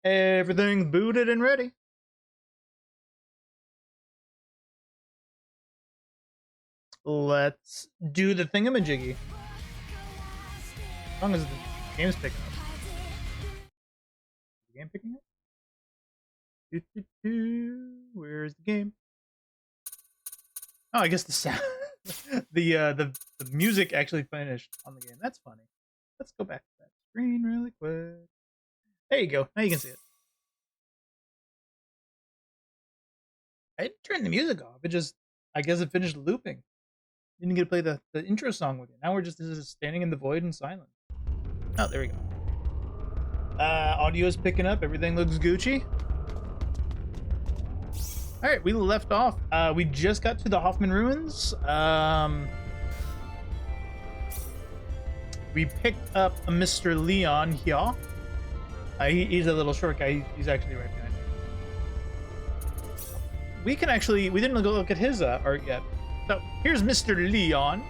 Everything's booted and ready. Let's do the thingamajiggy. As long as the game's picking up. Is the game picking up? Where's the game? Oh, I guess the sound, the music actually finished on the game. That's funny. Let's go back to that screen really quick. There you go. Now you can see it. I didn't turn the music off. It just, I guess it finished looping. Didn't get to play the intro song with you. Now we're just standing in the void and silent. Oh, there we go. Audio is picking up. Everything looks Gucci. All right, we left off. We just got to the Hoffman Ruins. We picked up a Mr. Leon here. He's a little short guy. He's actually right behind me. We didn't go look at his art yet. So here's Mr. Leon.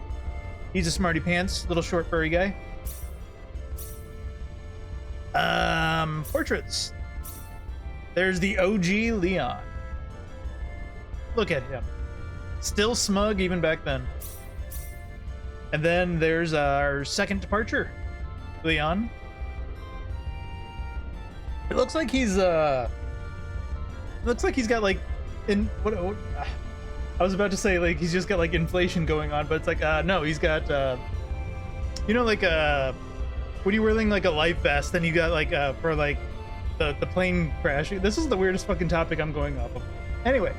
He's a smarty pants, little short furry guy. Portraits. There's the OG Leon. Look at him. Still smug even back then. And then there's our second departure, Leon. It looks like he's got like I was about to say like he's just got like inflation going on, but it's like no, he's got you know, like when you're wearing like a life vest and you got like for like the plane crash. This is the weirdest fucking topic I'm going off of. Anyway,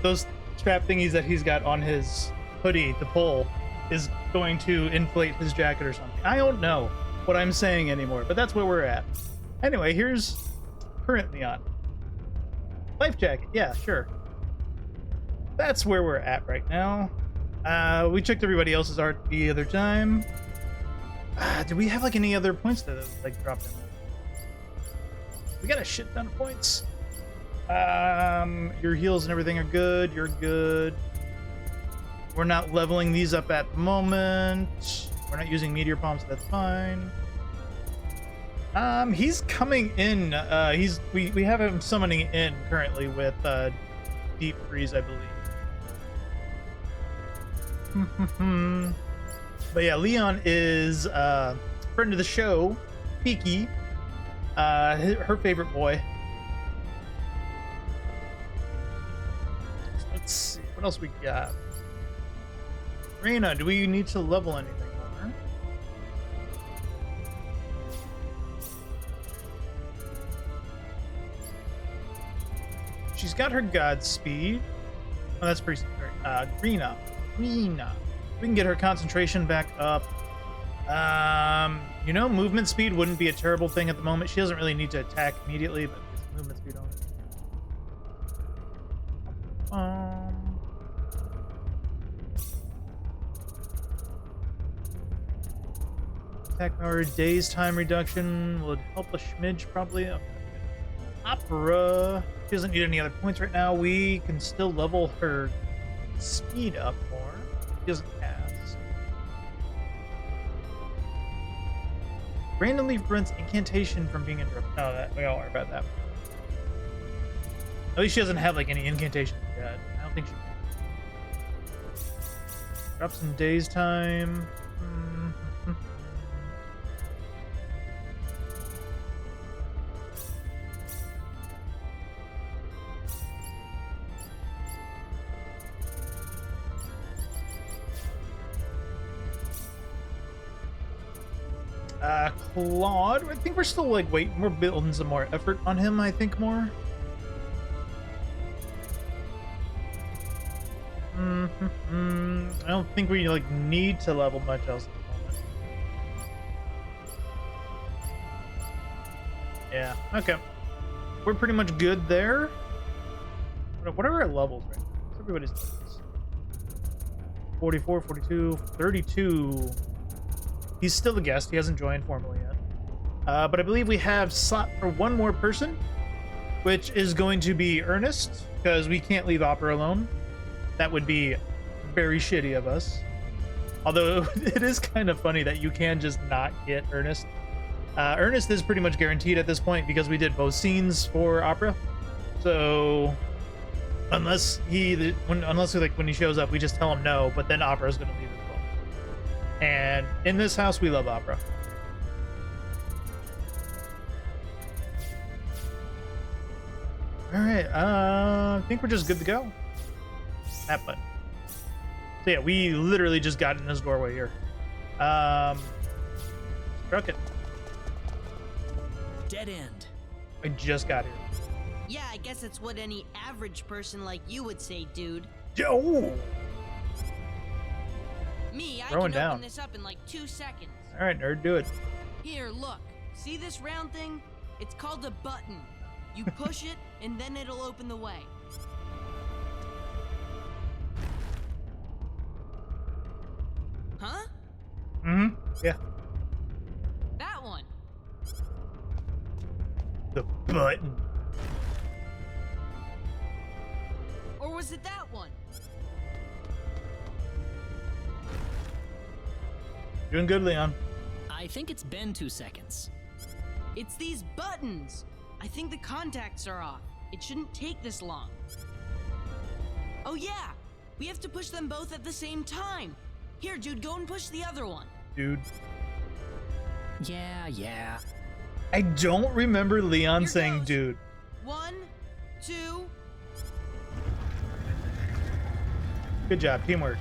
those strap thingies that he's got on his hoodie, the pull, is going to inflate his jacket or something. I don't know what I'm saying anymore, but that's where we're at. Anyway, here's current Leon. Life jacket, yeah, sure. That's where we're at right now. We checked everybody else's art the other time. Do we have like any other points to like drop in? We got a shit ton of points. Your heals and everything are good. You're good. We're not leveling these up at the moment. We're not using meteor bombs, so that's fine. He's coming in. We have him summoning in currently with Deep Freeze, I believe. But yeah, Leon is friend of the show, Peaky, her favorite boy. So let's see what else we got. Reina, do we need to level anything more? She's got her Godspeed. Oh, that's pretty sorry. Rena. We can get her concentration back up. You know, movement speed wouldn't be a terrible thing at the moment. She doesn't really need to attack immediately, but it's movement speed only. Attack power, days time reduction would help a smidge probably. Okay. Opera. She doesn't need any other points right now. We can still level her speed up more. She doesn't cast. Randomly prevents incantation from being interrupted. Oh, that we all are about that. At least she doesn't have like any incantations yet. I don't think she drops in days time. Claude, I think we're still like waiting. We're building some more effort on him, I think more. I don't think we like need to level much else at the moment. Yeah, okay. We're pretty much good there. What are our levels right now? What's everybody's levels? 44, 42, 32. He's still a guest. He hasn't joined formally yet. But I believe we have slot for one more person, which is going to be Ernest, because we can't leave Opera alone. That would be very shitty of us. Although it is kind of funny that you can just not get Ernest Ernest is pretty much guaranteed at this point because we did both scenes for Opera. So unless when he shows up, we just tell him no, but then Opera's gonna leave as well. And in this house, we love Opera. All right, I think we're just good to go. That button. So yeah, we literally just got in this doorway here. Struck it. Dead end. I just got here. Yeah, I guess it's what any average person like you would say, dude. Yo! Me, I Throwing can down. open this up in like 2 seconds. All right, nerd, do it. Here, look. See this round thing? It's called a button. You push it, and then it'll open the way. Huh? Mm-hmm. Yeah. That one. The button. Or was it that one? Doing good, Leon. I think it's been 2 seconds. It's these buttons. I think the contacts are off. It shouldn't take this long. Oh yeah, we have to push them both at the same time. Here, dude, go and push the other one. Dude. Yeah. I don't remember Leon Here saying goes. dude. 1, 2. Good job, teamwork.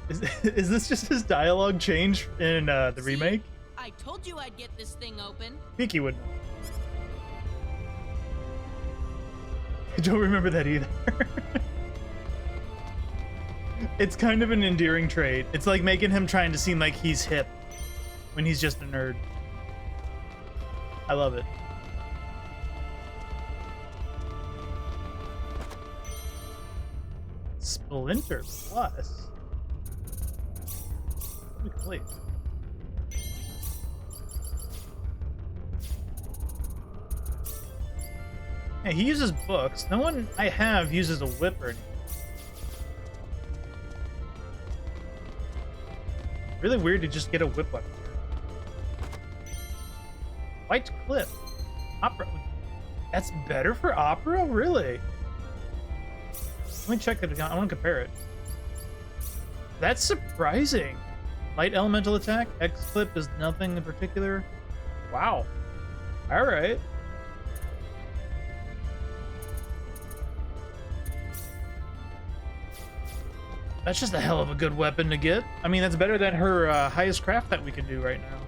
Is this just his dialogue change in the See? remake? I told you I'd get this thing open. Miki would know. I don't remember that either. It's kind of an endearing trait. It's like making him trying to seem like he's hip when he's just a nerd. I love it. Splinter Plus. Let me complete. Yeah, he uses books. No one I have uses a whip or anything. Really weird to just get a whip weapon here. White clip. Opera. That's better for Opera? Really? Let me check it again. I want to compare it. That's surprising. Light elemental attack. X clip is nothing in particular. Wow. All right. That's just a hell of a good weapon to get. I mean, that's better than her highest craft that we can do right now.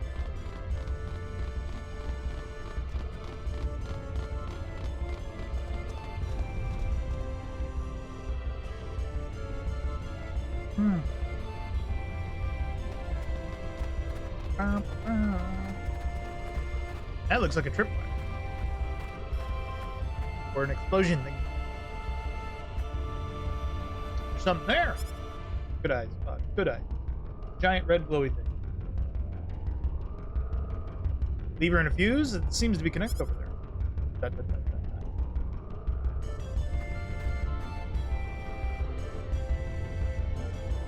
That looks like a tripwire. Or an explosion thing. There's something there. Good eyes, Bud. Good eyes. Giant red glowy thing. Lever and a fuse. It seems to be connected over there. Dun, dun, dun, dun,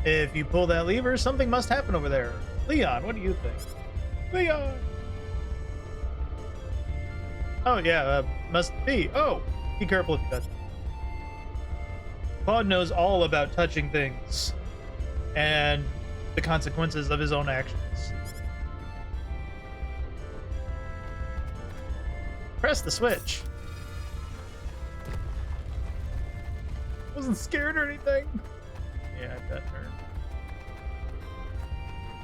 dun. If you pull that lever, something must happen over there. Leon, what do you think? Leon! Oh, yeah, must be. Oh, be careful if you touch it. Claude knows all about touching things and the consequences of his own actions. Press the switch. Wasn't scared or anything. Yeah, I bet her.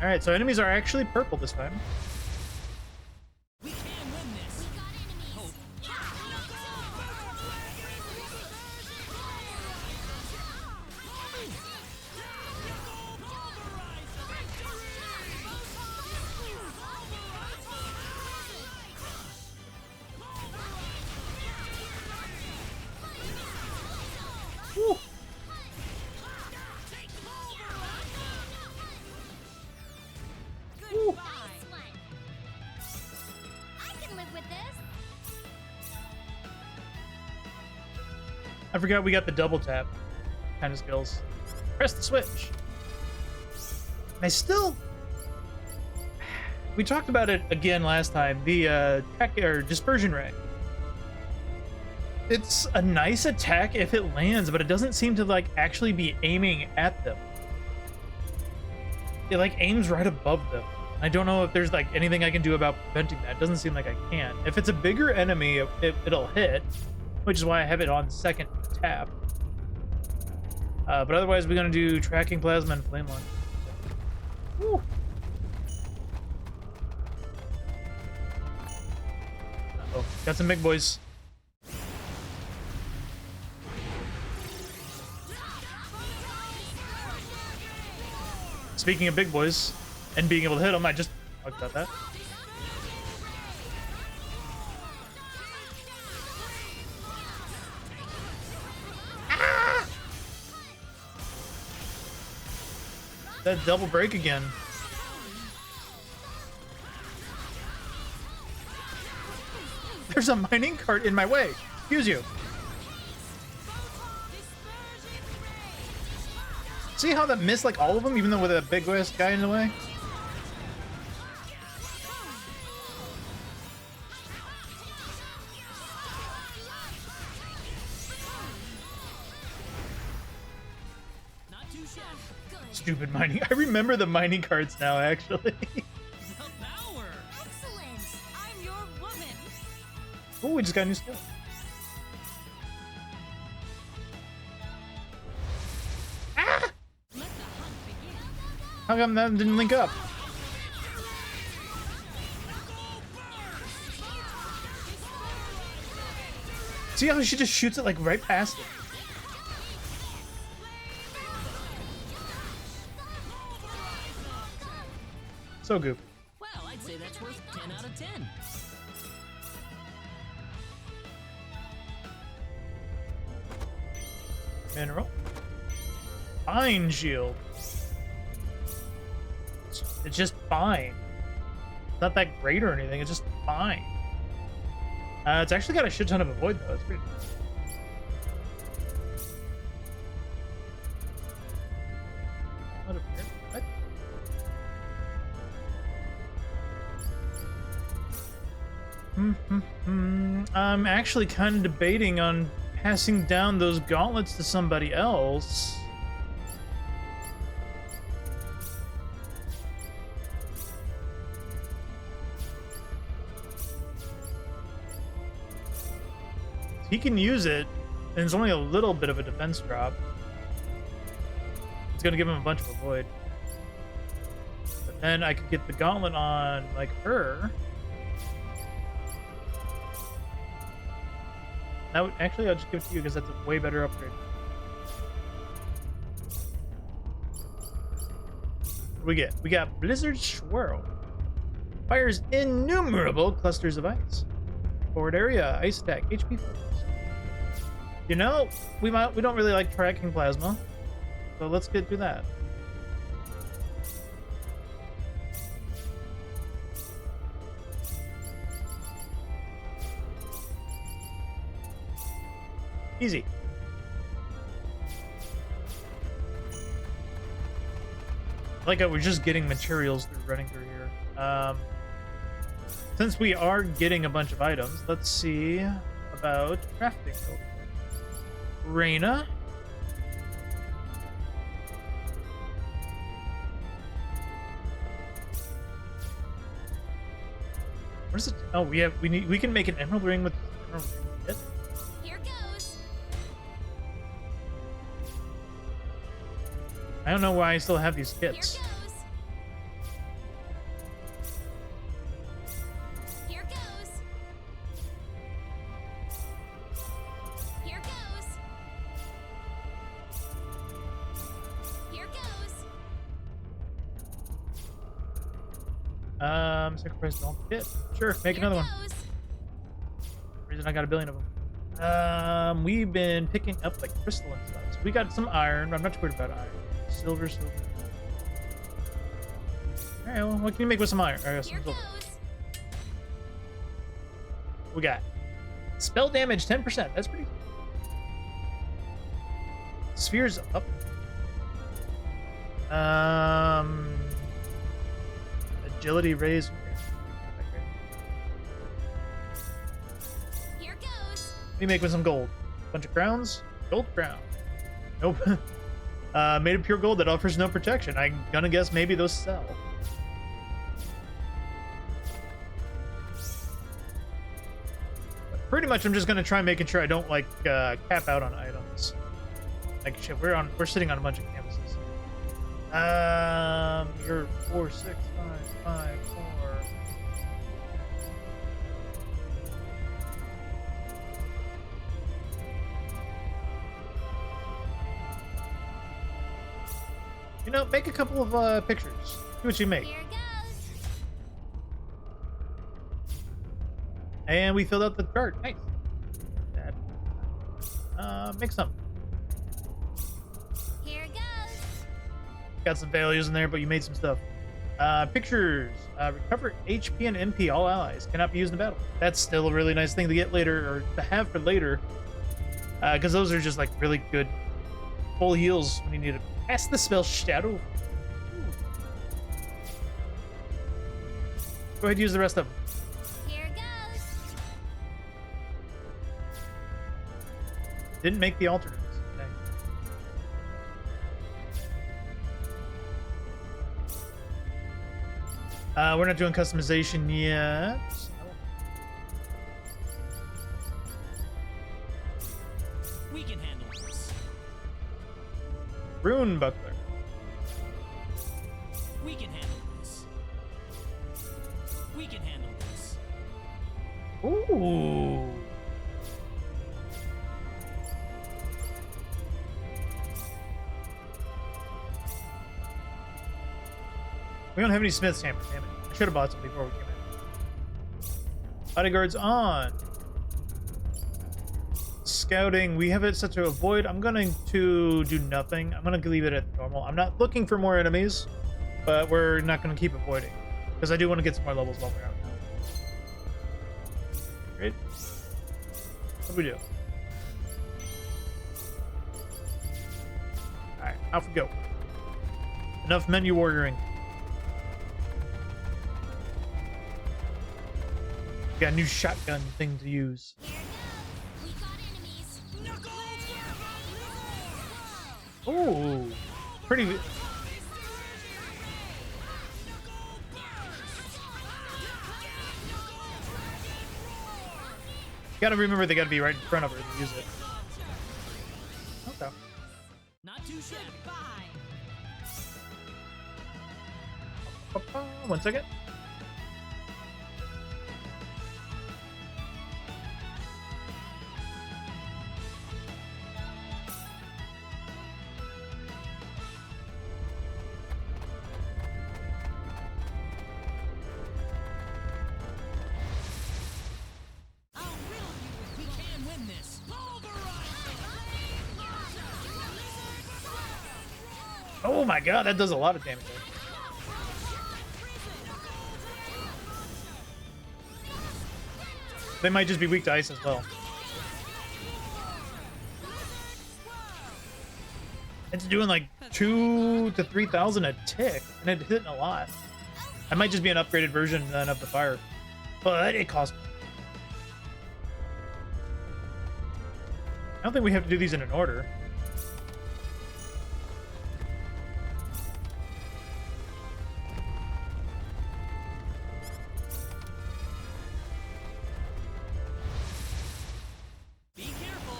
Alright, so enemies are actually purple this time. We can win this. We got enemies. Hope. Woo. Goodbye. I can live with this. I forgot we got the double tap kind of skills. Press the switch. I still we talked about it again last time. The dispersion ray. It's a nice attack if it lands, but it doesn't seem to like actually be aiming at them. It like aims right above them. I don't know if there's like anything I can do about preventing that. It doesn't seem like I can. If it's a bigger enemy, it'll hit, which is why I have it on second tap. But otherwise, we're gonna do tracking plasma and flame launch. Woo. Uh-oh, got some big boys. Speaking of big boys and being able to hit them, I just talked about that. Ah! That double break again. There's a mining cart in my way. Excuse you. See how that missed like all of them, even though with a big ass guy in the way? Not too shabby. Stupid mining. I remember the mining carts now, actually. The power. Excellent. I'm your woman. Oh, we just got a new skill. Ah! Let the hunt begin. How come that didn't link up? See how she just shoots it like right past it? So goopy. Well, I'd say that's worth 10 out of 10. Mineral. Fine shield. It's just fine. It's not that great or anything. It's just fine. It's actually got a shit ton of avoid though. It's pretty nice. What up here? What? I'm actually kind of debating on passing down those gauntlets to somebody else. He can use it, and it's only a little bit of a defense drop. It's gonna give him a bunch of avoid. But then I could get the gauntlet on, like, her. That would, actually, I'll just give it to you because that's a way better upgrade. What do we get? We got Blizzard Swirl. Fires innumerable clusters of ice. Forward area, ice attack, HP focus. You know, we don't really like tracking plasma, so let's get through that. Easy. Like I was just getting materials through running through here. Since we are getting a bunch of items, let's see about crafting. Reina. Where's it? Oh, we can make an emerald ring with emerald ring kit. Here goes. I don't know why I still have these Here kits. goes. Here goes. Here goes. Here goes. Sacrifice the whole kit. Sure, make another one. Goes. Reason I got a billion of them. We've been picking up like crystal and stuff. So we got some iron, but I'm not too worried about iron. Silver. Alright, well, what can you make with some iron? I got some Here silver. goes. We got spell damage 10%. That's pretty. Spheres up. Agility raise. Remake with some gold. Bunch of crowns. Gold crown. Nope. Made of pure gold that offers no protection. I'm gonna guess maybe those sell. But pretty much, I'm just gonna try making sure I don't like cap out on items. Like shit, we're sitting on a bunch of canvases. You're 4, 6, 5, 5, 4. You know, make a couple of pictures. See what you make. Here goes. And we filled out the chart. Nice. Make some. Here goes. Got some failures in there, but you made some stuff. Pictures. Recover HP and MP. All allies cannot be used in battle. That's still a really nice thing to get later, or to have for later. Because those are just like really good full heals when you need it. Cast the spell Shadow. Ooh. Go ahead and use the rest of them. Here goes. Didn't make the alternates. Okay. We're not doing customization yet. We can handle this. Rune Buckler. We can handle this. We can handle this. Ooh. We don't have any Smith's hammer, damn it. I should have bought some before we came in. Bodyguards on. Scouting, we have it set to avoid. I'm going to do nothing. I'm going to leave it at normal. I'm not looking for more enemies, but we're not going to keep avoiding because I do want to get some more levels while we're out now. Right? What do we do? Alright, off we go. Enough menu ordering. Got a new shotgun thing to use. Here goes. We got enemies. Ooh, pretty. Gotta remember they gotta be right in front of her to use it. Okay. Not too shabby. Bye. 1 second. We can win this. Oh my god, that does a lot of damage. They might just be weak to ice as well. It's doing like 2,000 to 3,000 a tick, and it's hitting a lot. That might just be an upgraded version then of the fire, but it costs. I don't think we have to do these in an order. Be careful.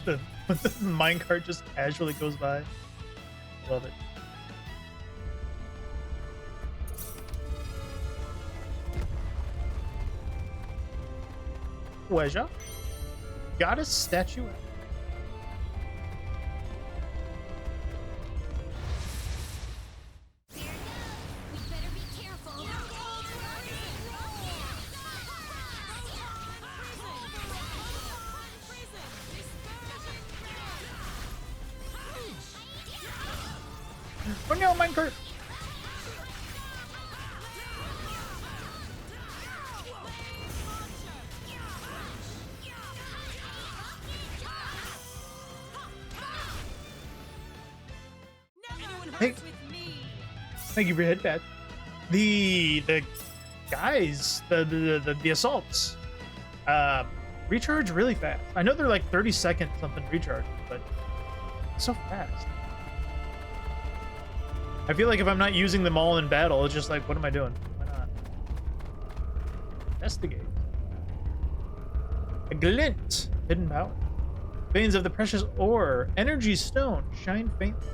the minecart just casually goes by. Love it. Weja? Goddess statue? Here goes. We better be careful. Oh no, minecart! Hey, thank you for your head pat. The guys, the assaults, recharge really fast. I know they're like 30-second something recharge, but it's so fast. I feel like if I'm not using them all in battle, it's just like, what am I doing? Why not? Investigate. A glint. Hidden power. Veins of the precious ore. Energy stone. Shine faintly.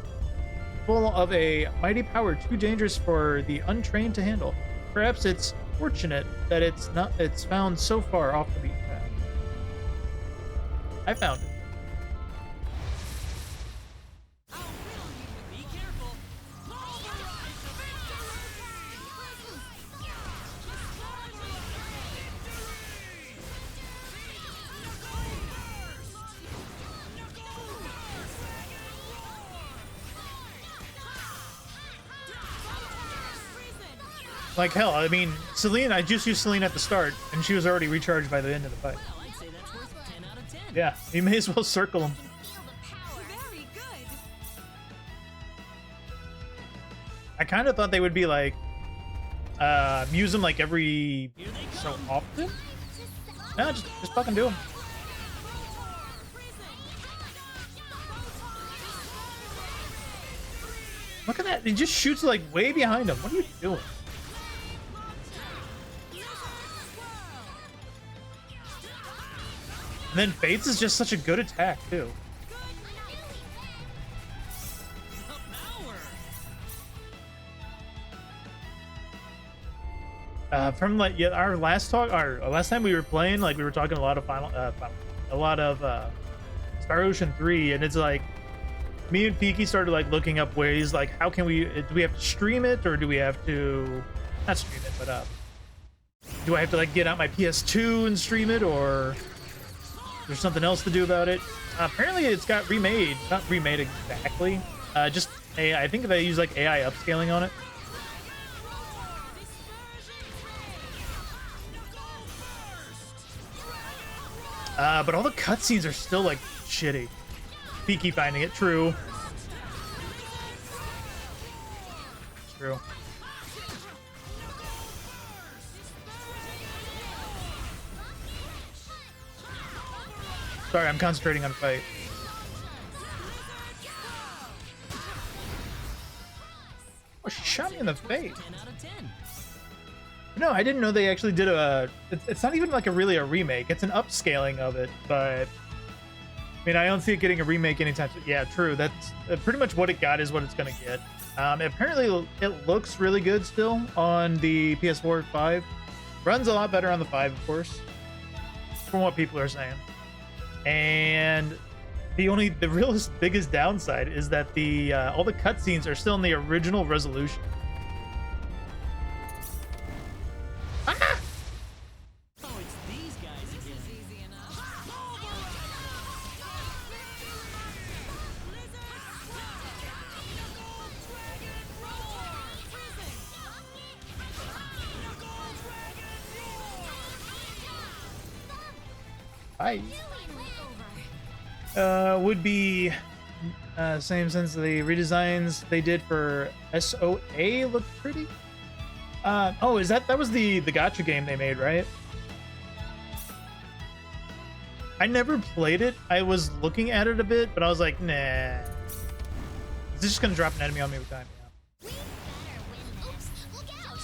Full of a mighty power too dangerous for the untrained to handle. Perhaps it's fortunate that it's found so far off the beaten path. I found it. Be careful. Like hell, I mean, Celine, I just used Celine at the start, and she was already recharged by the end of the fight. Well, I'd say that's worth a 10 out of 10. Yeah, you may as well circle them. Feel the power. Very good. I kind of thought they would be like, use them like every Here they so come. often. No, just fucking do them. Look at that! He just shoots like way behind him. What are you doing? And then Fates is just such a good attack too. The power. From like our last talk, our last time we were playing, like we were talking a lot of starocean 3, and it's like me and Peaky started like looking up ways like how can we do we have to stream it, or do we have to not stream it, but do I have to like get out my PS2 and stream it, or there's something else to do about it? Apparently it's got remade, not remade exactly, just I think they use like AI upscaling on it. But all the cutscenes are still like shitty. Peaky finding it. True. It's true. Sorry, I'm concentrating on the fight. Oh, she shot me in the face. 10 out of 10. No, I didn't know they actually did a. It's not even like really a remake. It's an upscaling of it, but I mean, I don't see it getting a remake anytime soon. Yeah, true. That's pretty much what it got is what it's gonna get. Apparently, it looks really good still on the PS4 5. Runs a lot better on the 5, of course, from what people are saying. And the realest biggest downside is that the all the cutscenes are still in the original resolution. Ah! Oh, it's these guys again. Easy enough. Hi. Over. Would be same since the redesigns they did for SOA looked pretty. Oh, is that was the gacha game they made, right? I never played it. I was looking at it a bit, but I was like, nah. Is this just gonna drop an enemy on me every time? Yeah. We better win. Oops, look out.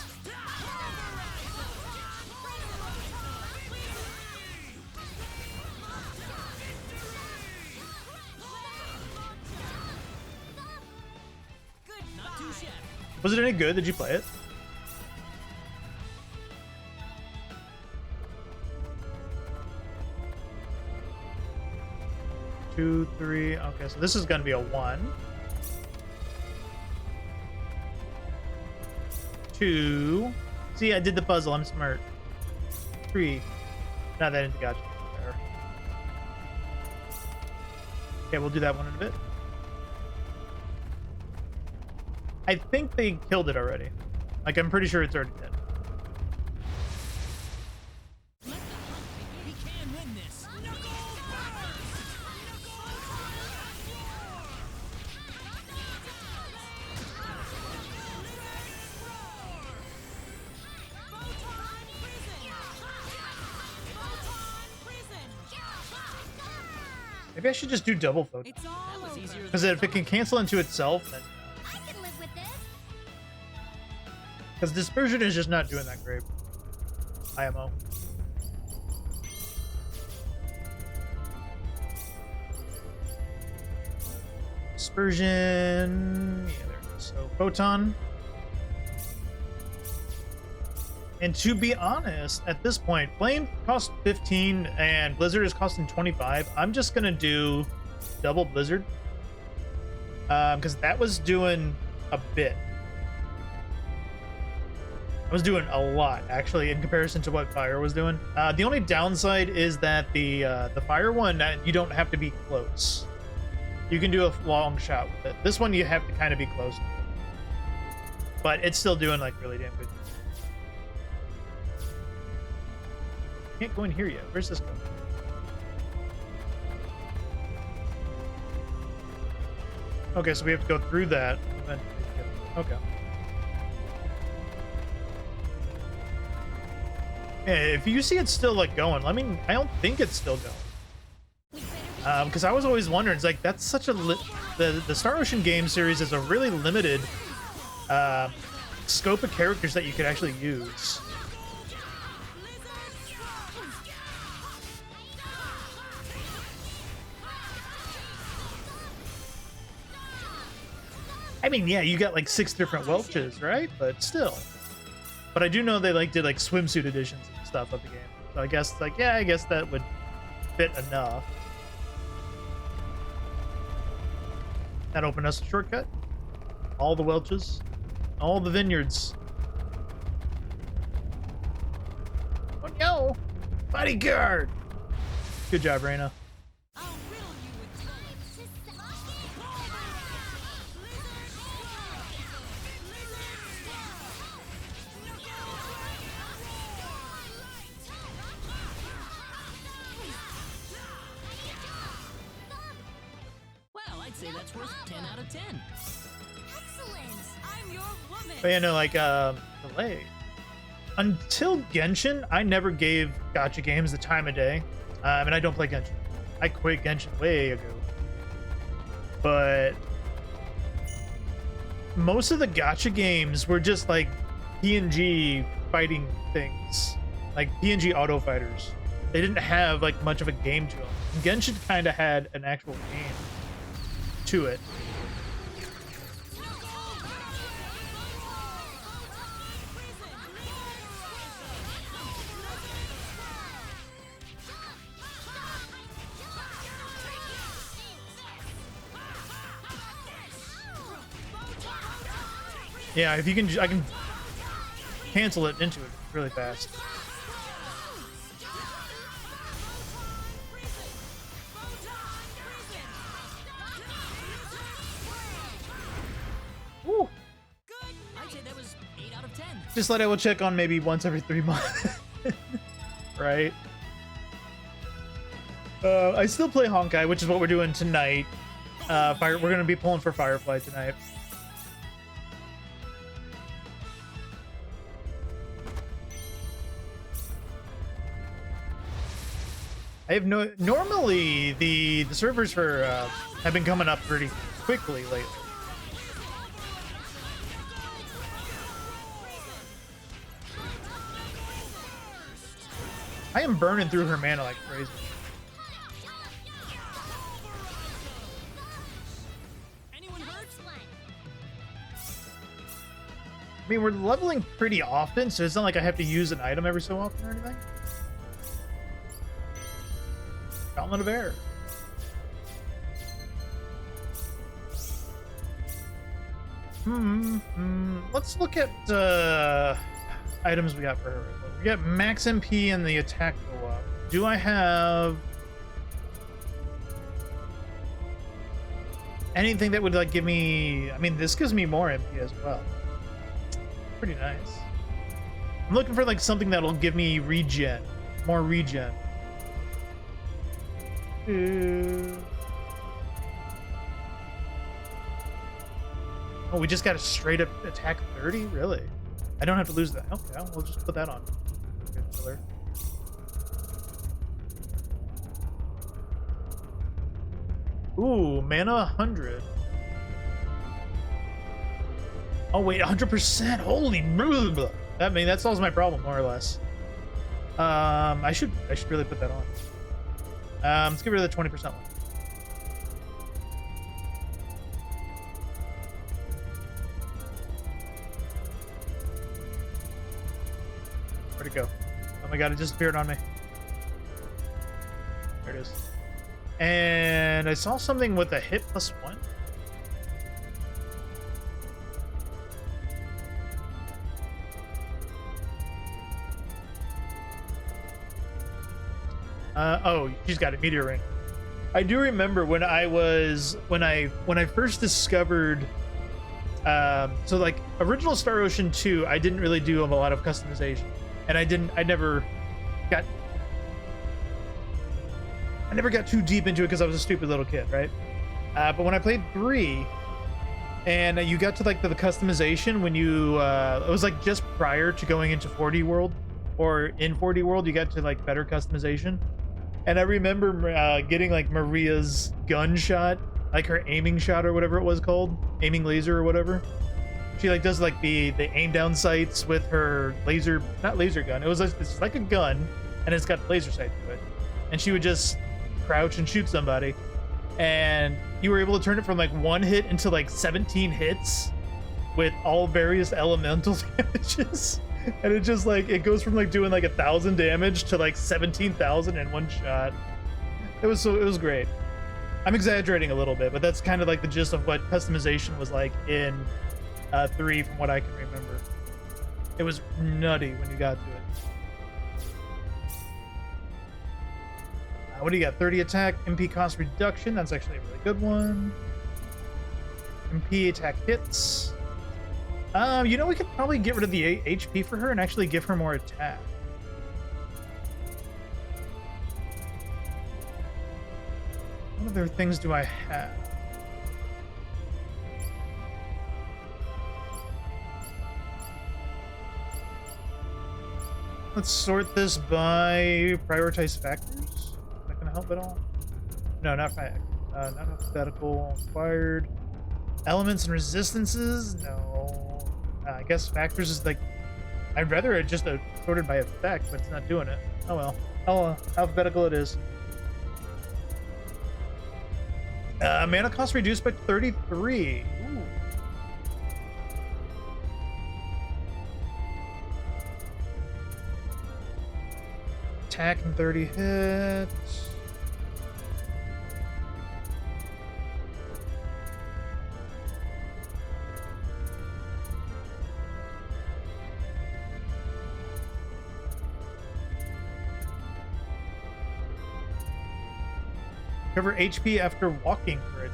Not too shabby. Was it any good? Did you play it? Two, three. Okay, so this is gonna be a 1. 2. See, I did the puzzle. I'm smart. 3. Not that into gotcha. There. Okay, we'll do that one in a bit. I think they killed it already. Like, I'm pretty sure it's already dead. Let the hunt begin. We can win this. Maybe I should just do double photon. It's all That was over. easier Because than if it can cancel into itself, then... I can live with this. Because dispersion is just not doing that great. IMO. Dispersion. Yeah, there it is. So photon. And to be honest, at this point, Flame cost 15 and Blizzard is costing 25. I'm just gonna do double Blizzard. Because that was doing a bit. I was doing a lot, actually, in comparison to what Fire was doing. The only downside is that the Fire one, you don't have to be close. You can do a long shot with it. This one, you have to kind of be close. But it's still doing, like, really damn good. Can't go in here yet. Where's this go? Okay, so we have to go through that. Okay. Yeah, if you see it's still like going, I mean, I don't think it's still going. Because I was always wondering, it's like that's such a the Star Ocean game series is a really limited scope of characters that you could actually use. I mean, yeah, you got like 6 different Welches, right? But still. But I do know they like did like swimsuit editions and stuff of the game. So I guess like, yeah, I guess that would fit enough. That opened us a shortcut. All the Welches. All the vineyards. Oh no! Bodyguard! Good job, Reyna. I'll riddle you with Well, I'd say that's worth 10 out of 10. Excellent. I'm your woman. But yeah, no, like, delay. Until Genshin, I never gave gacha games the time of day. And I don't play Genshin. I quit Genshin way ago. But most of the gacha games were just like PNG fighting things. Like PNG auto fighters. They didn't have like much of a game to them. Genshin kind of had an actual game to it. Yeah, if you can, I can cancel it into it really fast. Woo. I'd say that was 8 out of 10. Just like I will check on maybe once every 3 months. Right? I still play Honkai, which is what we're doing tonight. We're gonna be pulling for Firefly tonight. I have normally the servers for have been coming up pretty quickly lately. I am burning through her mana like crazy. Anyone hurt? I mean, we're leveling pretty often, so it's not like I have to use an item every so often or anything. Gauntlet of Air. Let's look at items we got for her. We got max MP and the attack go up. Do I have anything that would like give me? I mean, this gives me more MP as well. Pretty nice. I'm looking for like something that'll give me regen, more regen. Oh, we just got a straight up attack 30? Really? I don't have to lose that. Okay, we'll just put that on. Good filler. Ooh, mana 100. Oh wait, 100%. Holy blah, blah. That solves my problem more or less. I should really put that on. Let's get rid of the 20% one. Where'd it go? Oh my god, it disappeared on me. There it is. And I saw something with a hit +1. Oh, she's got a meteor ring. I do remember when I first discovered so like original Star Ocean 2, I didn't really do a lot of customization. And I never got too deep into it because I was a stupid little kid, right? But when I played 3 and you got to like the customization when you it was like just prior to going into 4D World, or in 4D World you got to like better customization. And I remember getting like Maria's gunshot, like her aiming shot or whatever it was called, aiming laser or whatever. She like does like the aim down sights with her laser, not laser gun. It's like a gun, and it's got laser sight to it. And she would just crouch and shoot somebody, and you were able to turn it from like 1 hit into like 17 hits with all various elemental damages. And it just like it goes from like doing like 1,000 damage to like 17,000 in one shot. It was great. I'm exaggerating a little bit, but that's kind of like the gist of what customization was like in 3 from what I can remember. It was nutty when you got to it. What do you got? 30 attack, MP cost reduction. That's actually a really good one. MP attack hits. You know, we could probably get rid of the HP for her and actually give her more attack. What other things do I have? Let's sort this by prioritize factors. Is that gonna help at all? No, not fact. Not alphabetical. Acquired. Elements and resistances? No. I guess factors is like... I'd rather it just sorted by effect, but it's not doing it. Oh well. Oh, alphabetical it is. Mana cost reduced by 33. Ooh. Attack and 30 hits. Recover HP after walking for it.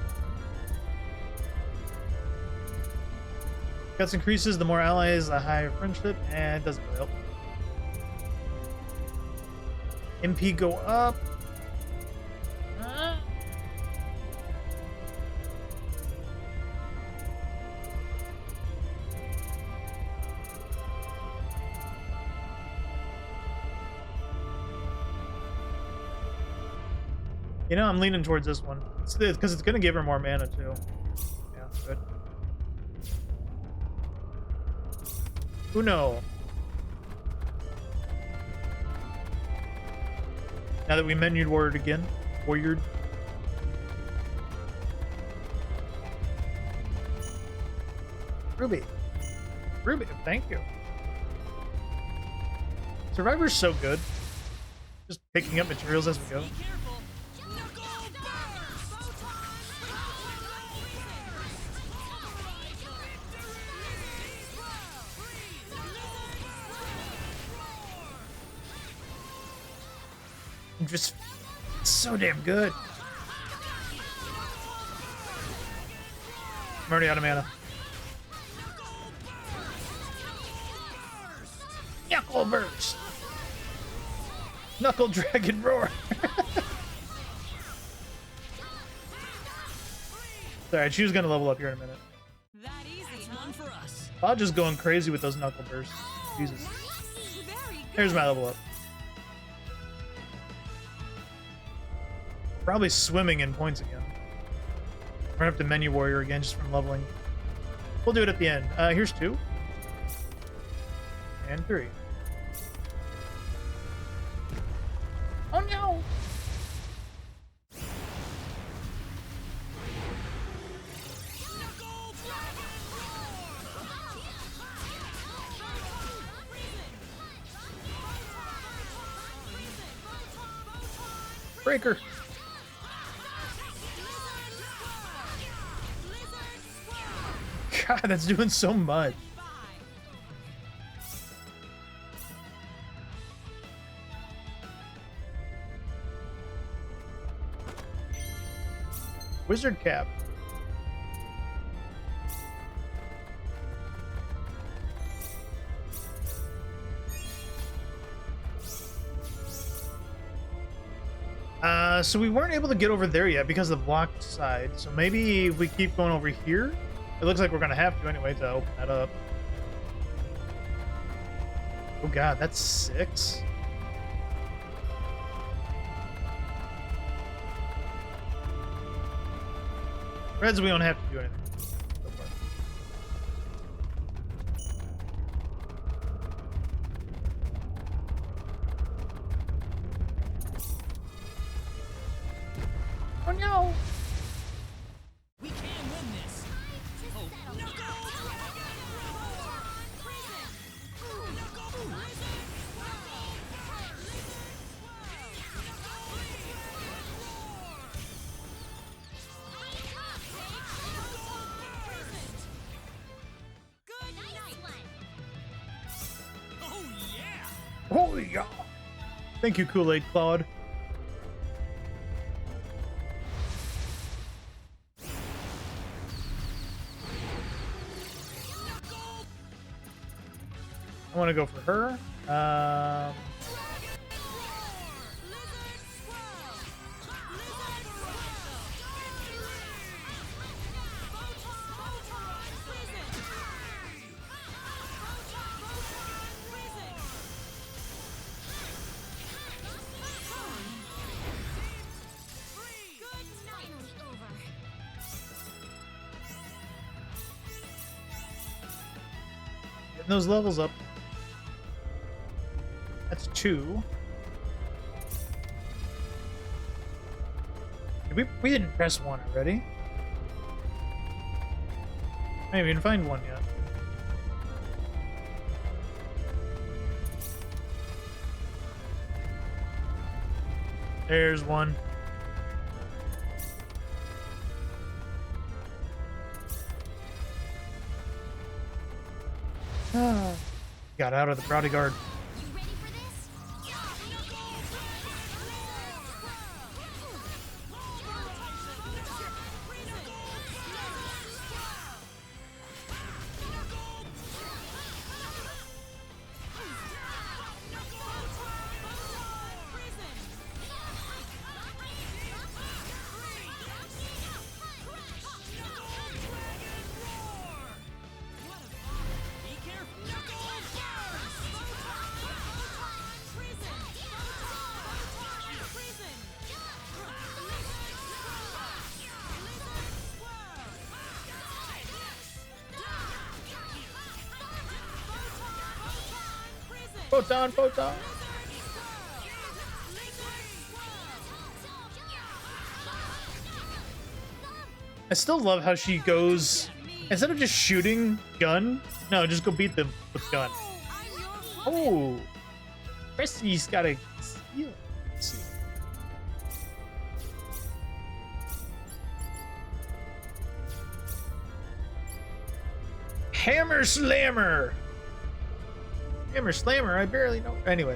Guts increases, the more allies, the higher friendship, and doesn't really help. MP go up. You know, I'm leaning towards this one. It's because it's going to give her more mana, too. Yeah, good. Uno. Now that we menued word again. Warrior. Ruby. Ruby, thank you. Survivor's so good. Just picking up materials as we go. Just so damn good. I'm already out of mana. Knuckle burst. Knuckle dragon roar. Alright, she was gonna level up here in a minute. That easy, one for us. I'm just going crazy with those knuckle bursts. Jesus. Here's my level up. Probably swimming in points again. Run up to Menu Warrior again just from leveling. We'll do it at the end. Here's 2. And 3. Oh no! Breaker! God, that's doing so much. Wizard Cap. So we weren't able to get over there yet because of the blocked side. So maybe if we keep going over here, it looks like we're gonna have to anyway to open that up. Oh god, that's 6. Reds, we don't have to do anything. So far. Oh no! We can win this. Oh, no Oh yeah. Oh yeah! Thank you, Kool-Aid Claude. I want to go for her. Getting those levels up. That's 2. We didn't press 1 already. I didn't even find 1 yet. There's 1. Got out of the Proudy Guard. You ready for this? Photon, photon. I still love how she goes, instead of just shooting gun, no, just go beat them with gun. Oh, Chrissy's got a steal. Let's see. Hammer Slammer. Hammer Slammer, I barely know. Anyway,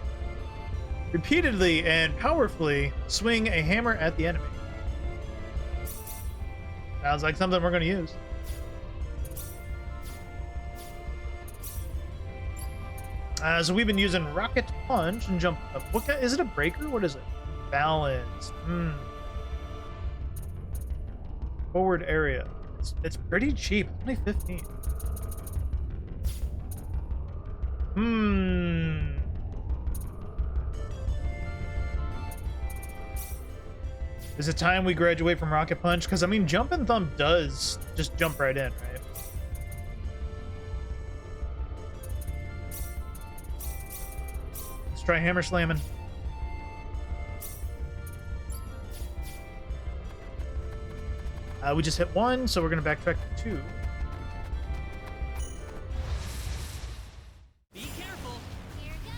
repeatedly and powerfully swing a hammer at the enemy. Sounds like something we're going to use. So we've been using Rocket Punch and Jump Up. Is it a breaker? What is it? Balance. Forward area. It's pretty cheap. Only 15. Is it time we graduate from Rocket Punch? Because, I mean, Jump and Thump does just jump right in, right? Let's try Hammer Slamming. We just hit 1, so we're going to backtrack to 2. Be careful. Here goes.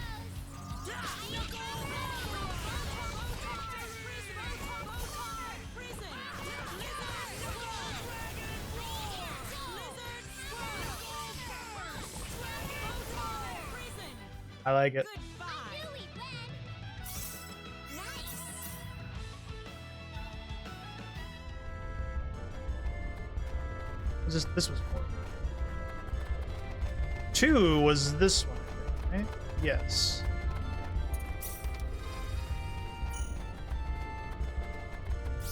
I like it. Goodbye. Knew we'd win. Nice. This was 4. 2 was this one, right? Yes.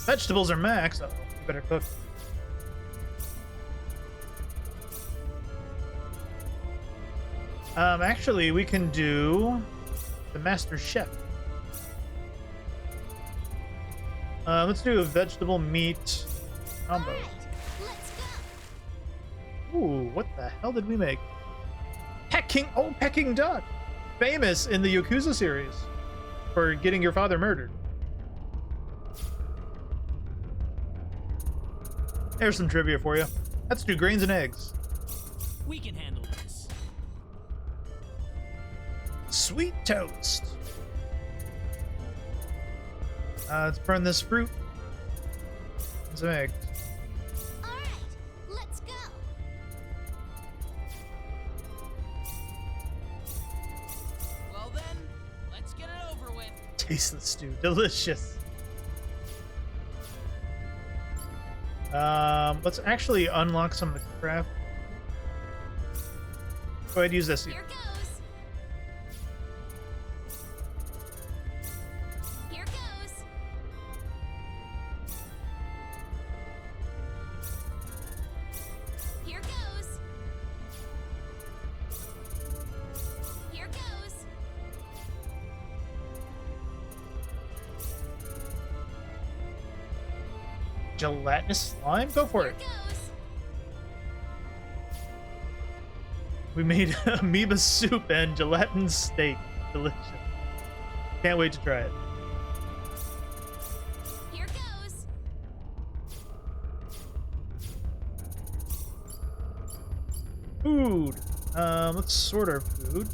Vegetables are max. Uh-oh, you better cook. Actually, we can do the Master Chef. Let's do a vegetable meat combo. Alright, let's go. Ooh, what the hell did we make? Peking Duck! Famous in the Yakuza series for getting your father murdered. There's some trivia for you. Let's do grains and eggs. We can handle this. Sweet toast. Let's burn this fruit. And some eggs. Alright, let's go. Well then, let's get it over with. Tasteless stew. Delicious. Let's actually unlock some of the craft. Go ahead and use this. Here goes. Here goes. Here goes. Here goes. Gelatinous slime? Go for Here it. goes. We made amoeba soup and gelatin steak. Delicious. Can't wait to try it. Here goes. Food. Let's sort our food.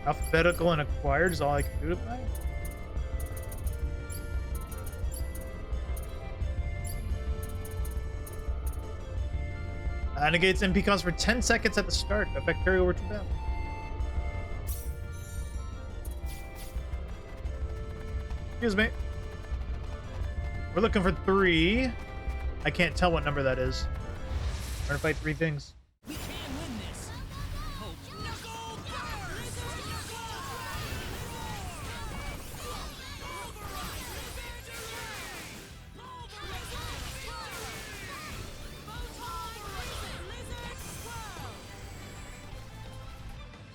Alphabetical and acquired is all I can do to buy. Negates MP cost for 10 seconds at the start. Effect carry over to them. Excuse me. We're looking for 3. I can't tell what number that is. We're gonna fight 3 things. We can win this. Hope. Knuckle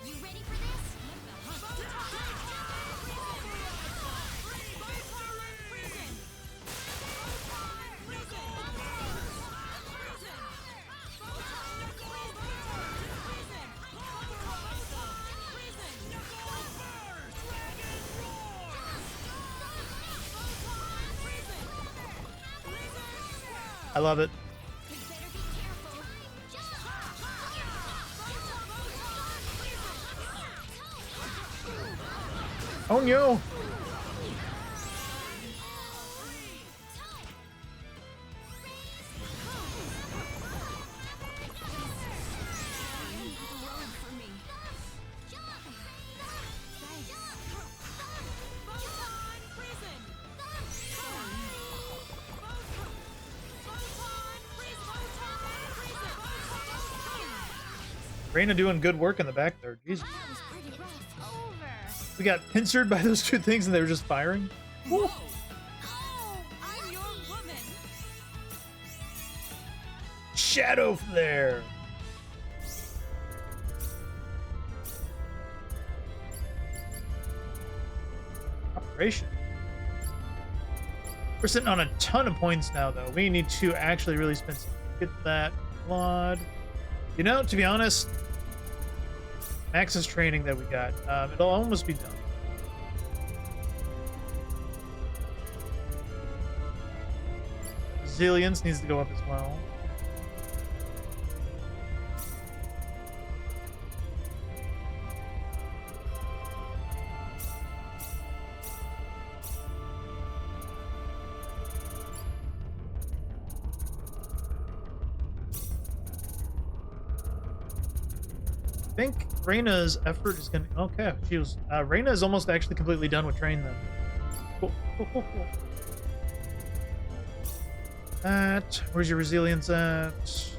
You ready for this? I love it. You better be careful. Oh no! Reina doing good work in the back there. Jesus. That was pretty rough. Over. We got pincered by those 2 things and they were just firing. Woo. Oh, I'm your woman. Shadow flare. Restoration. We're sitting on a ton of points now, though. We need to actually really spend some. Get that Claude. You know, to be honest, Max's training that we got, it'll almost be done. Resilience needs to go up as well. I think Reyna's effort is gonna. Okay, she was. Reyna is almost actually completely done with train then. Cool. Where's your resilience at?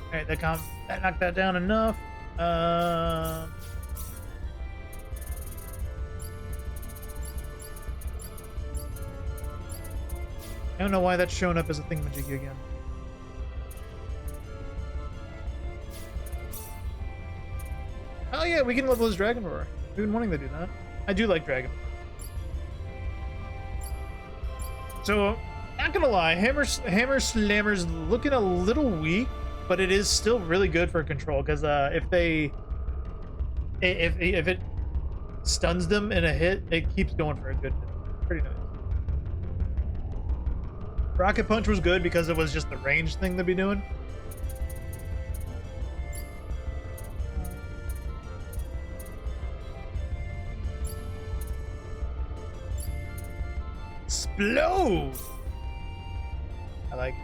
Alright, that knocked that down enough. I don't know why that's showing up as a thingamajiggy again. Oh yeah, we can level his Dragon Roar. We've been wanting to do that. I do like Dragon. So, not gonna lie, Hammer Slammer's looking a little weak, but it is still really good for control, because if it stuns them in a hit, it keeps going for a good hit. Pretty nice. Rocket Punch was good because it was just the range thing to be doing. Explode! I like it.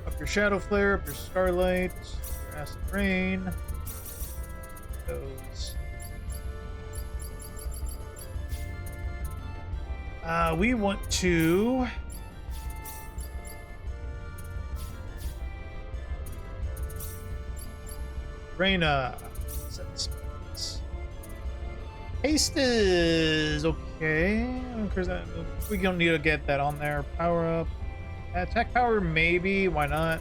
Up your Shadow Flare, up your Starlight, your Acid Rain. Those. We want to... Reyna. Haste is okay. We don't need to get that on there. Power up. Attack power, maybe. Why not?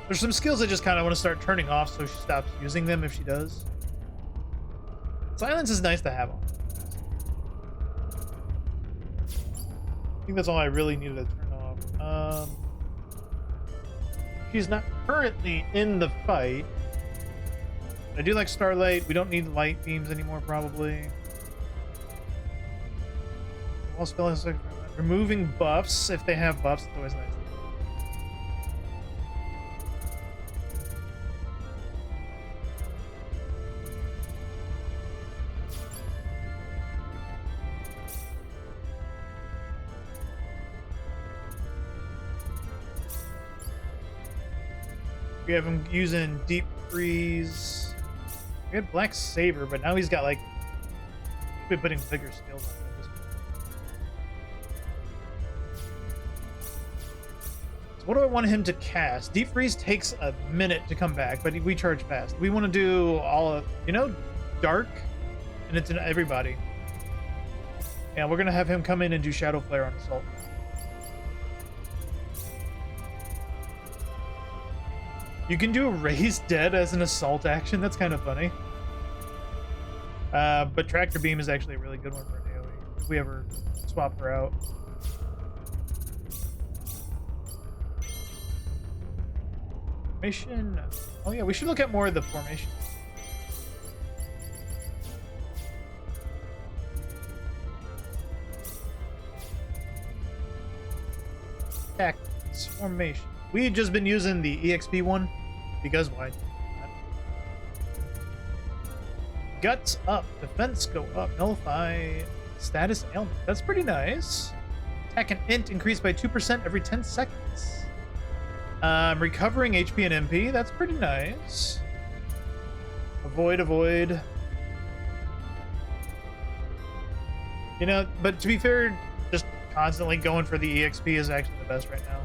There's some skills I just kind of want to start turning off so she stops using them if she does. Silence is nice to have on. I think that's all I really needed to turn off. She's not currently in the fight. I do like Starlight. We don't need light beams anymore, probably. All spell has removing buffs. If they have buffs, it's always nice. We have him using Deep Freeze. We had Black Saber, but now he's got like... We've been putting bigger skills on him at this point. So what do I want him to cast? Deep Freeze takes a minute to come back, but we charge fast. We want to do all of... You know, Dark? And it's in everybody. Yeah, we're going to have him come in and do Shadow Flare on Assault. You can do Raise Dead as an assault action. That's kind of funny. But Tractor Beam is actually a really good one for an AoE if we ever swap her out. Formation. Oh yeah, we should look at more of the formation. Tactics. Formation. We've just been using the EXP one, because why? Guts up, defense go up, nullify, status ailment. That's pretty nice. Attack and int increased by 2% every 10 seconds. Recovering HP and MP. That's pretty nice. Avoid, avoid. You know, but to be fair, just constantly going for the EXP is actually the best right now.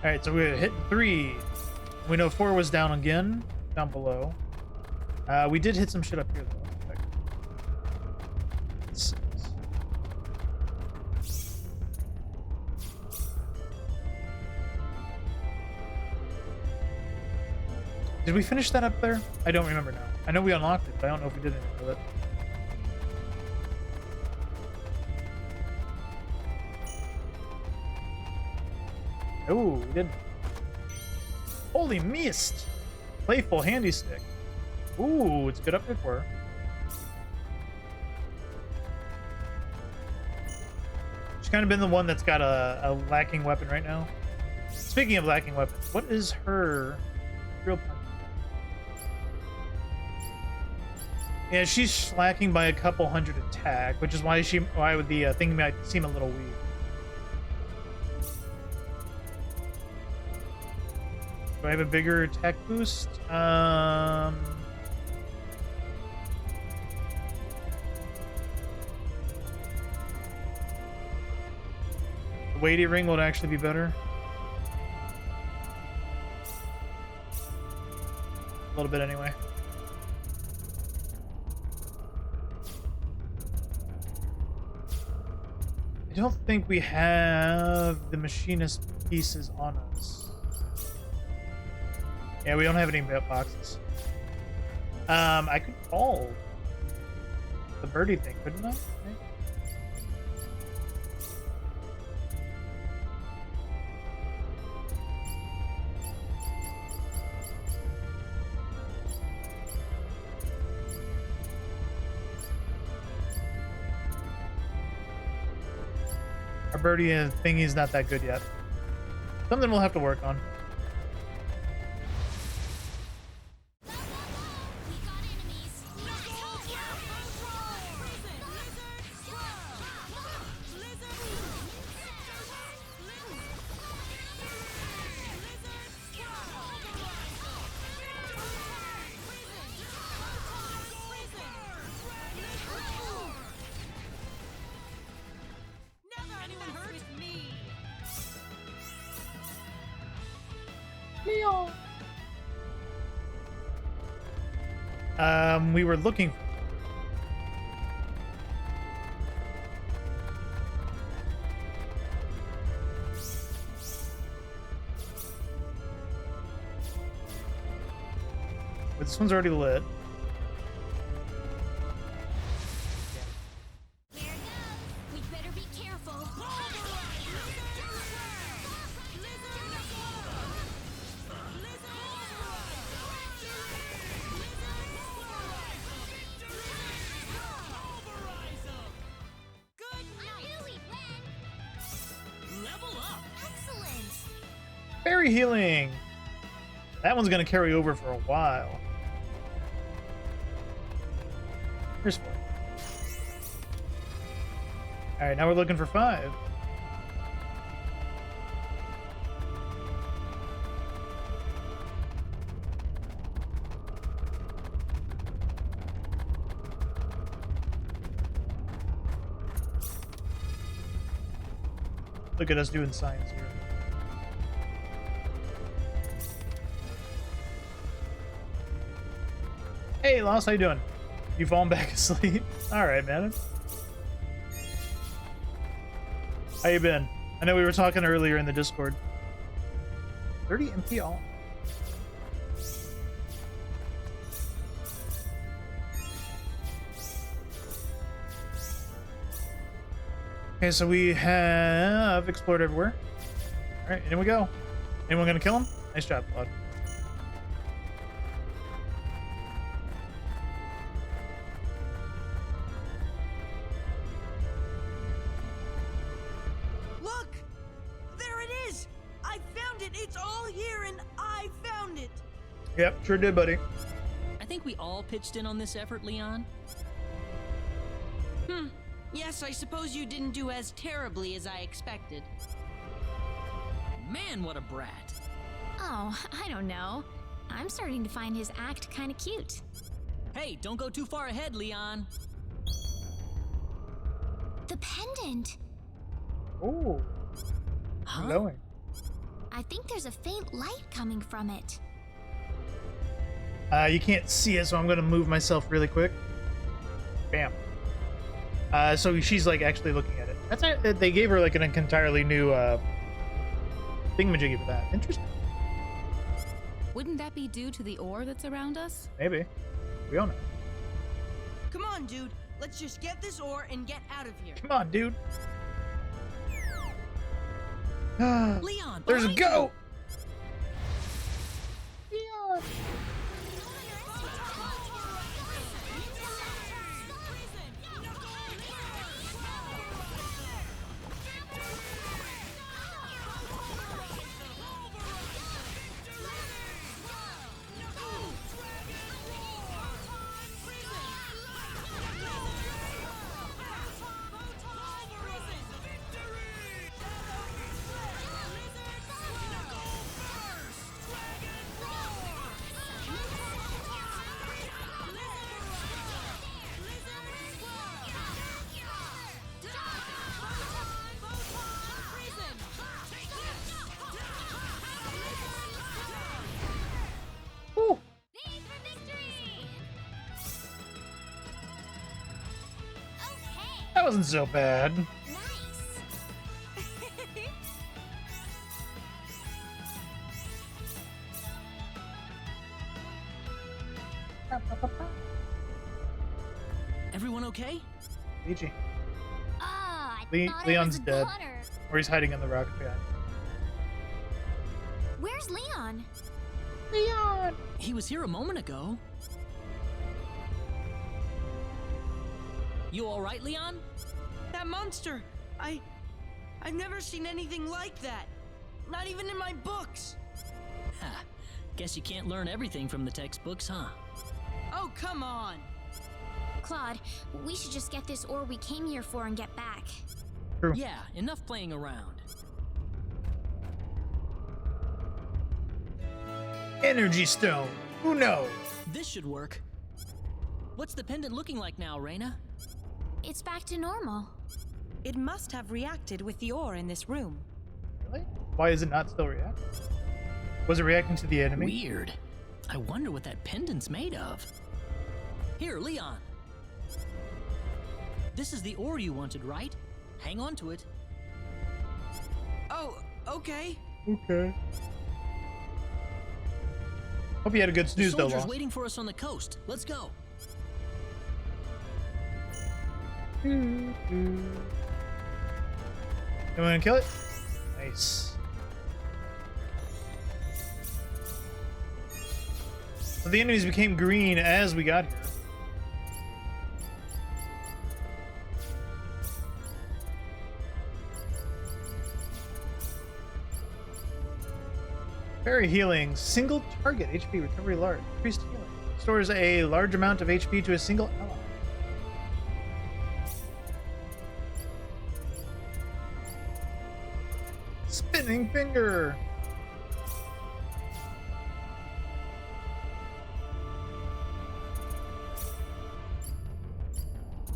All right, so we're hitting 3. We know 4 was down again, down below. We did hit some shit up here though. Let's see. Did we finish that up there? I don't remember now. I know we unlocked it, but I don't know if we did anything with it. Oh, we did. Holy mist! Playful handy stick. Ooh, it's good up before. She's kind of been the one that's got a lacking weapon right now. Speaking of lacking weapons, what is her real punch? Yeah, she's slacking by a couple hundred attack, which is why the thing might seem a little weak. Do I have a bigger attack boost? The weighty ring would actually be better. A little bit anyway. I don't think we have the machinist pieces on us. Yeah, we don't have any boxes. I could call the birdie thing, couldn't I? Our birdie thingy's not that good yet. Something we'll have to work on. We were looking for... But this one's already lit. There it goes. We'd better be careful. Fairy healing. That one's gonna carry over for a while. Here's 4. All right, now we're looking for 5. Look at us doing science here. Hey, Lost, how you doing? You falling back asleep? All right, man. How you been? I know we were talking earlier in the Discord. 30 MP all. Okay, so we have explored everywhere. All right, in we go. Anyone gonna kill him? Nice job, Claude. found it! It's all here and I found it! Yep, sure did, buddy. I think we all pitched in on this effort, Leon. Yes, I suppose you didn't do as terribly as I expected. Man, what a brat. Oh, I don't know. I'm starting to find his act kind of cute. Hey, don't go too far ahead, Leon. The pendant! Ooh, Huh? glowing. I think there's a faint light coming from it. You can't see it, so I'm gonna move myself really quick. Bam. So she's like actually looking at it. They gave her like an entirely new thingamajiggy for that. Interesting. Wouldn't that be due to the ore that's around us? Maybe. We don't know. Come on, dude. Let's just get this ore and get out of here. Come on, dude. Leon, There's a behind go. Woo. These for victory! Okay, That wasn't so bad. nice. Everyone okay? Luigi. Ah, I Le- thought Leon's it was a dead. gunner. Or he's hiding in the rocket pad. Where's Leon? He was here a moment ago. You all right, Leon? That monster! I've never seen anything like that. Not even in my books. Ha. Guess you can't learn everything from the textbooks, huh? Oh, come on. Claude, we should just get this ore we came here for and get back. True. Yeah, enough playing around. Energy stone. Who knows? This should work. What's the pendant looking like now, Reyna? It's back to normal. It must have reacted with the ore in this room. Really? Why is it not still reacting? Was it reacting to the enemy? Weird. I wonder what that pendant's made of. Here, Leon. This is the ore you wanted, right? Hang on to it. Oh, okay. Okay. Hope you had a good The snooze though, soldier's Lost. waiting for us on the coast. Let's go. You wanna kill it? Nice. So the enemies became green as we got here. Very healing. Single target HP recovery large. Increased healing. Stores a large amount of HP to a single ally. Spinning finger.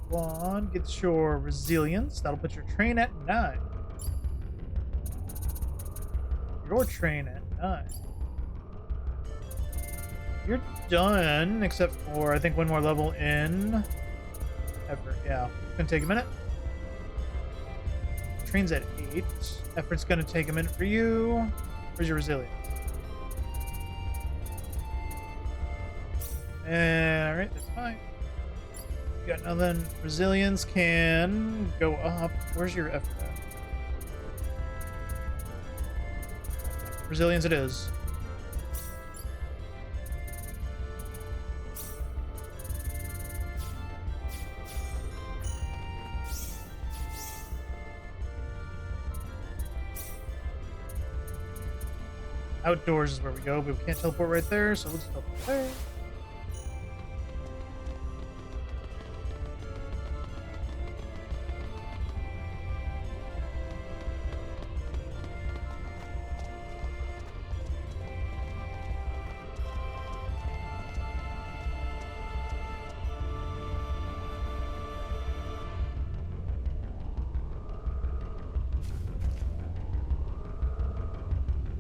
One gets your resilience. That'll put your train at 9. Your train at 9. You're done, except for I think one more level in effort. Yeah, it's gonna take a minute. Train's at 8. Effort's gonna take a minute for you. Where's your resilience? And alright, that's fine. You got nothing. Resilience can go up. Where's your effort at? Resilience it is. Outdoors is where we go, but we can't teleport right there, so we'll just teleport there.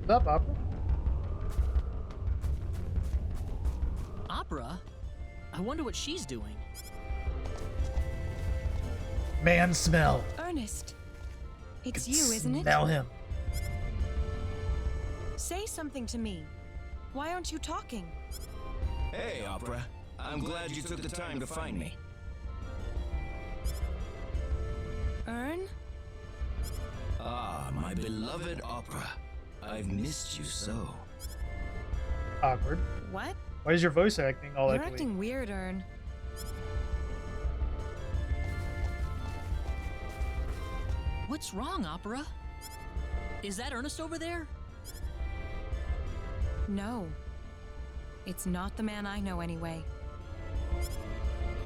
What's up, Opera? Opera? I wonder what she's doing. Man smell. Ernest, it's you, isn't it? Smell him. Say something to me. Why aren't you talking? Hey, Opera. I'm glad you took the time to find me. Ern? Ah, my beloved Opera. I've missed you so. Awkward. What? Why is your voice acting all You're echoey? acting weird, Ern. What's wrong, Opera? Is that Ernest over there? No. It's not the man I know anyway.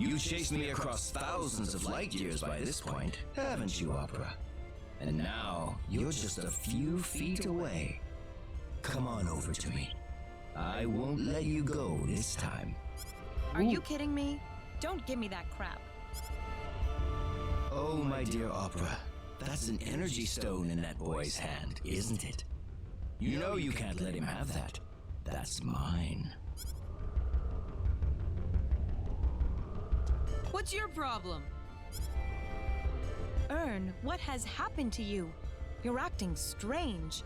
You chased me across thousands of light years by this point, haven't you, Opera? And now, you're just a few feet away. Come on over to me. I won't let you go this time. Are you kidding me? Don't give me that crap. Oh, my dear Opera. That's an energy stone in that boy's hand, isn't it? You know you can't let him have that. That's mine. What's your problem? Ern, what has happened to you? You're acting strange.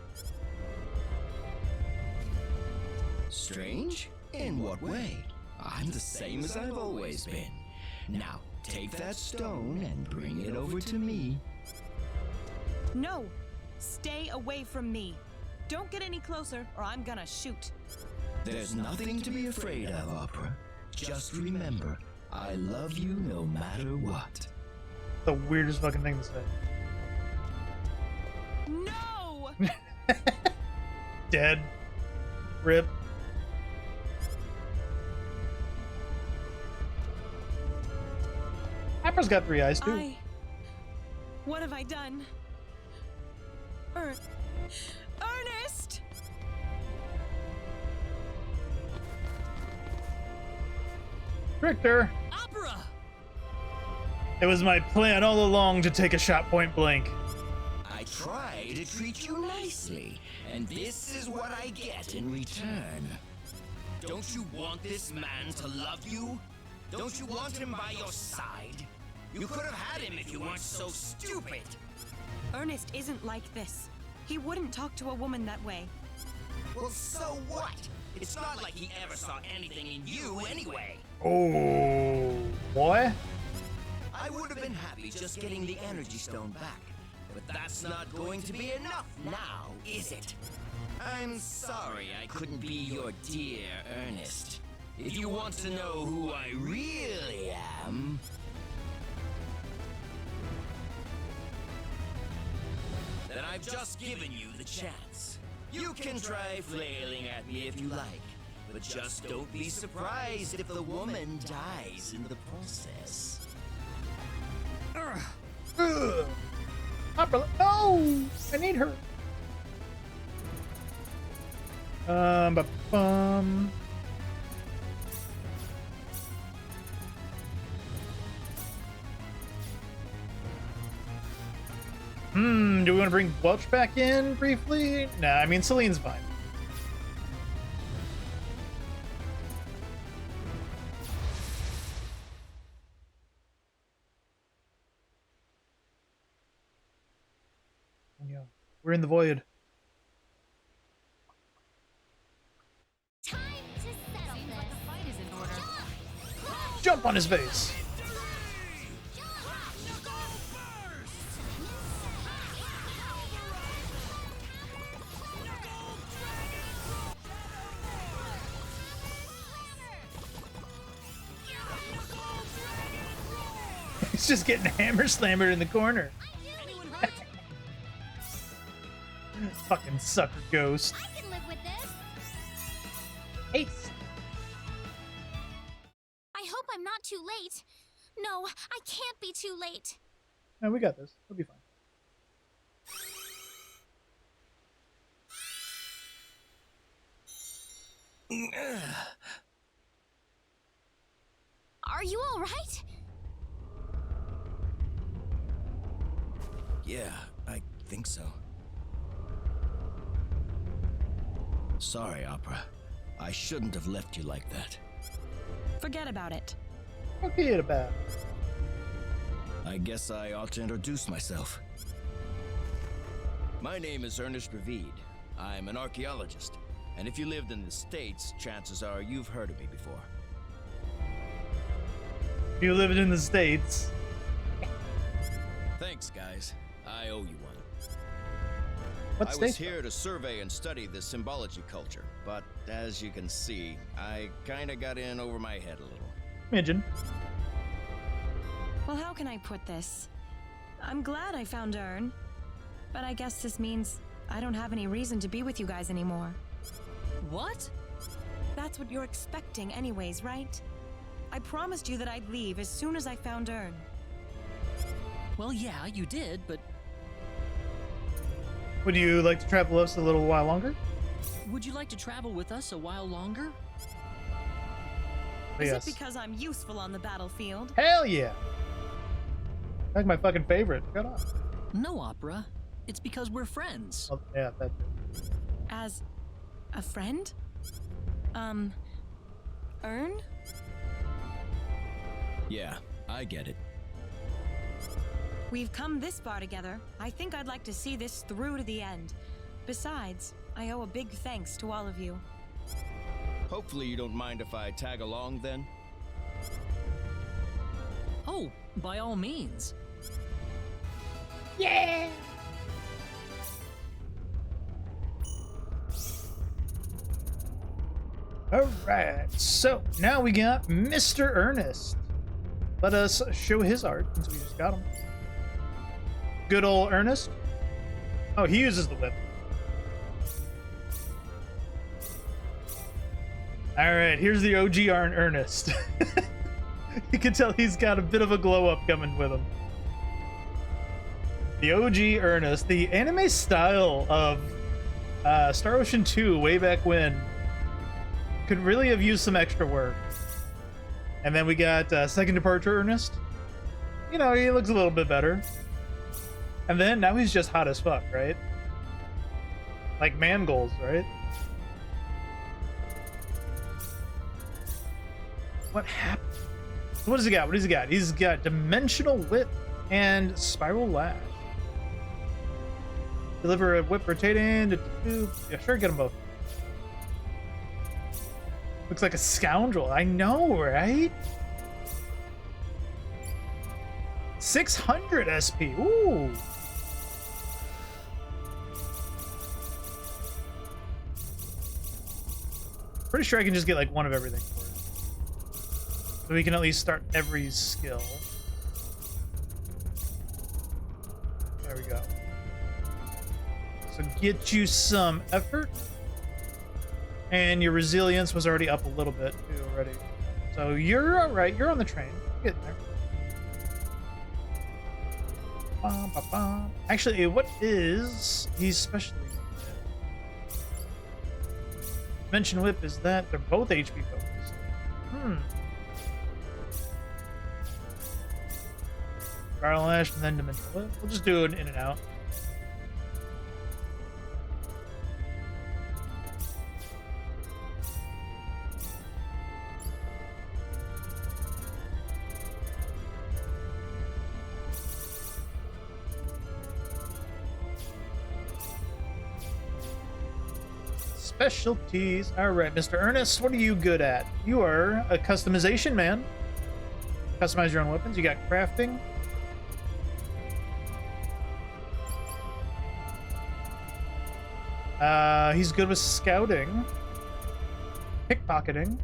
Strange? In what way? I'm the same as I've always been. Now, take that stone and bring it over to me. No! Stay away from me. Don't get any closer or I'm gonna shoot. There's nothing to be afraid of, Opera. Just remember, I love you no matter what. The weirdest fucking thing to say. No! Dead. Rip. Appra's got 3 eyes too. What have I done? Ernest! Richter. Opera! It was my plan all along to take a shot point blank. I try to treat you nicely, and this is what I get in return. Don't you want this man to love you? Don't you want him by your side? You could have had him if you weren't so stupid. Ernest isn't like this. He wouldn't talk to a woman that way. Well, so what? It's not like he ever saw anything in you anyway. Oh, boy. I would have been happy just getting the energy stone back. But that's not going to be enough now, is it? I'm sorry I couldn't be your dear Ernest. If you want to know who I really am... then I've just given you the chance. You can try flailing at me if you like, but just don't be surprised if the woman dies in the process. Ugh. Opera, no! I need her. Ba-bum. Do we want to bring Welch back in briefly? Nah, I mean, Celine's fine. Yeah, we're in the void. Time to settle Seems like a fight is in order. Jump on his face. He's just getting hammer slammered in the corner. Fucking sucker ghost. I can live with this. hope I'm not too late. No, I can't be too late. No, we got this. We'll be fine. Are you all right? Yeah, I think so. Sorry, Opera. I shouldn't have left you like that. Forget about it. Okay, about. I guess I ought to introduce myself. My name is Ernest Ravid. I'm an archaeologist. And if you lived in the States, chances are you've heard of me before. If you lived in the States. Thanks, guys. I owe you one. What I state? was here to survey and study the symbology culture, but as you can see, I kinda got in over my head a little. Midgeon. Well, how can I put this? I'm glad I found Ern, but I guess this means I don't have any reason to be with you guys anymore. What? That's what you're expecting anyways, right? I promised you that I'd leave as soon as I found Ern. Well, yeah, you did, but Would you like to travel us a little while longer? would you like to travel with us a while longer? Is Yes. it because I'm useful on the battlefield? Hell yeah. That's my fucking favorite. Shut up. No, Opera. It's because we're friends. Oh, yeah, that too. As a friend? Ern? Yeah, I get it. We've come this far together. I think I'd like to see this through to the end. Besides, I owe a big thanks to all of you. Hopefully you don't mind if I tag along then? Oh, by all means. Alright, so now we got Mr. Ernest. Let us show his art since we just got him. Good old Ernest. Oh, he uses the whip. Alright, here's the OG Ernest. You can tell he's got a bit of a glow up coming with him. The OG Ernest, the anime style of Star Ocean 2 way back when, could really have used some extra work. And then we got Second Departure Ernest. You know, he looks a little bit better. And then now he's just hot as fuck, right? Like man goals, right? What happened? What does he got? What does he got? He's got Dimensional Whip and Spiral Lash. Deliver a whip rotating. Yeah, sure, get them both. Looks like a scoundrel. I know, right? 600 SP. Ooh. Pretty sure I can just get like one of everything for it. So we can at least start every skill. There we go. So get you some effort. And your resilience was already up a little bit too already. So you're all right. You're on the train. You're getting there. Bum, bum, bum. Actually, what is he's specially Dimension Whip is that they're both HP focused. Spiral Lash and then Dimensional Whip. We'll just do an in and out. Specialties. All right, Mr. Ernest, what are you good at? You are a customization man. Customize your own weapons. You got crafting. He's good with scouting. Pickpocketing.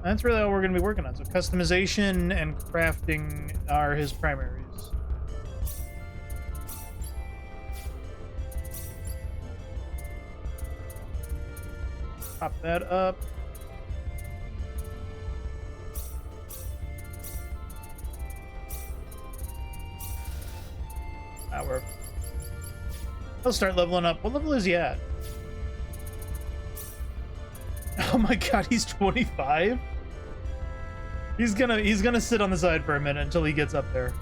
That's really all we're going to be working on. So customization and crafting are his primaries. Pop that up. He'll start leveling up. What level is he at? Oh my god, he's 25? He's gonna sit on the side for a minute until he gets up there.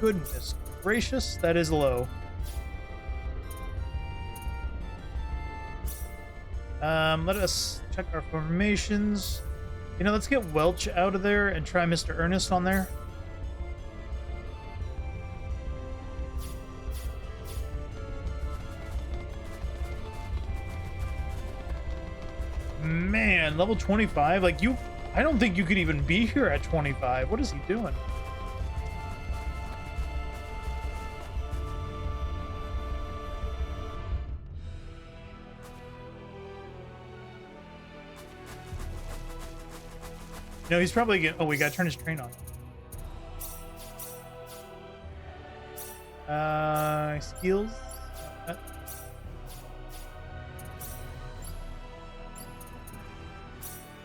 Goodness gracious, that is low. Let us check our formations. You know, let's get Welch out of there and try Mr. Ernest on there. Man, level 25? Like, I don't think you could even be here at 25. What is he doing? No, he's probably getting... Oh, we gotta turn his train on. Skills?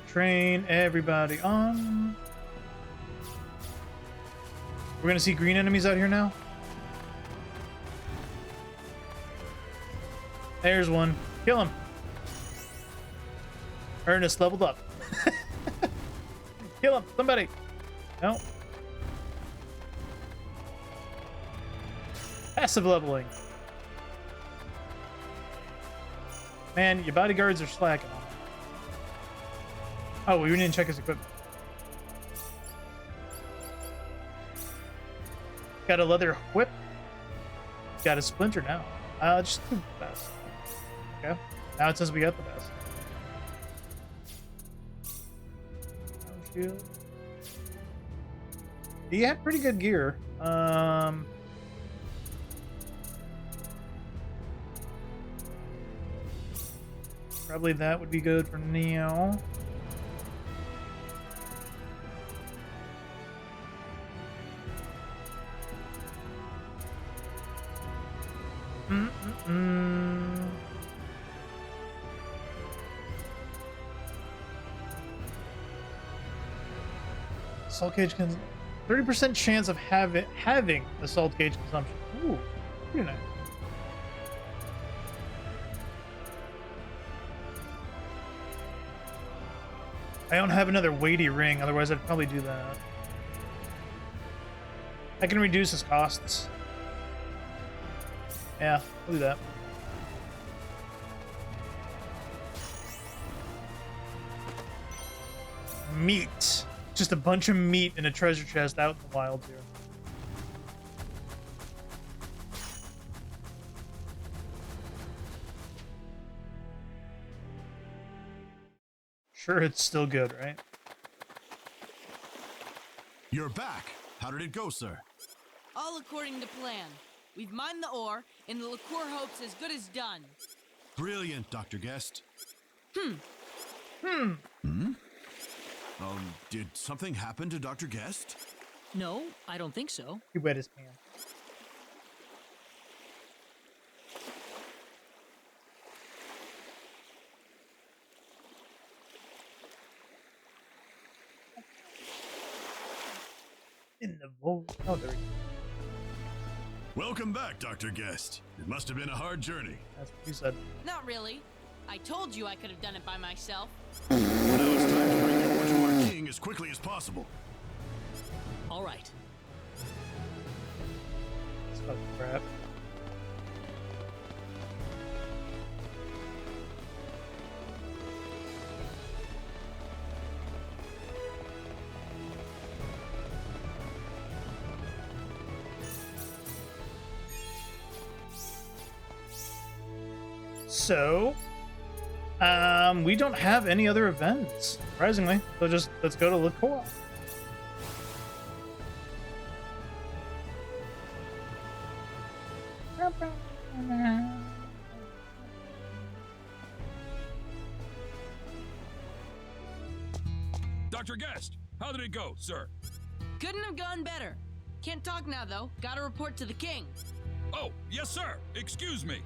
Train everybody on. We're gonna see green enemies out here now. There's one. Kill him. Ernest leveled up. Kill him, somebody. No. Passive leveling. Man, your bodyguards are slacking on him. Oh, we didn't check his equipment. Got a leather whip. Got a splinter now. Just do the best. Okay. Now it says we got the best. Shield. He had pretty good gear. Probably that would be good for Neo. Salt gauge 30% chance of having the salt gauge consumption. Ooh, pretty nice. I don't have another weighty ring, otherwise I'd probably do that. I can reduce his costs. Yeah, I'll do that. Meat. Just a bunch of meat in a treasure chest out in the wild here. Sure, it's still good, right? You're back. How did it go, sir? All according to plan. We've mined the ore, and the liqueur hope's as good as done. Brilliant, Dr. Guest. Did something happen to Dr. Guest? No, I don't think so. He wet his pants. In the vault. Oh, there we go. Welcome back, Dr. Guest. It must have been a hard journey. That's what you said. Not really. I told you I could have done it by myself. Well, now it's time to bring the ore to our king as quickly as possible. All right. It's fucking crap. So, we don't have any other events, surprisingly. So just let's go to Liqueur. Dr. Guest, how did it go, sir? Couldn't have gone better. Can't talk now, though. Gotta report to the king. Oh, yes, sir. Excuse me.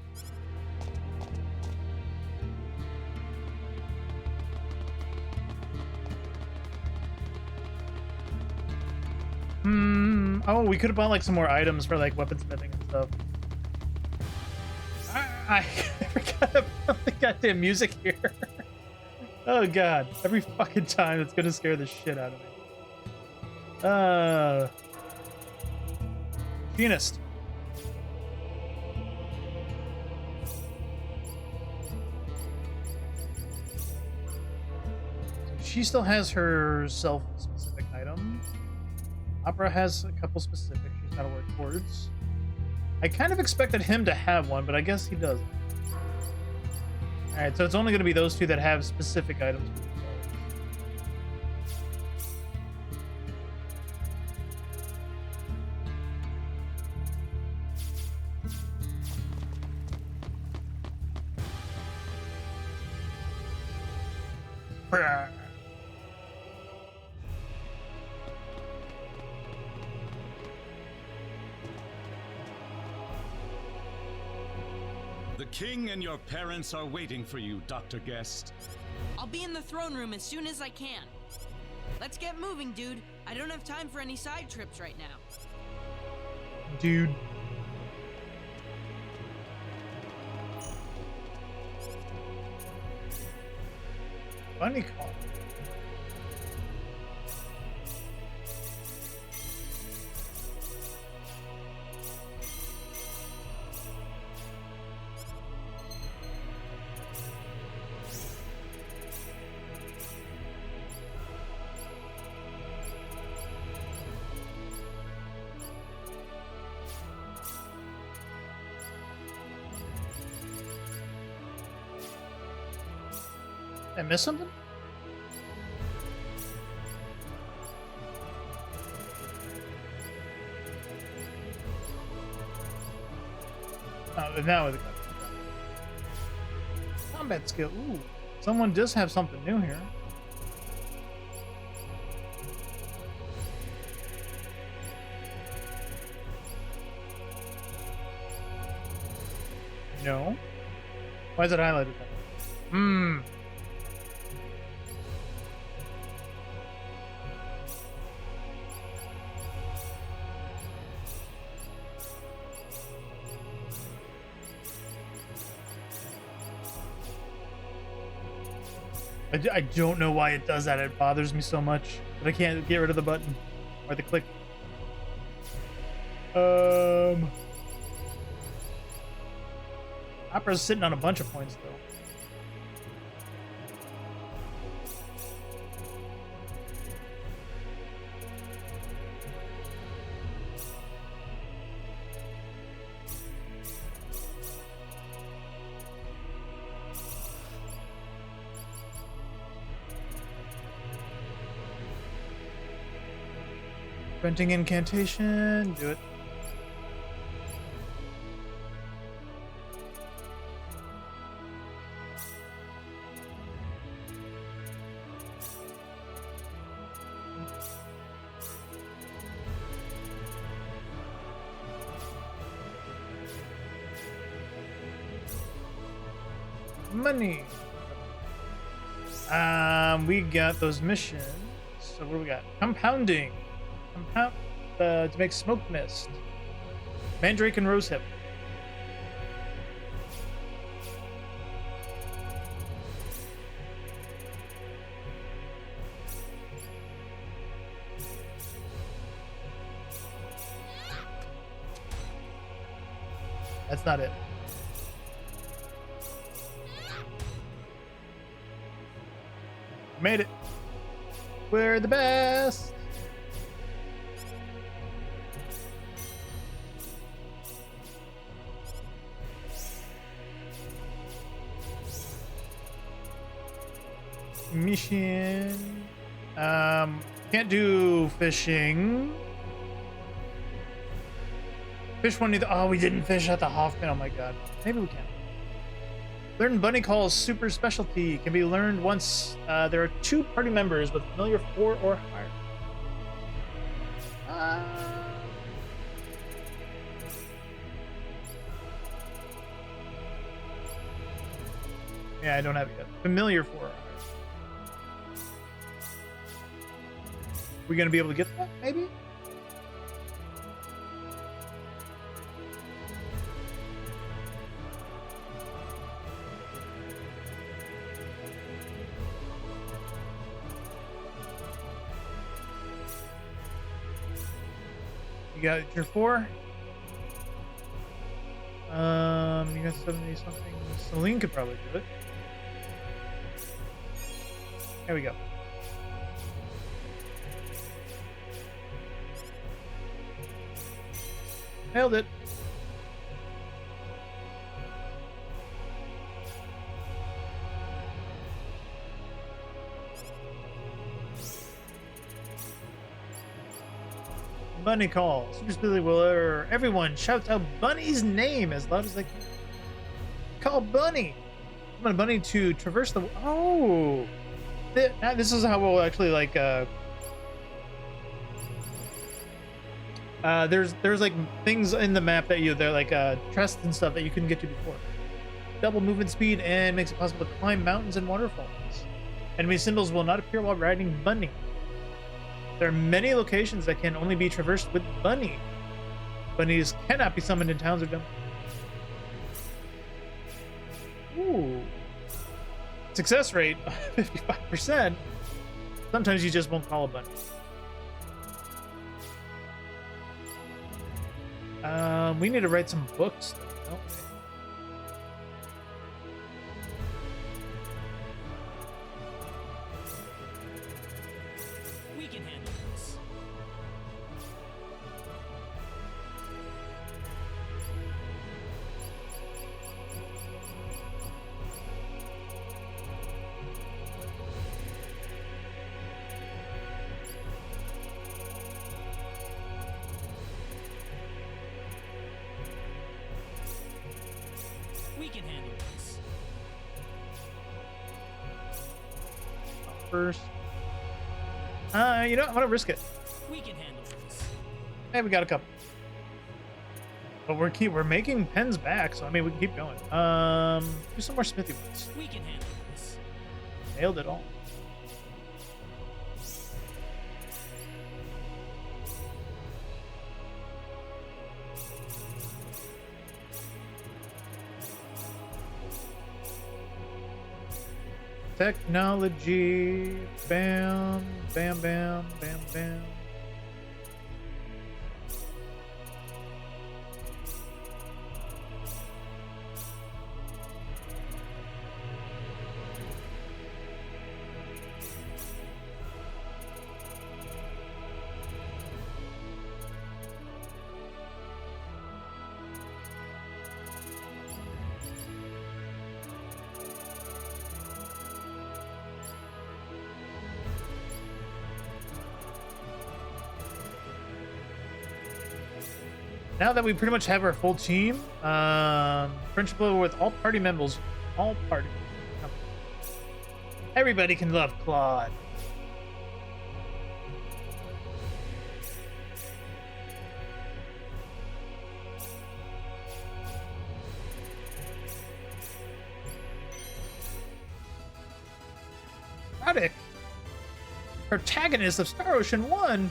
Oh, we could have bought like some more items for like weaponsmithing and stuff. I forgot about the goddamn music here. Oh god, every fucking time it's gonna scare the shit out of me. Pianist. She still has her self-specific item. Opera has a couple specific she's got to work towards. I kind of expected him to have one, but I guess he doesn't. Alright, so it's only going to be those two that have specific items. The king and your parents are waiting for you, Dr. Guest. I'll be in the throne room as soon as I can. Let's get moving, dude. I don't have time for any side trips right now. Dude. Funny call. I miss something? Oh, now with the combat skill. Ooh, someone does have something new here. No. Why is it highlighted? Hmm. I don't know why it does that. It bothers me so much, but I can't get rid of the button or the click. Opera's sitting on a bunch of points though. Preventing incantation, do it. Money. We got those missions. So what do we got? Compounding. Compound to make smoke mist. Mandrake and Rosehip. That's not it. Made it. We're the best. Mission. Can't do fishing. Fish one either. Oh, we didn't fish at the Hoffman. Oh my god. Maybe we can. Learn Bunny Call's super specialty can be learned once there are 2 party members with familiar 4 or higher. Yeah, I don't have it yet. Familiar 4 or higher. We gonna be able to get that? Maybe. You got your 4. You got 70 something. Celine could probably do it. There we go. Nailed it. Bunny call. Super Billy Willer. Everyone shouts out Bunny's name as loud as they can. Call Bunny. Come on, Bunny, to traverse the. Oh, this is how we'll actually like. There's like things in the map that they're like chests and stuff that you couldn't get to before. Double movement speed and makes it possible to climb mountains and waterfalls. Enemy symbols will not appear while riding Bunny. There are many locations that can only be traversed with Bunny. Bunnies cannot be summoned in towns or dungeons. Ooh. Success rate 55%. Sometimes you just won't call a bunny. We need to write some books, though, don't we? We can handle this. We can handle this. First. You know, I'm gonna risk it. We can handle this. Hey, we got a couple. But we're making pens back, so I mean we can keep going. Do some more smithy ones. We can handle this. Nailed it all. Technology. Bam, bam, bam, bam, bam. Now that we pretty much have our full team, friendship level with all party members, everybody can love Claude. Radic, protagonist of Starocean 1.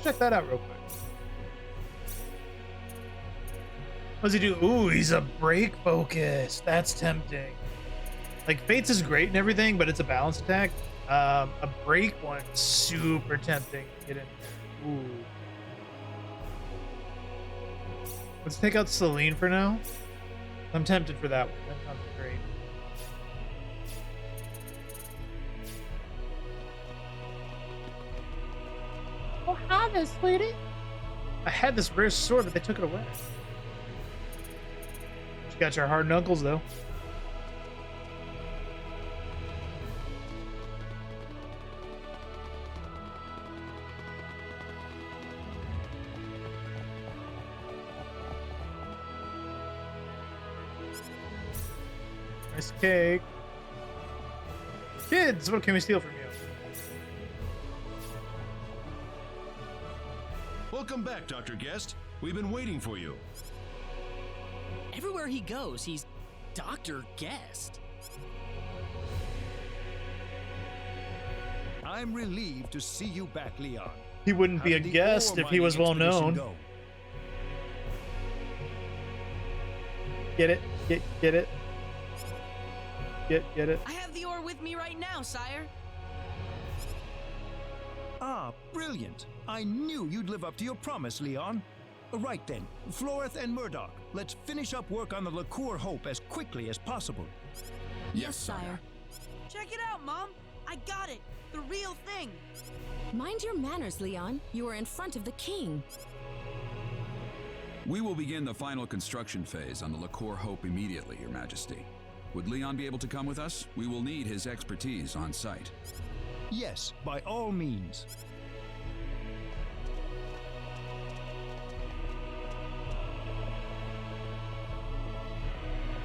Check that out real quick. What does he do? Ooh, he's a break focus. That's tempting. Like, Fates is great and everything, but it's a balanced attack. A break one, super tempting to get in there. Ooh. Let's take out Celine for now. I'm tempted for that one. That sounds great. Oh, hi there, sweetie. I had this rare sword, but they took it away. She got your hard knuckles, though. Nice cake. Kids, what can we steal from you? Welcome back, Dr. Guest. We've been waiting for you. Everywhere he goes, he's Dr. Guest. I'm relieved to see you back, Leon. He wouldn't be a guest if he was well known. Get it. Get it. Get it. I have the ore with me right now, sire. Ah, brilliant. I knew you'd live up to your promise, Leon. Right then, Floreth and Murdoch, let's finish up work on the Liqueur Hope as quickly as possible. Yes, sire. Check it out, Mom. I got it. The real thing. Mind your manners, Leon. You are in front of the king. We will begin the final construction phase on the Liqueur Hope immediately, Your Majesty. Would Leon be able to come with us? We will need his expertise on site. Yes, by all means.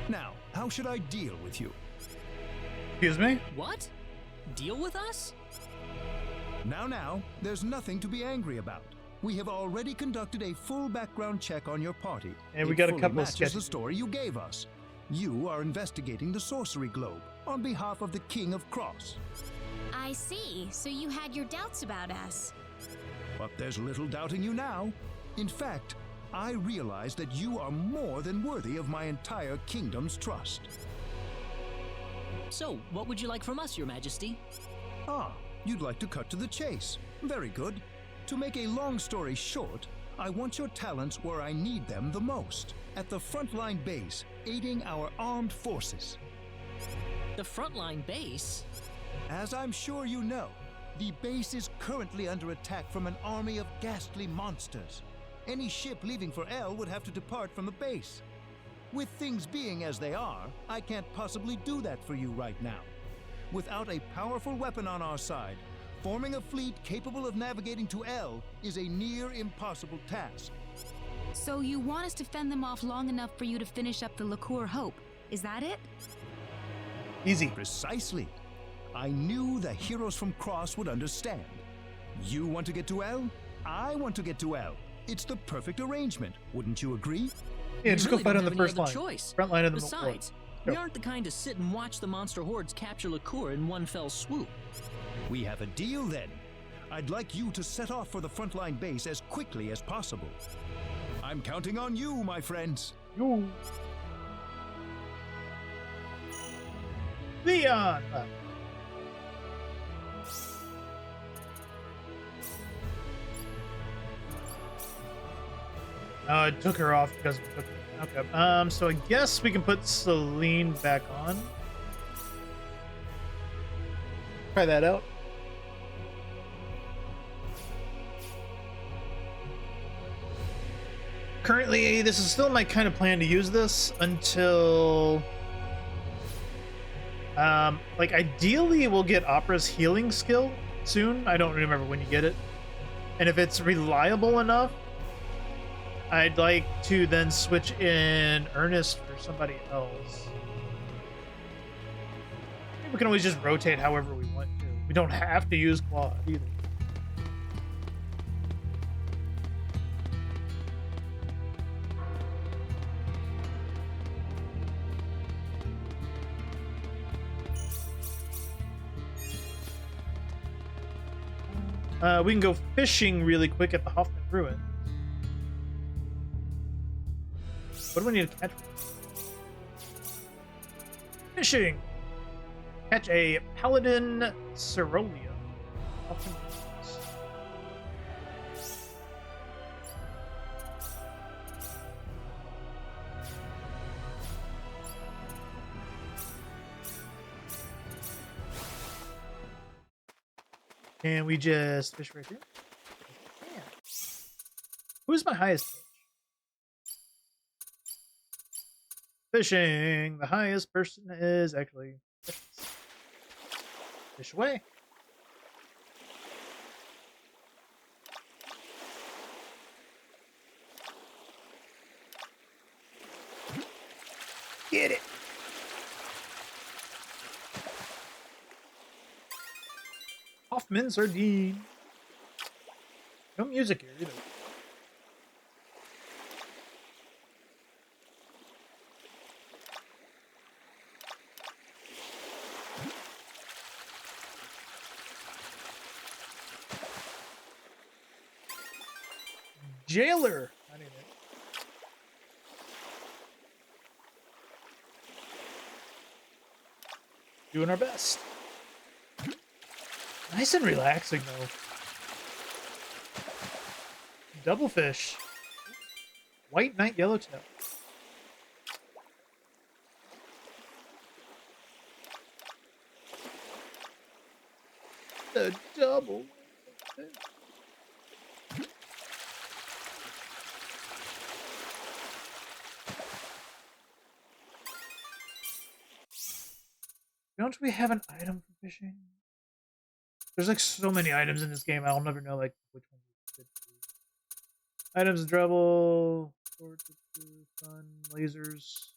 Now, how should I deal with you? Excuse me? What? Deal with us? Now, there's nothing to be angry about. We have already conducted a full background check on your party. And we It got a fully couple of matches sketches. the story you gave us. You are investigating the sorcery globe on behalf of the King of Cross. I see. So you had your doubts about us. But there's little doubting you now. In fact, I realize that you are more than worthy of my entire kingdom's trust. So, what would you like from us, Your Majesty? Ah, you'd like to cut to the chase. Very good. To make a long story short, I want your talents where I need them the most. At the frontline base, aiding our armed forces. The frontline base? As I'm sure you know, the base is currently under attack from an army of ghastly monsters. Any ship leaving for El would have to depart from the base. With things being as they are, I can't possibly do that for you right now. Without a powerful weapon on our side, forming a fleet capable of navigating to El is a near impossible task. So you want us to fend them off long enough for you to finish up the Liqueur Hope. Is that it? Easy. Precisely. I knew the heroes from Cross would understand. You want to get to El? I want to get to El. It's the perfect arrangement, wouldn't you agree? Yeah, We just really go fight don't on the have any first other line. choice. Front line of the Besides, war. we aren't the kind to sit and watch the monster hordes capture Liqueur in one fell swoop. We have a deal then. I'd like you to set off for the frontline base as quickly as possible. I'm counting on you, my friends. You. Leon. I took her off because we took her. Okay. So I guess we can put Celine back on. Try that out. Currently, this is still my kind of plan to use this until, like, ideally we'll get Opera's healing skill soon. I don't remember when you get it. And if it's reliable enough, I'd like to then switch in Ernest for somebody else. We can always just rotate however we want to. We don't have to use Quad either. We can go fishing really quick at the Hoffman Ruin. What do we need to catch? Fishing! Catch a Paladin Cerulean. Can we just fish right here? Yeah. Who's my highest fish? Fishing. The highest person is actually fish away. Get it. Hoffman sardine. No music here either. Jailer. I need it. Doing our best. Nice and relaxing, though. Double fish. White Knight Yellowtail. The double fish. Don't we have an item for fishing? There's like so many items in this game, I'll never know like which one we should do. Items, trouble, sword, fun, lasers.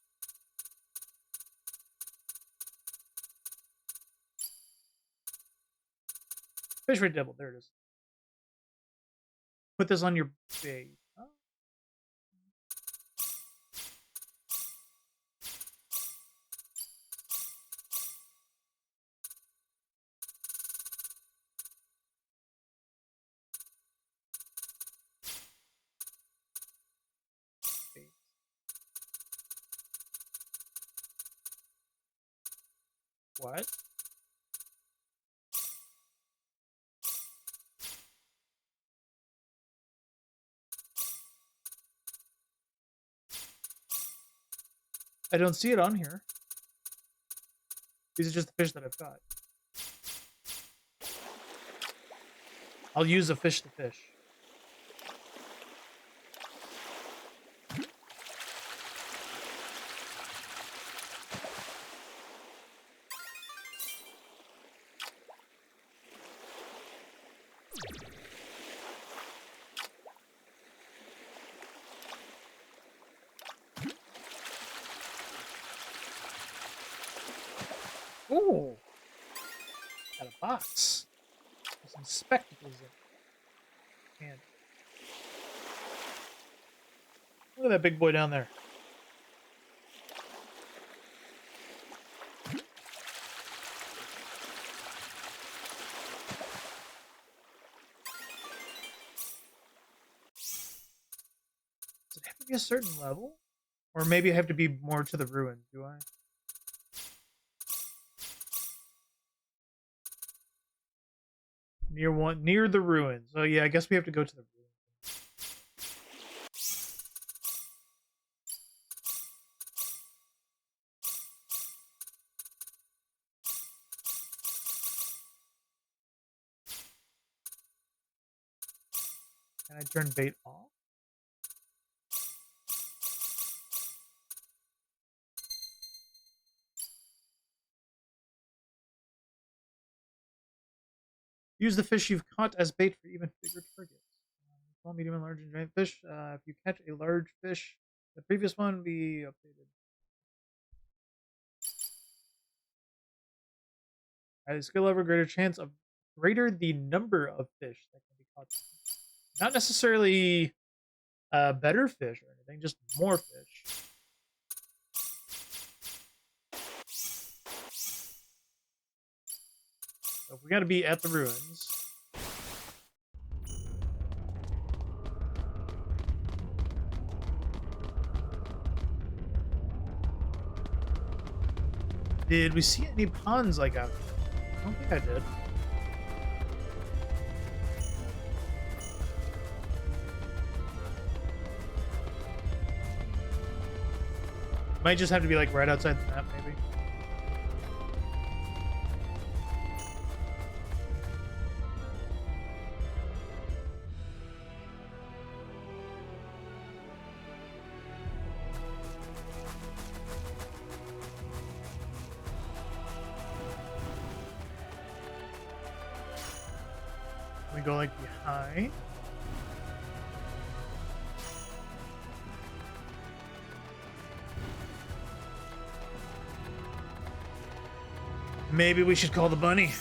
Fish rate double, there it is. Put this on your bait. Oh. What? I don't see it on here. These are just the fish that I've got. I'll use a fish to fish. Ooh, got a box with some spectacles in it. And look at that big boy down there. Does it have to be a certain level? Or maybe I have to be more to the ruins, do I? Near the ruins. Oh yeah, I guess we have to go to the ruins. Can I turn bait off? Use the fish you've caught as bait for even bigger targets. Small, medium, and large and giant fish. If you catch a large fish, the previous one will be updated. At a skill level, greater chance of greater the number of fish that can be caught. Not necessarily better fish or anything, just more fish. So we got to be at the ruins. Did we see any ponds like out here? I don't think I did. Might just have to be like right outside the map, maybe. We go like behind. Maybe we should call the bunny.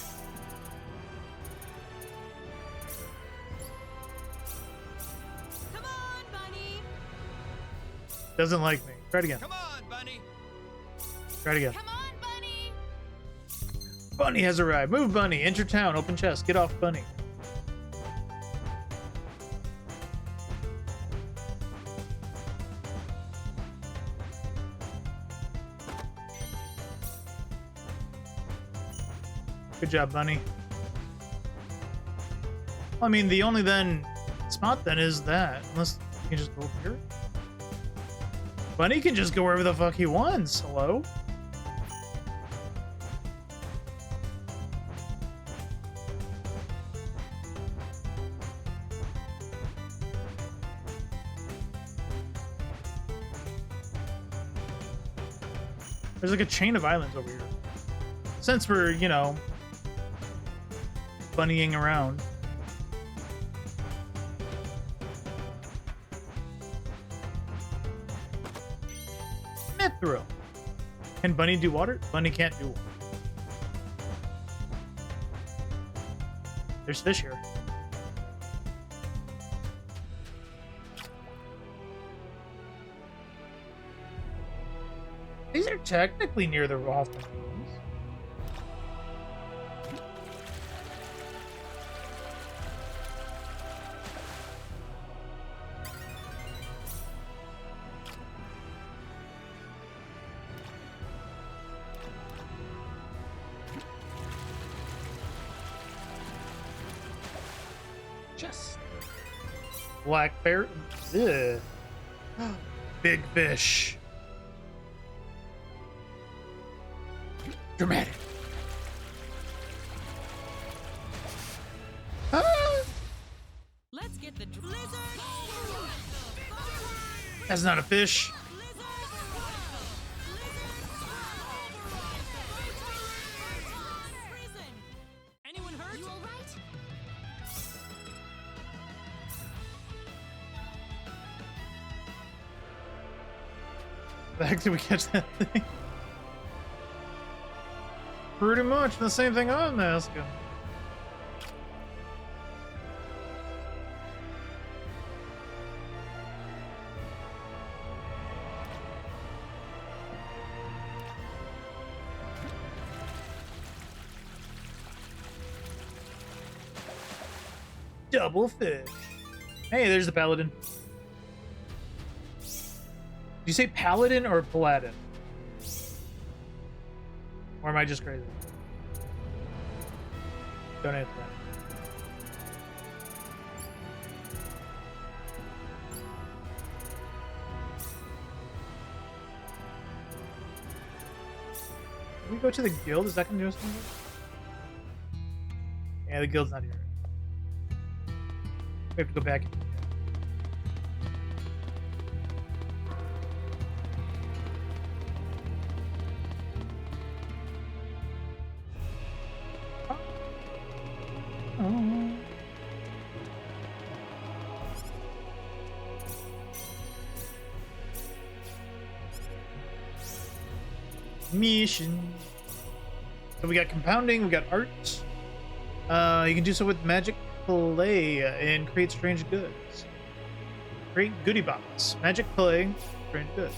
Come on, bunny. Doesn't like me. Try it again. Come on, bunny. Try it again. Come on, bunny. Bunny has arrived. Move, bunny. Enter town. Open chest. Get off, bunny. Good job, Bunny. I mean, the only then spot then is that, unless you can just go over here. Bunny can just go wherever the fuck he wants. Hello? There's like a chain of islands over here. Since we're, you know, bunnying around. Mithril. Can Bunny do water? Bunny can't do water. There's fish here. These are technically near the Hoffman rooms. Just black bear. Ugh. Big fish. Dramatic. Ah! Let's get the That's not a fish. Anyone hurt? You all right? The heck did we catch that thing? Pretty much the same thing I'm asking. Double fish. Hey, there's the paladin. Did you say paladin or paladin? Or am I just crazy? Don't answer that. Can we go to the guild? Is that going to do us something? Yeah, the guild's not here. We have to go back. Mission. So we got compounding, we got art. You can do so with magic clay and create strange goods. Create goodie box. Magic clay, strange goods.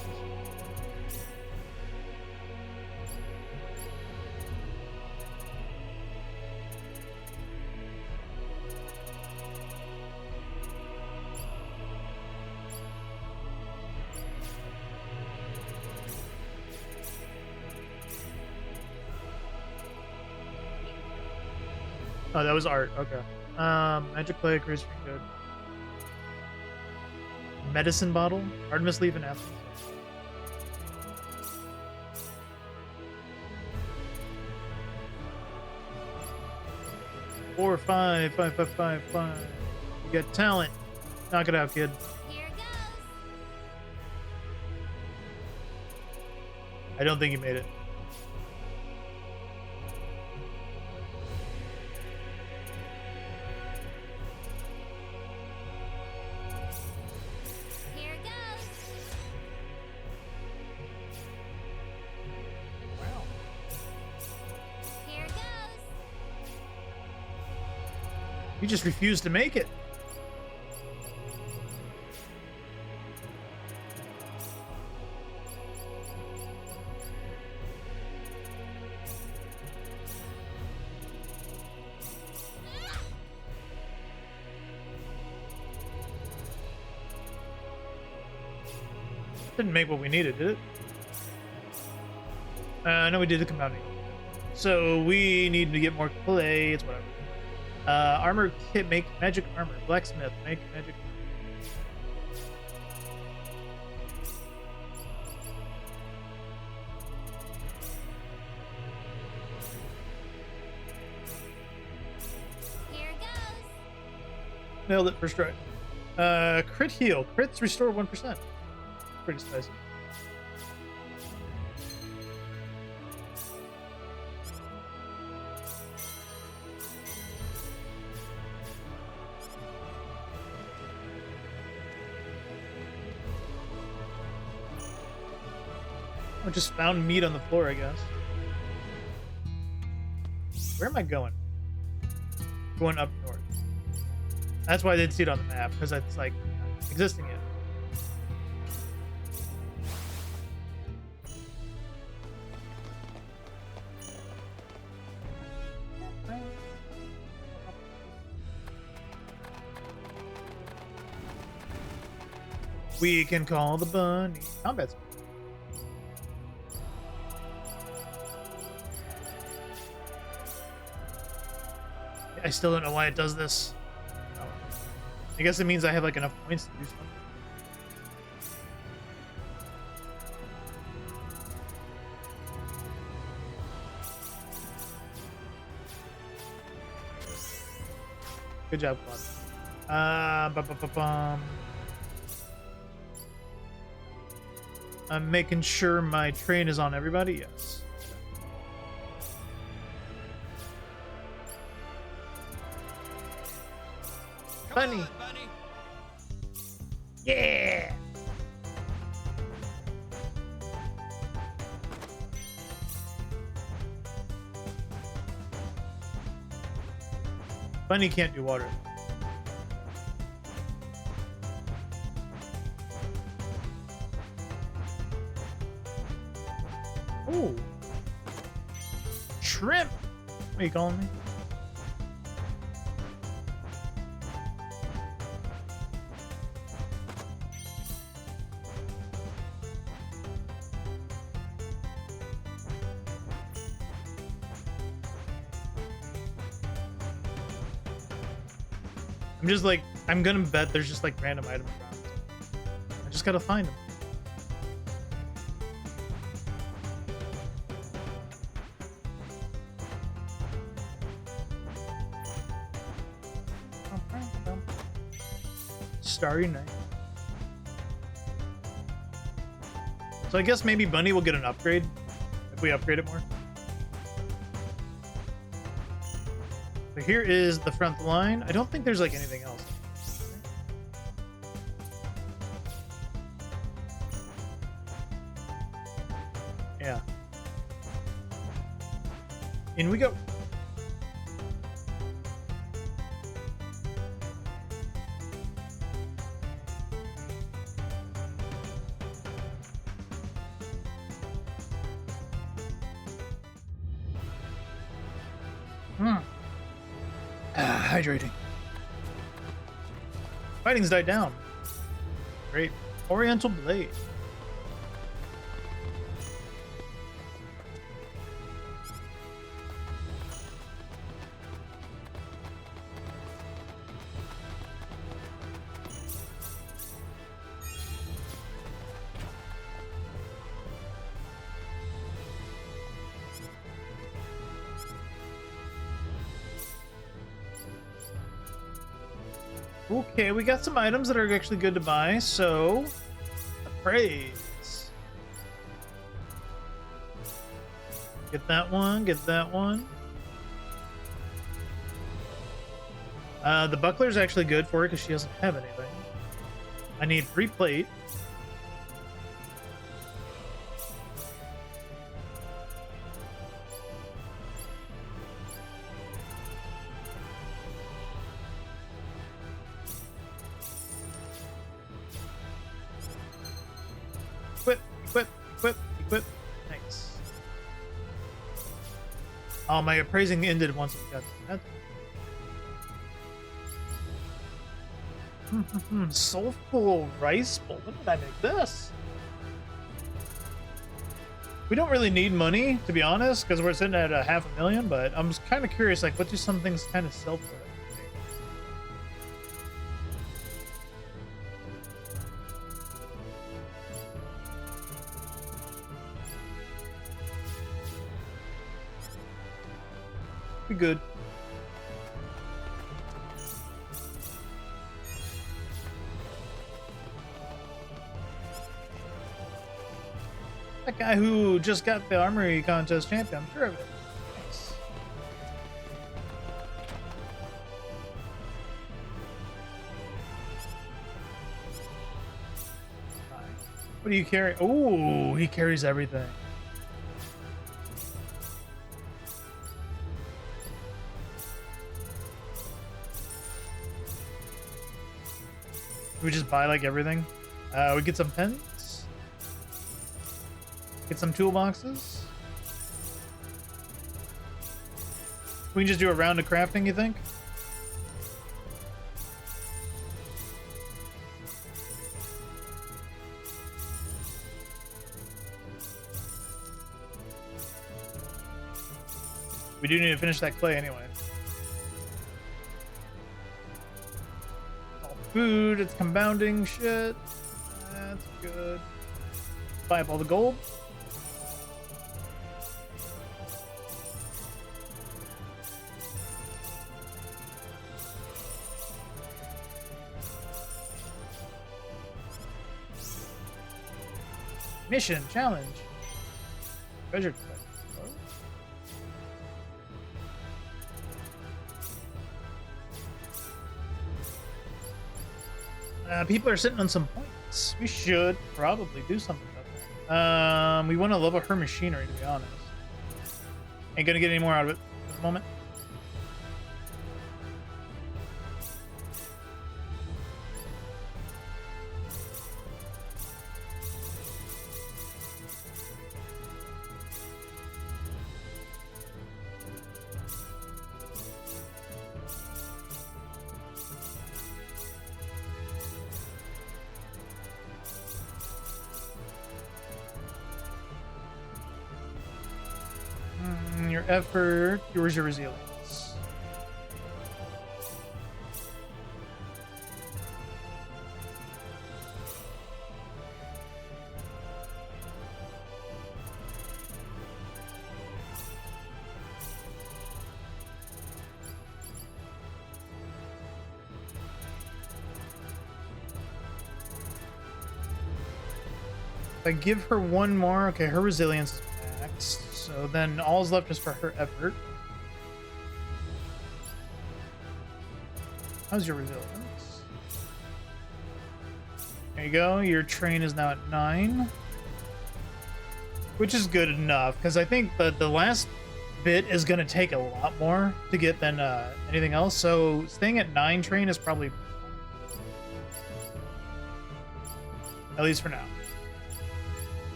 Oh, that was art. Okay. Magic clay, creates strange good. Medicine bottle, Artemis leaf and apple. 4, 5, 5, 5, 5, 5. You got talent. Knock it out, kid. Here goes. I don't think you made it. Here goes. Wow. Here goes. You just refused to make it. Didn't make what we needed, did it? No, we did the compounding. So we need to get more clay. It's whatever. Armor kit, make magic armor. Blacksmith, make magic armor. Here goes. Nailed it first try. Crit heal. Crits restore 1%. Pretty spicy. I just found meat on the floor, I guess. Where am I going? Going up north. That's why I didn't see it on the map, because it's like existing yet. We can call the bunny. Combat's I still don't know why it does this. I guess it means I have like enough points to do something. Good job, Claude. I'm making sure my train is on everybody. Yes. Bunny. Yeah. Bunny can't do water. Ooh. Shrimp. What are you calling me? I'm just like, I'm gonna bet there's just like random items around. I just gotta find them. Starry Night. So I guess maybe Bunny will get an upgrade if we upgrade it more. So here is the front line. I don't think there's like anything else. Yeah. In we go. Hydrating. Fighting's died down. Great. Oriental Blade. Okay, we got some items that are actually good to buy, so praise. Get that one, get that one. The buckler's actually good for her because she doesn't have anything. I need 3 plate. Equip. Thanks. Oh, my appraising ended once we got that. Soulful rice bowl. When did I make this? We don't really need money, to be honest, because we're sitting at 500,000, but I'm just kind of curious, like, what do some things kind of sell for? Be good. That guy who just got the armory contest champion, I'm sure of it. Nice. What do you carry? Oh, he carries everything. We just buy like everything. We get some pens. Get some toolboxes. We can just do a round of crafting, you think? We do need to finish that clay anyway. All food, it's compounding shit. That's good. Buy up all the gold. Mission, challenge. Treasure collection. People are sitting on some points. We should probably do something about that. We want to level her machinery, to be honest. Ain't gonna get any more out of it at the moment. Your effort, yours your resilience. If I give her one more, okay, her resilience is maxed. So then all's left is for her effort. How's your resilience? There you go. Your train is now at 9. Which is good enough, because I think the last bit is going to take a lot more to get than anything else. So staying at 9 train is probably... At least for now.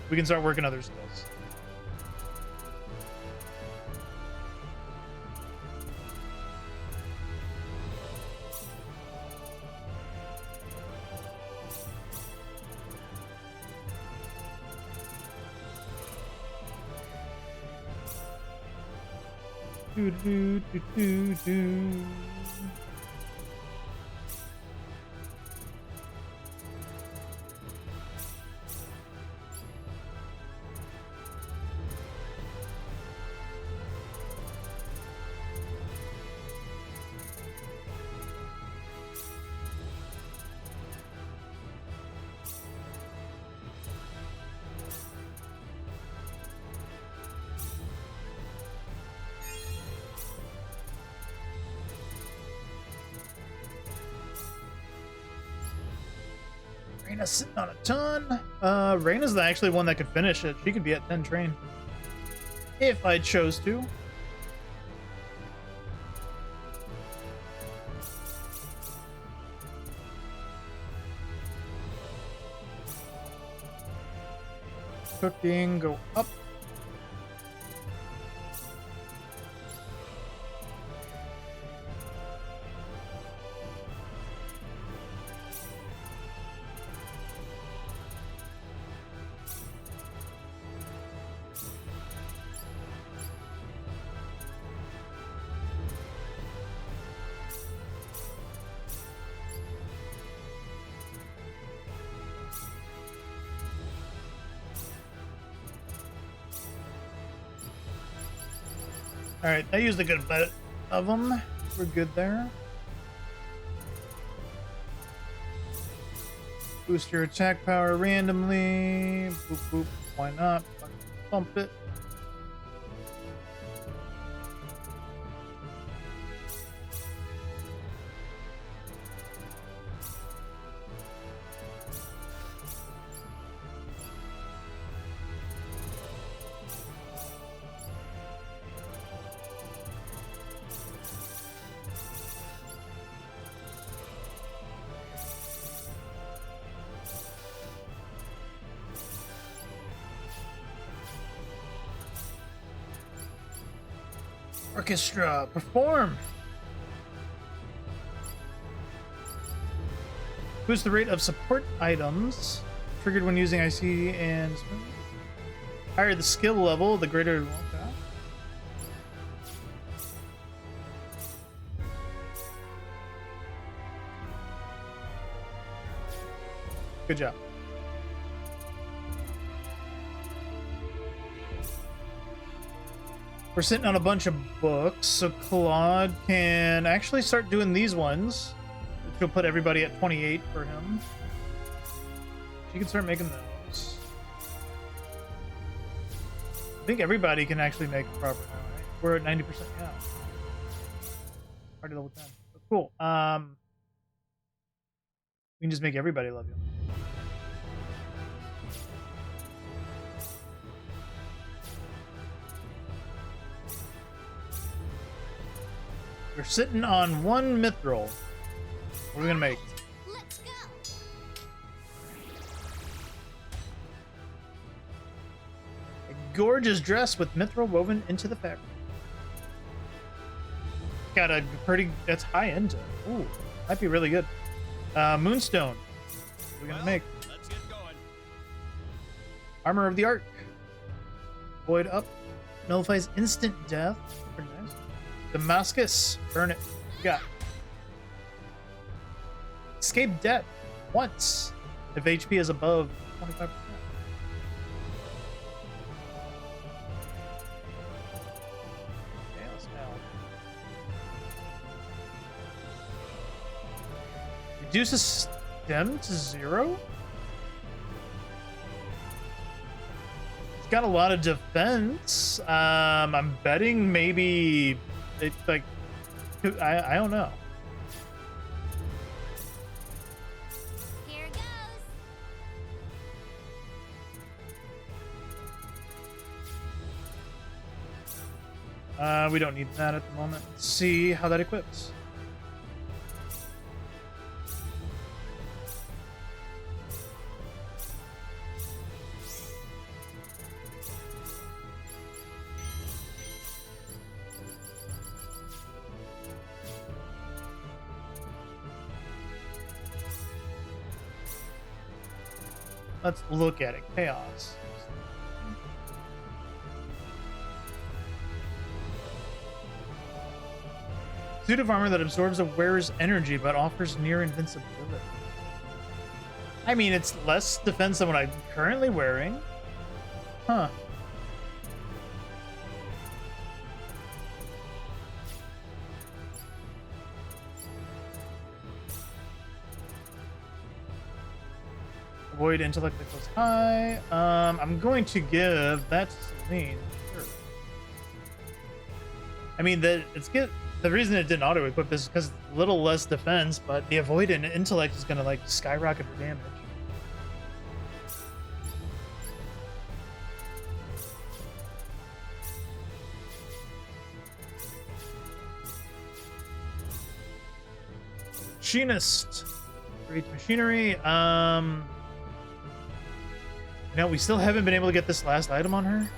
We can start working other skills. Do, do, do, do, do. Raina's sitting on a ton. Raina's the actually one that could finish it. She could be at 10 train. If I chose to. Cooking, go up. All right, I used a good bit of them. We're good there. Boost your attack power randomly. Boop boop. Why not? Bump it. Orchestra, perform! Boost the rate of support items. Triggered when using IC and... Higher the skill level, the greater... Okay. Good job. We're sitting on a bunch of books, so Claude can actually start doing these ones, which will put everybody at 28 for him. She can start making those. I think everybody can actually make it proper now, right? We're at 90% now. Already level 10. But cool. We can just make everybody love you. We're sitting on one mithril. What are we gonna make? Let's go. A gorgeous dress with mithril woven into the fabric. Got a pretty. That's high end. Ooh, might be really good. Moonstone. What are we gonna make? Let's get going. Armor of the Ark. Void up. Nullifies instant death. Pretty nice. Damascus. Burn it. You got. Escape death. Once. If HP is above 25%. Chaos now. Reduces stem to 0? It's got a lot of defense. I'm betting maybe it's like I don't know. Here goes. We don't need that at the moment. Let's see how that equips. Let's look at it. Chaos. Suit of armor that absorbs a wearer's energy but offers near invincibility. I mean, it's less defense than what I'm currently wearing. Huh. Avoid intellect that goes high. I'm going to give that to Celine. Sure. I mean, the reason it didn't auto equip is because a little less defense, but the avoid and intellect is gonna like skyrocket her damage. Machinist. Great machinery. No, we still haven't been able to get this last item on her.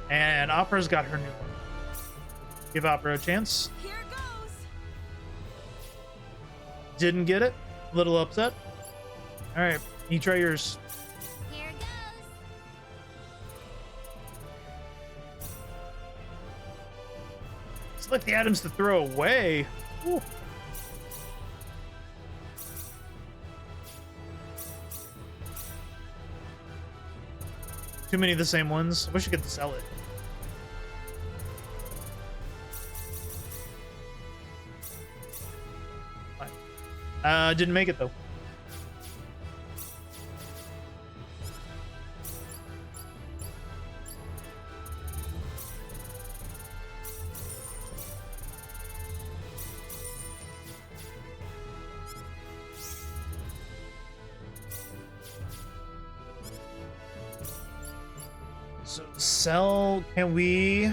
And Opera's got her new one. Give Opera a chance. Here goes. Didn't get it. A little upset. All right, you try yours. Here goes. Select the items to throw away. Ooh. Too many of the same ones. I wish I could sell it. Didn't make it though. So sell, can we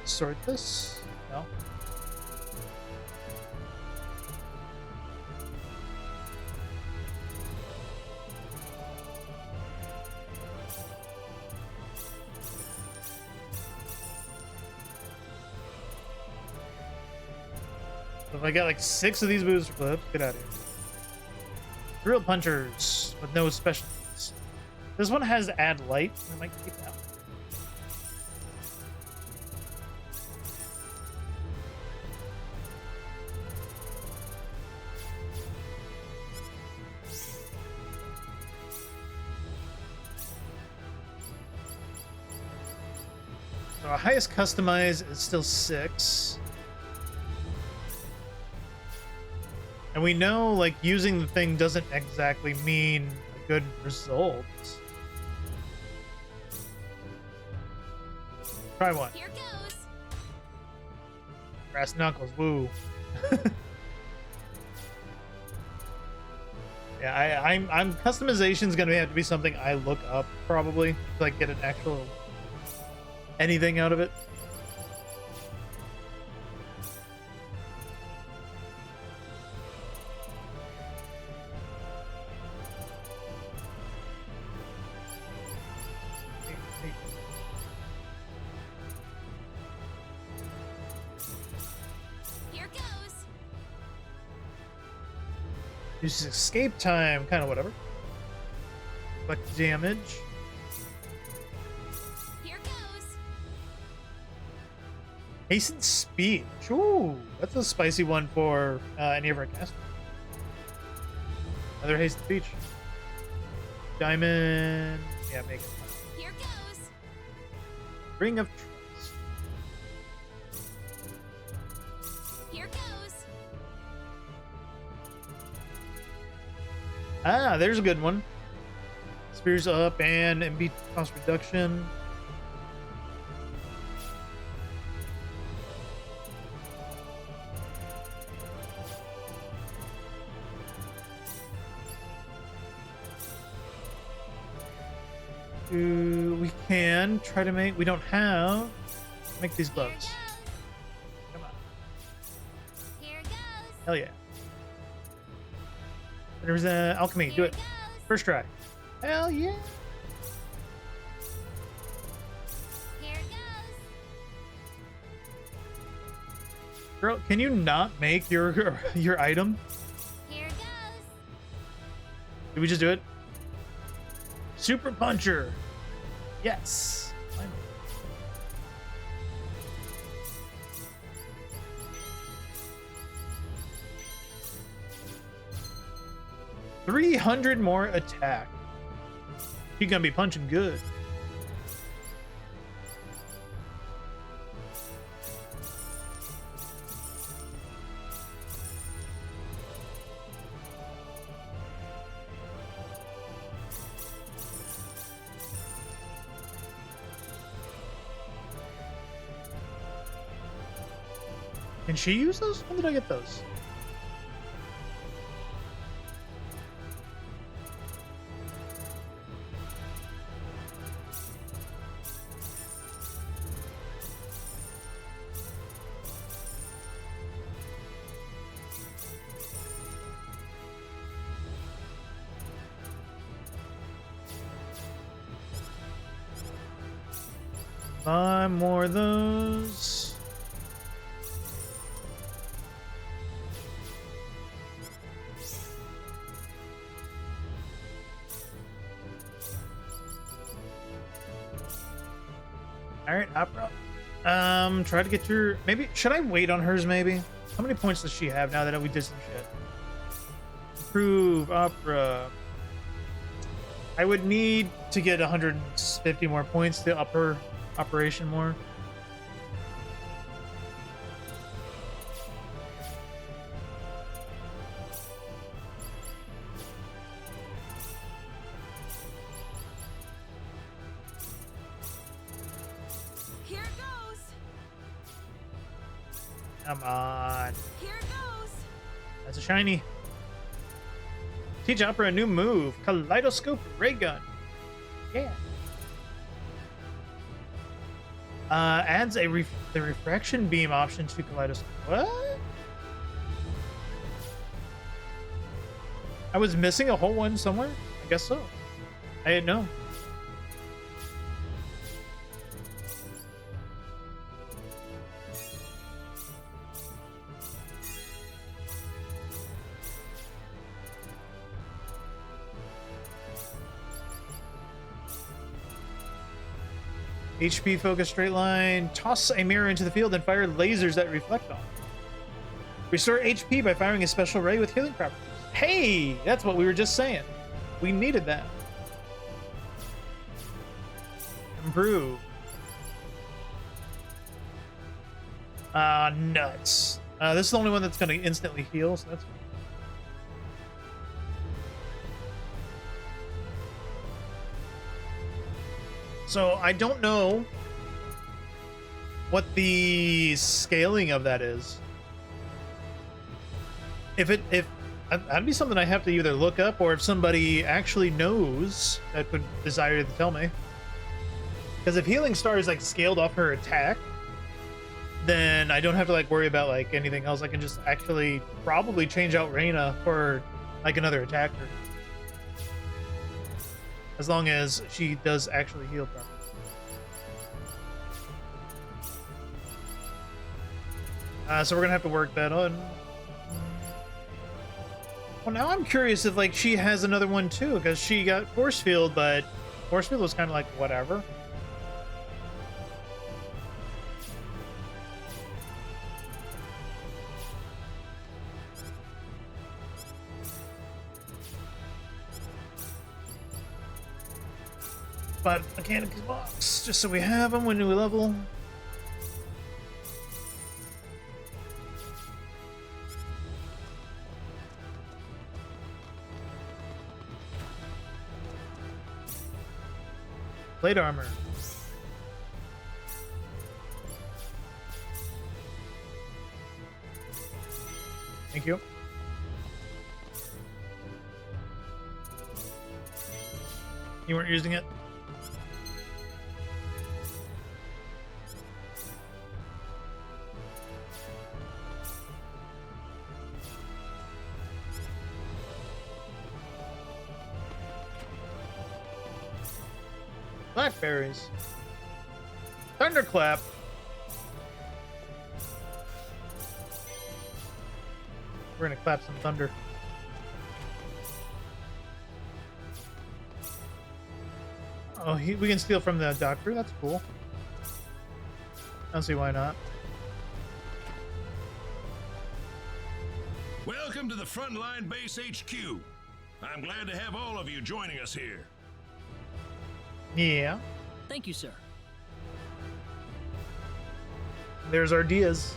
sort this? No. So if I got like 6 of these booster clips, get out of here. Drill punchers with no specialties. This one has add light. I might keep that one. So our highest customize is still 6. And we know, like, using the thing doesn't exactly mean a good result. Try one. Here goes. Brass knuckles, woo. Yeah, I'm customization's gonna have to be something I look up probably to like get an actual anything out of it. Here goes. Uses escape time, kind of whatever. But damage. Here goes. Hasten speed. Ooh, that's a spicy one for any of our cast. Another hasten speech. Diamond. Yeah, make it. Here goes. Ring of Trust. Here goes. Ah, there's a good one. Spears up and MB cost reduction. We can try to make. We don't have. Make these gloves. Come on. Here goes. Hell yeah. There's alchemy. Do it. First try. Hell yeah. Here goes. Girl, can you not make your item? Here goes. Did we just do it? Super puncher. Yes. Finally. $300 more attack. She's gonna be punching good. Can she use those? When did I get those? Buy more of those. All right, opera. Try to get your. Maybe should I wait on hers? Maybe. How many points does she have now that we did some shit? Improve opera. I would need to get 150 more points to up her operation more. Come on. Here it goes. That's a shiny. Teach Opera a new move. Kaleidoscope Ray Gun. Yeah. Adds the refraction beam option to Kaleidoscope. What? I was missing a whole one somewhere? I guess so. I didn't know. HP focus straight line. Toss a mirror into the field and fire lasers that reflect on it. Restore HP by firing a special ray with healing properties. Hey, that's what we were just saying. We needed that. Improve. Nuts. This is the only one that's going to instantly heal, so that's fine. So I don't know what the scaling of that is. If that'd be something I have to either look up, or if somebody actually knows that would desire to tell me. Because if Healing Star is like scaled off her attack, then I don't have to like worry about like anything else. I can just actually probably change out Reina for like another attacker. As long as she does actually heal properly. So we're gonna have to work that on. Well, now I'm curious if like she has another one too, because she got Force Field, but Force Field was kind of like whatever. But mechanics box, just so we have them when we level. Plate armor. Thank you. You weren't using it? Blackberries. Thunderclap. We're gonna clap some thunder. Oh, we can steal from the doctor. That's cool. I don't see why not. Welcome to the Frontline Base HQ. I'm glad to have all of you joining us here. Yeah. Thank you, sir. There's our Diaz.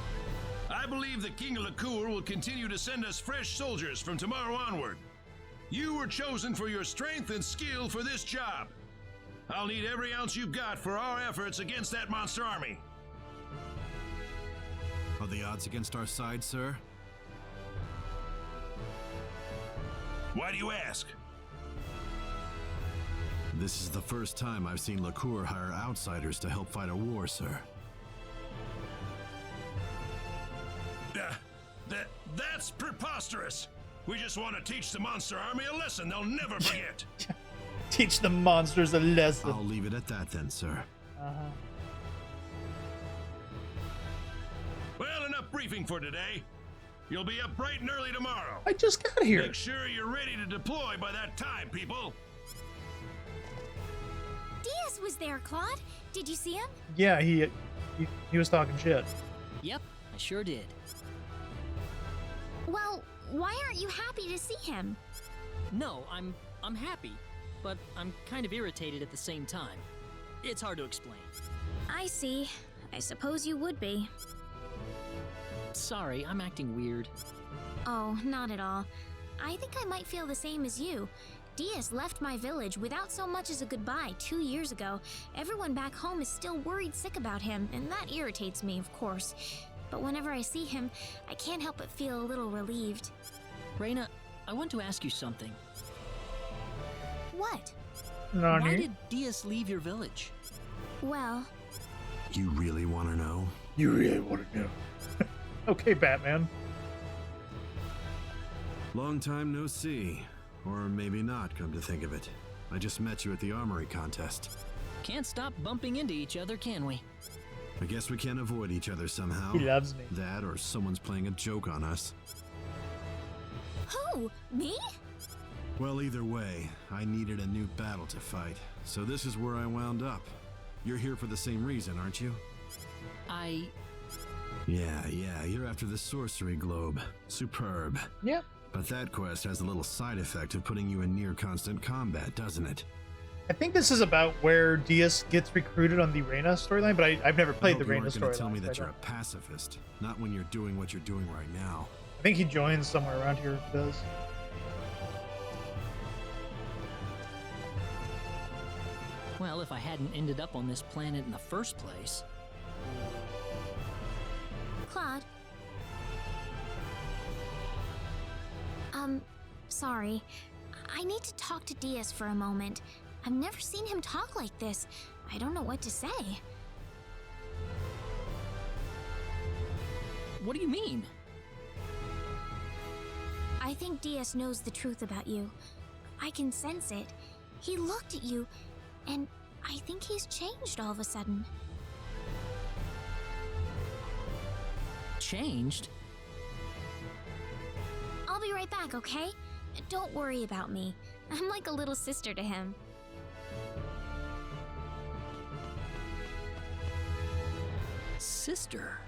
I believe the King of Licour will continue to send us fresh soldiers from tomorrow onward. You were chosen for your strength and skill for this job. I'll need every ounce you've got for our efforts against that monster army. Are the odds against our side, sir? Why do you ask? This is the first time I've seen Licour hire outsiders to help fight a war, sir. That's preposterous. We just want to teach the monster army a lesson they'll never forget. Teach the monsters a lesson. I'll leave it at that then, sir. Well, enough briefing for today. You'll be up bright and early tomorrow. I just got here. Make sure you're ready to deploy by that time, people. Diaz was there, Claude. Did you see him? Yeah, he was talking shit. Yep, I sure did. Well, why aren't you happy to see him? No, I'm happy, but I'm kind of irritated at the same time. It's hard to explain. I see. I suppose you would be. Sorry, I'm acting weird. Oh, not at all. I think I might feel the same as you. Diaz left my village without so much as a goodbye 2 years ago. Everyone back home is still worried sick about him, and that irritates me, of course. but whenever I see him, I can't help but feel a little relieved. Reina, I want to ask you something. What? Nani? Why did Diaz leave your village? Well... You really want to know? You really want to know? Okay, Batman. Long time no see. Or maybe not, come to think of it. I just met you at the armory contest. Can't stop bumping into each other, can we? I guess we can't avoid each other somehow. He loves me. That or someone's playing a joke on us. Who? Me? Well, either way, I needed a new battle to fight, so this is where I wound up. You're here for the same reason, aren't you? Yeah, you're after the sorcery globe. Superb. Yep. But that quest has a little side effect of putting you in near constant combat, doesn't it? I think this is about where Diaz gets recruited on the Reina storyline, but I've never played the Reina storyline. You're storyline. tell me that so you're a pacifist, not when you're doing what you're doing right now. I think he joins somewhere around here. He does. Well, if I hadn't ended up on this planet in the first place. Claude? Sorry. I need to talk to Diaz for a moment. I've never seen him talk like this. I don't know what to say. What do you mean? I think Diaz knows the truth about you. I can sense it. He looked at you, and I think he's changed all of a sudden. Changed? I'll be right back, okay? Don't worry about me. I'm like a little sister to him. Sister?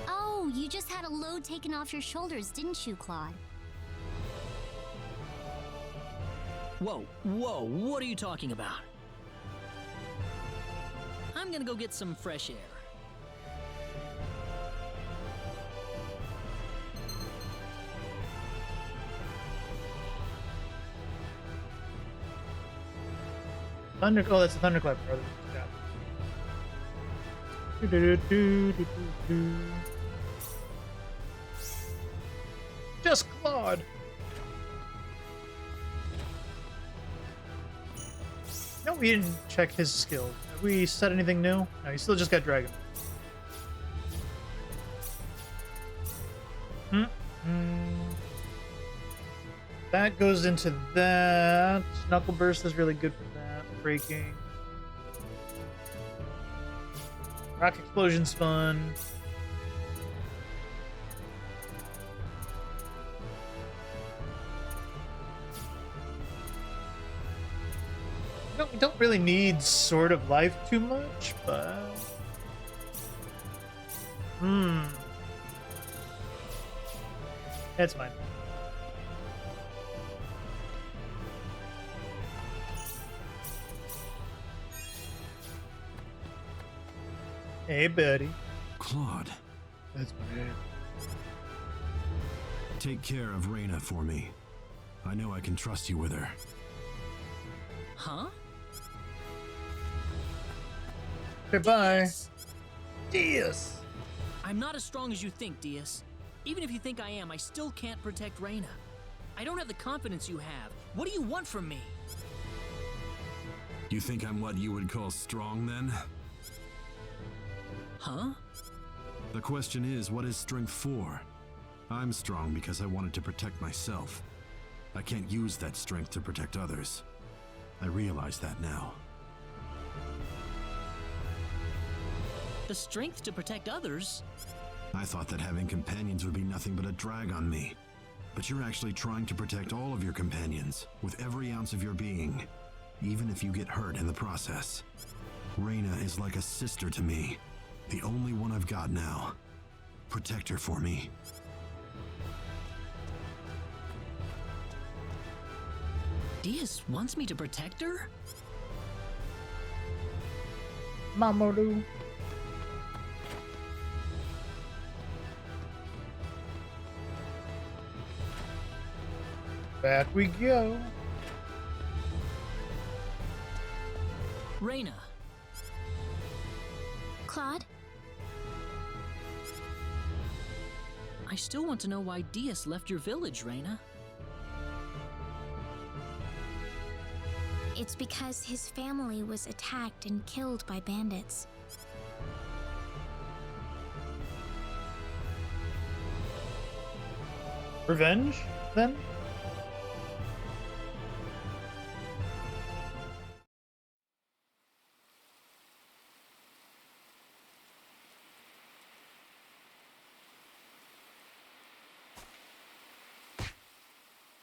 Oh, you just had a load taken off your shoulders, didn't you, Claude? Whoa, what are you talking about? I'm gonna go get some fresh air. Oh, that's a thunderclap, brother. Yeah. Just Claude. No, we didn't check his skill. Have we set anything new? No, he still just got dragon. That goes into that. Knuckle Burst is really good for that. Breaking. Rock Explosion's fun. We don't really need Sword of Life too much, but... That's fine. Hey, buddy. Claude. That's my name. Take care of Reina for me. I know I can trust you with her. Huh? Goodbye. Diaz. I'm not as strong as you think, Diaz. Even if you think I am, I still can't protect Reina. I don't have the confidence you have. What do you want from me? You think I'm what you would call strong, then? Huh? The question is, what is strength for? I'm strong because I wanted to protect myself. I can't use that strength to protect others. I realize that now. The strength to protect others? I thought that having companions would be nothing but a drag on me. But you're actually trying to protect all of your companions, with every ounce of your being, even if you get hurt in the process. Reina is like a sister to me. The only one I've got now. Protect her for me. Diaz wants me to protect her? Mamoru. Back we go. Reina. Claude? I still want to know why Diaz left your village, Reina. It's because his family was attacked and killed by bandits. Revenge, then?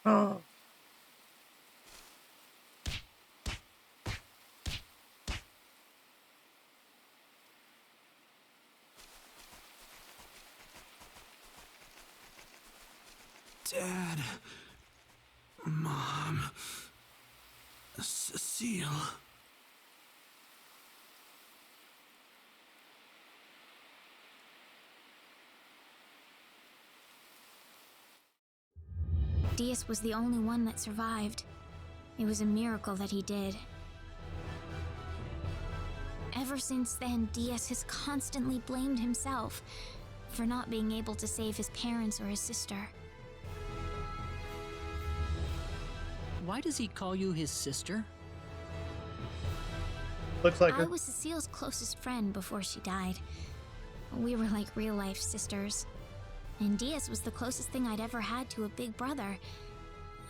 Oh. Dad. Mom. Cecile. Diaz was the only one that survived. It was a miracle that he did. Ever since then, Diaz has constantly blamed himself for not being able to save his parents or his sister. Why does he call you his sister? Looks like I her. was Cecile's closest friend before she died. We were like real-life sisters. And Diaz was the closest thing I'd ever had to a big brother.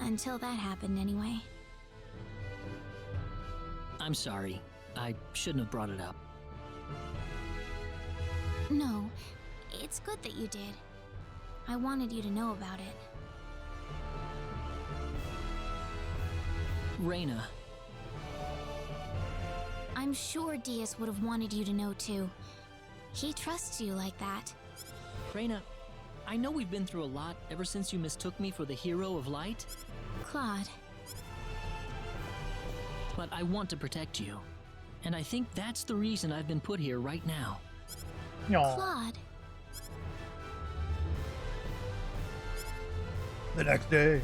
Until that happened, anyway. I'm sorry. I shouldn't have brought it up. No, it's good that you did. I wanted you to know about it. Reina. I'm sure Diaz would have wanted you to know too. He trusts you like that. Reina, I know we've been through a lot ever since you mistook me for the hero of light. Claude. But I want to protect you. And I think that's the reason I've been put here right now. Aww. Claude. The next day.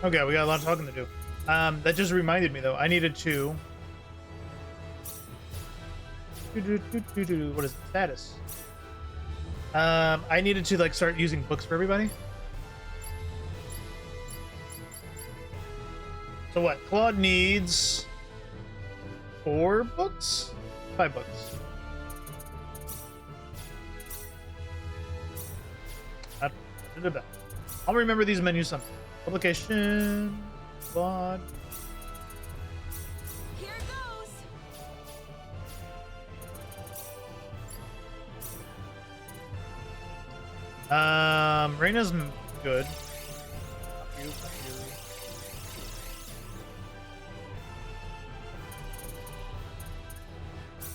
Okay, we got a lot of talking to do. That just reminded me though, I needed to... What is the status? I needed to like start using books for everybody. So what? Claude needs 4 books? 5 books. I'll remember these menus sometime. Publication, Claude. Here goes. Reina's good. Not you, not you.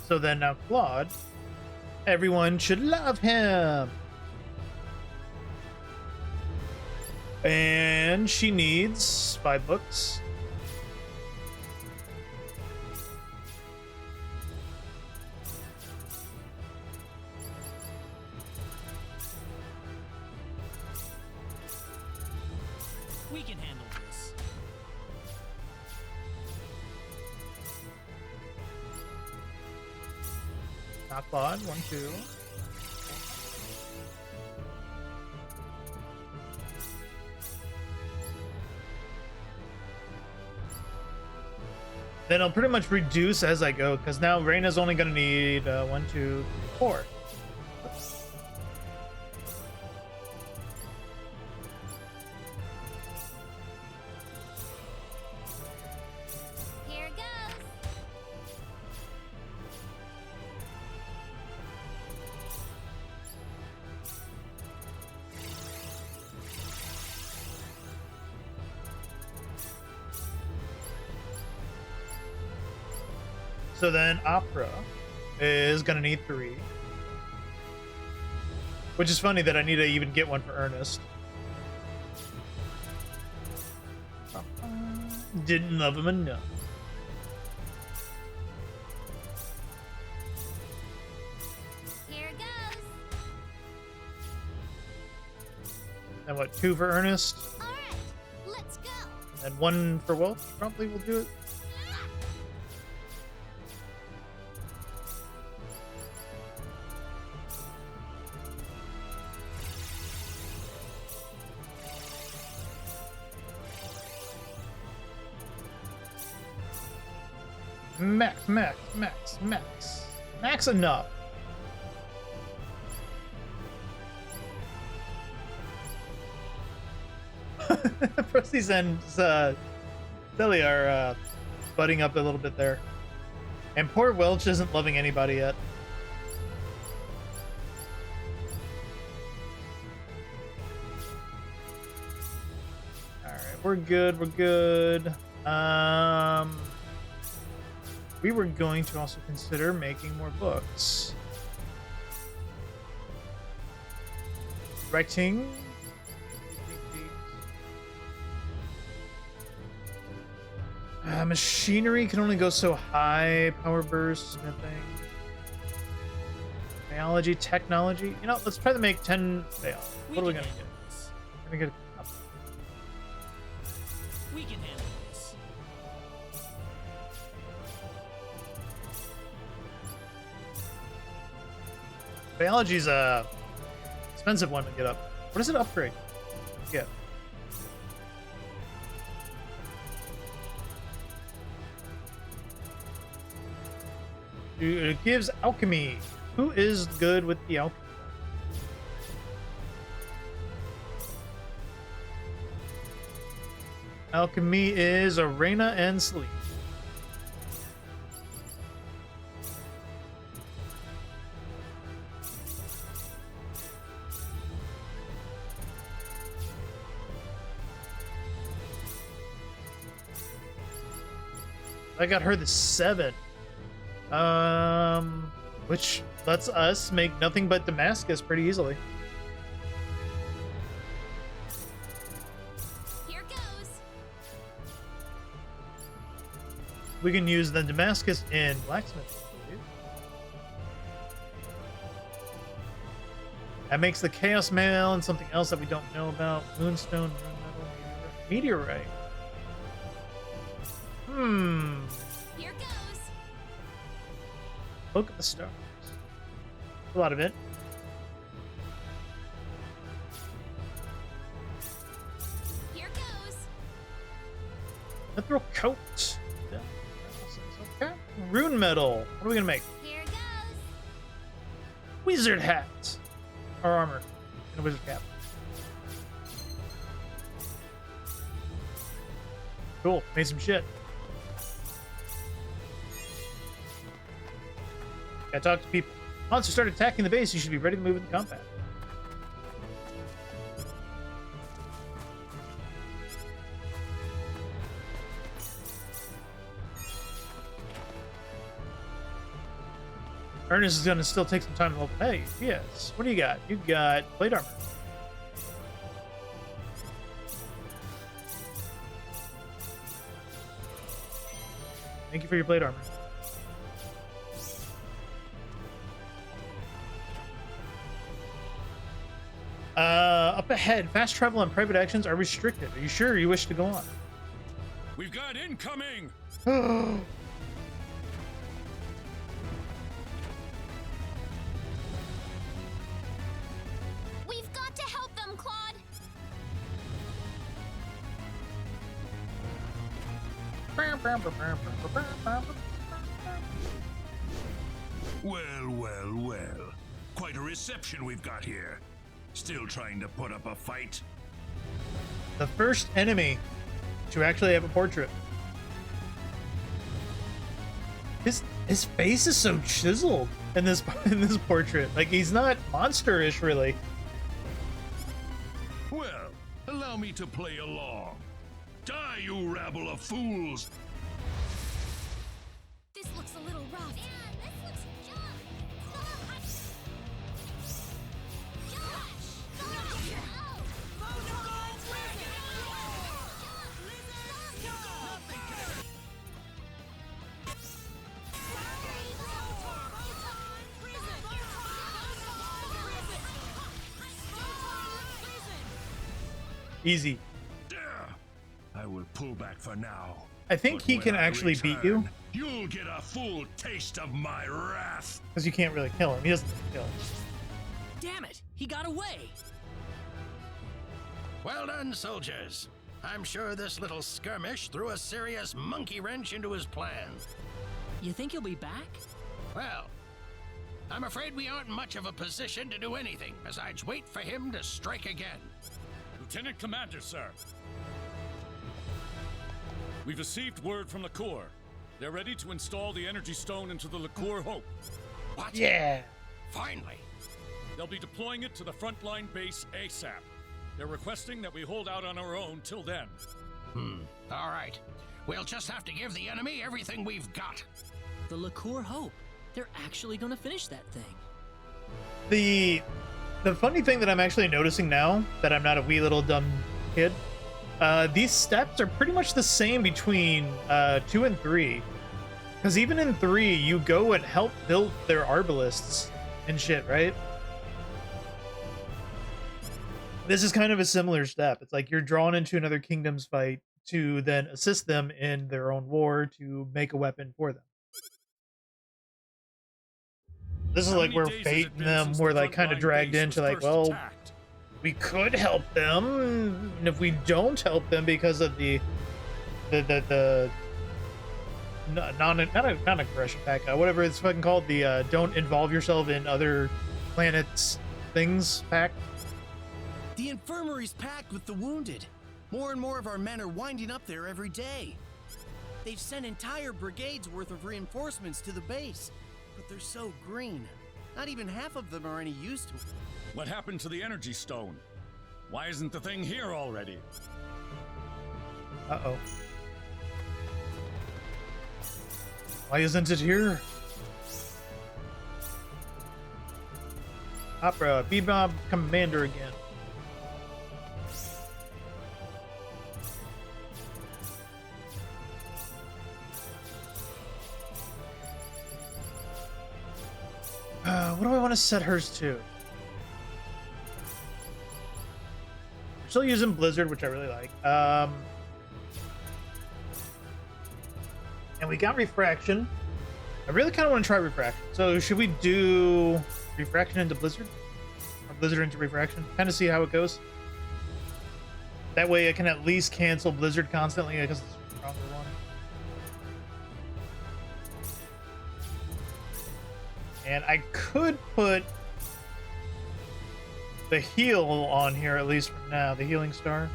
So then now Claude, everyone should love him. And she needs 5 books. We can handle this. Not Claude, 1, 2. Then I'll pretty much reduce as I go, because now Reina's only going to need 1, 2, 4. Here goes. So then Opera is going to need 3. Which is funny that I need to even get one for Ernest. Didn't love him enough. Here goes. And what, 2 for Ernest? All right, let's go. And 1 for Welch? Probably will do it. Max, max, max, max. Max enough. Frosties and Billy are butting up a little bit there. And poor Welch isn't loving anybody yet. Alright, we're good, we're good. We were going to also consider making more books. Writing. Machinery can only go so high. Power burst, smithing. Biology, technology. You know, let's try to make 10 biology. What are we gonna get? We're gonna get a couple. We can handle this. Biology's a expensive one to get up. What does it upgrade? Yeah. It gives alchemy. Who is good with the alchemy? Alchemy is Arena and Sleep. I got her the 7. Which lets us make nothing but Damascus pretty easily. Here goes. We can use the Damascus in blacksmith. That makes the Chaos Mail and something else that we don't know about. Moonstone, rune metal, meteorite. Here goes. Look at the stars. A lot of it. Here goes. Mithril coat. Yeah. Okay. Rune metal. What are we gonna make? Here goes. Wizard hat. Or armor. And a wizard cap. Cool. Made some shit. Gotta talk to people. Monsters start attacking the base. You should be ready to move into combat. Ernest is gonna still take some time to level. Hey, yes. What do you got? You got plate armor. Thank you for your plate armor. Up ahead, fast travel and private actions are restricted. Are you sure you wish to go on? We've got incoming! We've got to help them, Claude. Well, well, well. Quite a reception we've got here. Still trying to put up a fight? The first enemy to actually have a portrait. His face is so chiseled in this portrait. Like, he's not monster-ish, really. Well, allow me to play along. Die, you rabble of fools! This looks a little rough. Man, this looks Easy. I will pull back for now. I think But he when can I actually beat you. return, You'll get a full taste of my wrath. Because you can't really kill him. He doesn't kill him. Damn it! He got away! Well done, soldiers. I'm sure this little skirmish threw a serious monkey wrench into his plan. You think he'll be back? Well, I'm afraid we aren't much of a position to do anything besides wait for him to strike again. Lieutenant Commander, sir. We've received word from the Corps. They're ready to install the energy stone into the Liqueur Hope. What? Yeah. Finally. They'll be deploying it to the frontline base ASAP. They're requesting that we hold out on our own till then. All right. We'll just have to give the enemy everything we've got. The Liqueur Hope. They're actually gonna finish that thing. The funny thing that I'm actually noticing now that I'm not a wee little dumb kid, these steps are pretty much the same between 2 and 3. Because even in 3, you go and help build their arbalists and shit, right? This is kind of a similar step. It's like you're drawn into another kingdom's fight to then assist them in their own war to make a weapon for them. This is like where Fate and them were like kind of dragged into like, well, we could help them, and if we don't help them because of the non-aggression pack, whatever it's fucking called, the don't involve yourself in other planets things pack. The infirmary's packed with the wounded. More and more of our men are winding up there every day. They've sent entire brigades worth of reinforcements to the base, but they're so green. Not even half of them are any use to it. What happened to the energy stone? Why isn't the thing here already? Uh-oh. Why isn't it here? Opera, Bebop Commander again. What do I want to set hers to? We're still using Blizzard, which I really like. And we got Refraction. I really kind of want to try Refraction. So should we do Refraction into Blizzard? Or Blizzard into Refraction? Kind of see how it goes. That way I can at least cancel Blizzard constantly because it's a stronger one. And I could put the heal on here, at least for now, the healing star.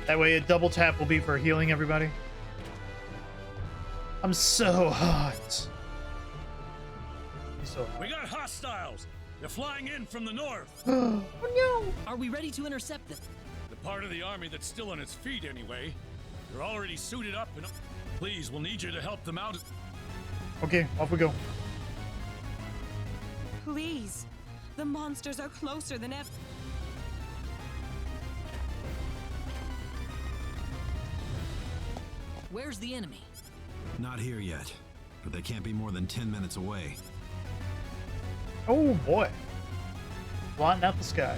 That way a double tap will be for healing everybody. I'm so hot. I'm so hot. We got hostiles! They're flying in from the north! Oh no! Are we ready to intercept them? The part of the army that's still on its feet anyway. They're already suited up and... Please, we'll need you to help them out. Okay, off we go. Please. The monsters are closer than ever. Where's the enemy? Not here yet, but they can't be more than 10 minutes away. Oh boy. Blotting out the sky.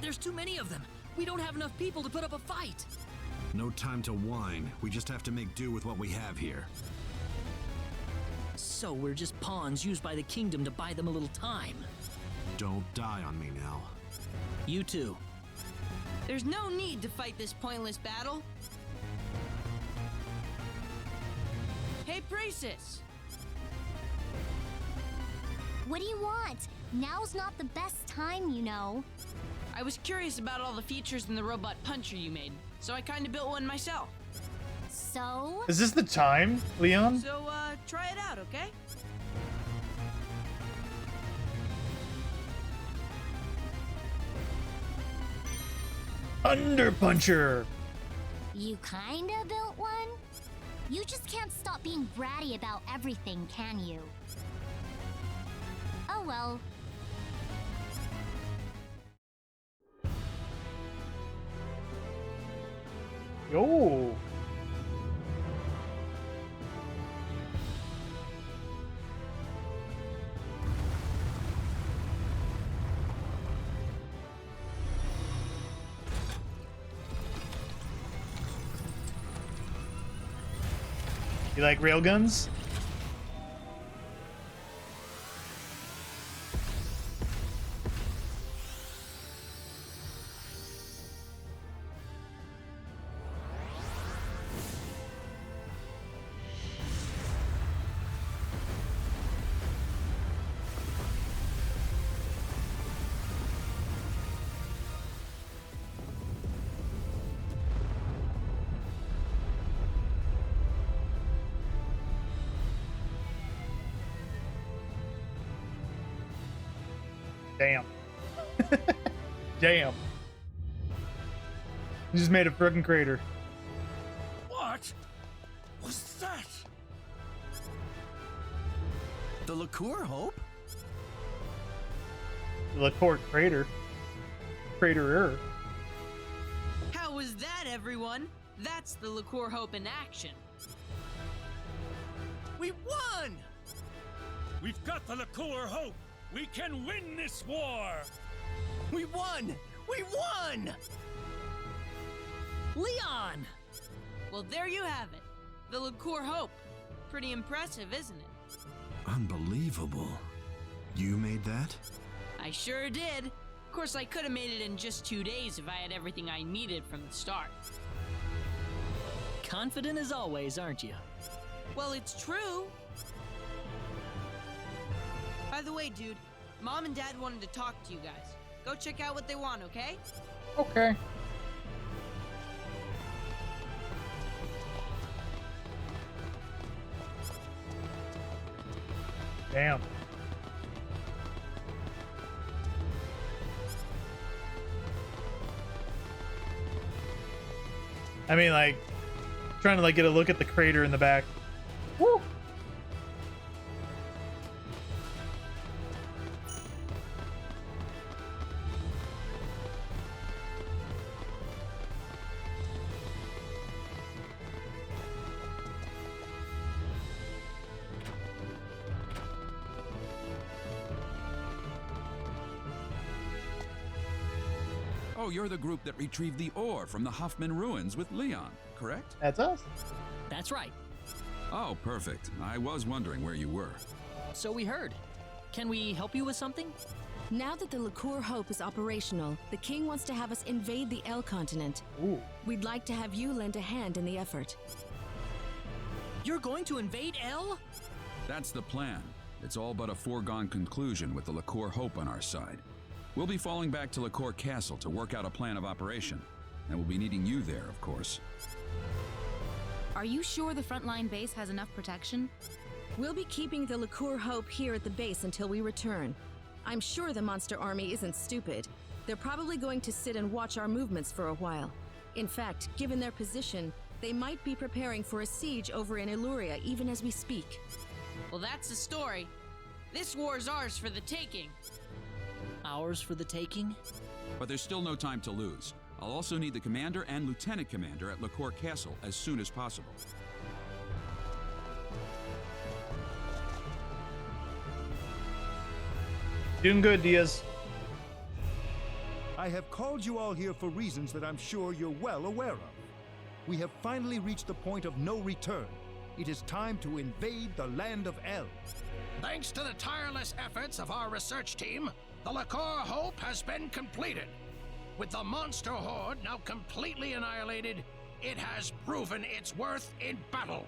There's too many of them. We don't have enough people to put up a fight. No time to whine. We just have to make do with what we have here. So we're just pawns used by the kingdom to buy them a little time. Don't die on me now. You too. There's no need to fight this pointless battle. Hey, Praesus! What do you want? Now's not the best time, you know. I was curious about all the features in the robot puncher you made, so I kind of built one myself. So? Is this the time, Leon? So, try it out, okay? Underpuncher! You kinda built one? You just can't stop being bratty about everything, can you? Oh well. Yo! You like railguns? Damn. Damn. You just made a freaking crater. What was that? The liqueur, Hope? The liqueur crater. Craterer. How was that, everyone? That's the Liqueur Hope in action. We won! We've got the Liqueur Hope. We can win this war. We won! We won! Leon! Well, there you have it. The Liqueur Hope. Pretty impressive, isn't it? Unbelievable. You made that? I sure did. Of course, I could have made it in just 2 days if I had everything I needed from the start. Confident as always, aren't you? Well, it's true. By the way, dude, Mom and Dad wanted to talk to you guys. Go check out what they want, okay? Okay. Damn. I mean, like, trying to like get a look at the crater in the back. Woo! Oh, you're the group that retrieved the ore from the Hoffman ruins with Leon, correct? That's us. That's right. Oh, perfect. I was wondering where you were. So we heard. Can we help you with something? Now that the Liqueur Hope is operational, the king wants to have us invade the L continent. Ooh. We'd like to have you lend a hand in the effort. You're going to invade L? That's the plan. It's all but a foregone conclusion with the Liqueur Hope on our side. We'll be falling back to Liqueur Castle to work out a plan of operation. And we'll be needing you there, of course. Are you sure the frontline base has enough protection? We'll be keeping the Liqueur Hope here at the base until we return. I'm sure the monster army isn't stupid. They're probably going to sit and watch our movements for a while. In fact, given their position, they might be preparing for a siege over in Illuria even as we speak. Well, that's the story. This war's ours for the taking. Ours for the taking? But there's still no time to lose. I'll also need the commander and lieutenant commander at Liqueur Castle as soon as possible. Doing good, Diaz. I have called you all here for reasons that I'm sure you're well aware of. We have finally reached the point of no return. It is time to invade the land of El. Thanks to the tireless efforts of our research team, the Liqueur Hope has been completed. With the monster horde now completely annihilated, it has proven its worth in battle.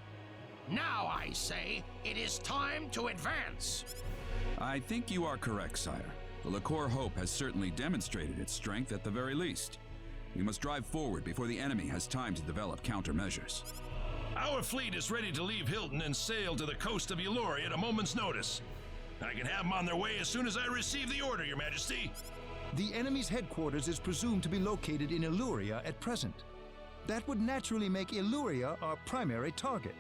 Now, I say, it is time to advance. I think you are correct, sire. The Liqueur Hope has certainly demonstrated its strength at the very least. We must drive forward before the enemy has time to develop countermeasures. Our fleet is ready to leave Hilton and sail to the coast of Illuria at a moment's notice. I can have them on their way as soon as I receive the order, Your Majesty. The enemy's headquarters is presumed to be located in Illuria at present. That would naturally make Illuria our primary target.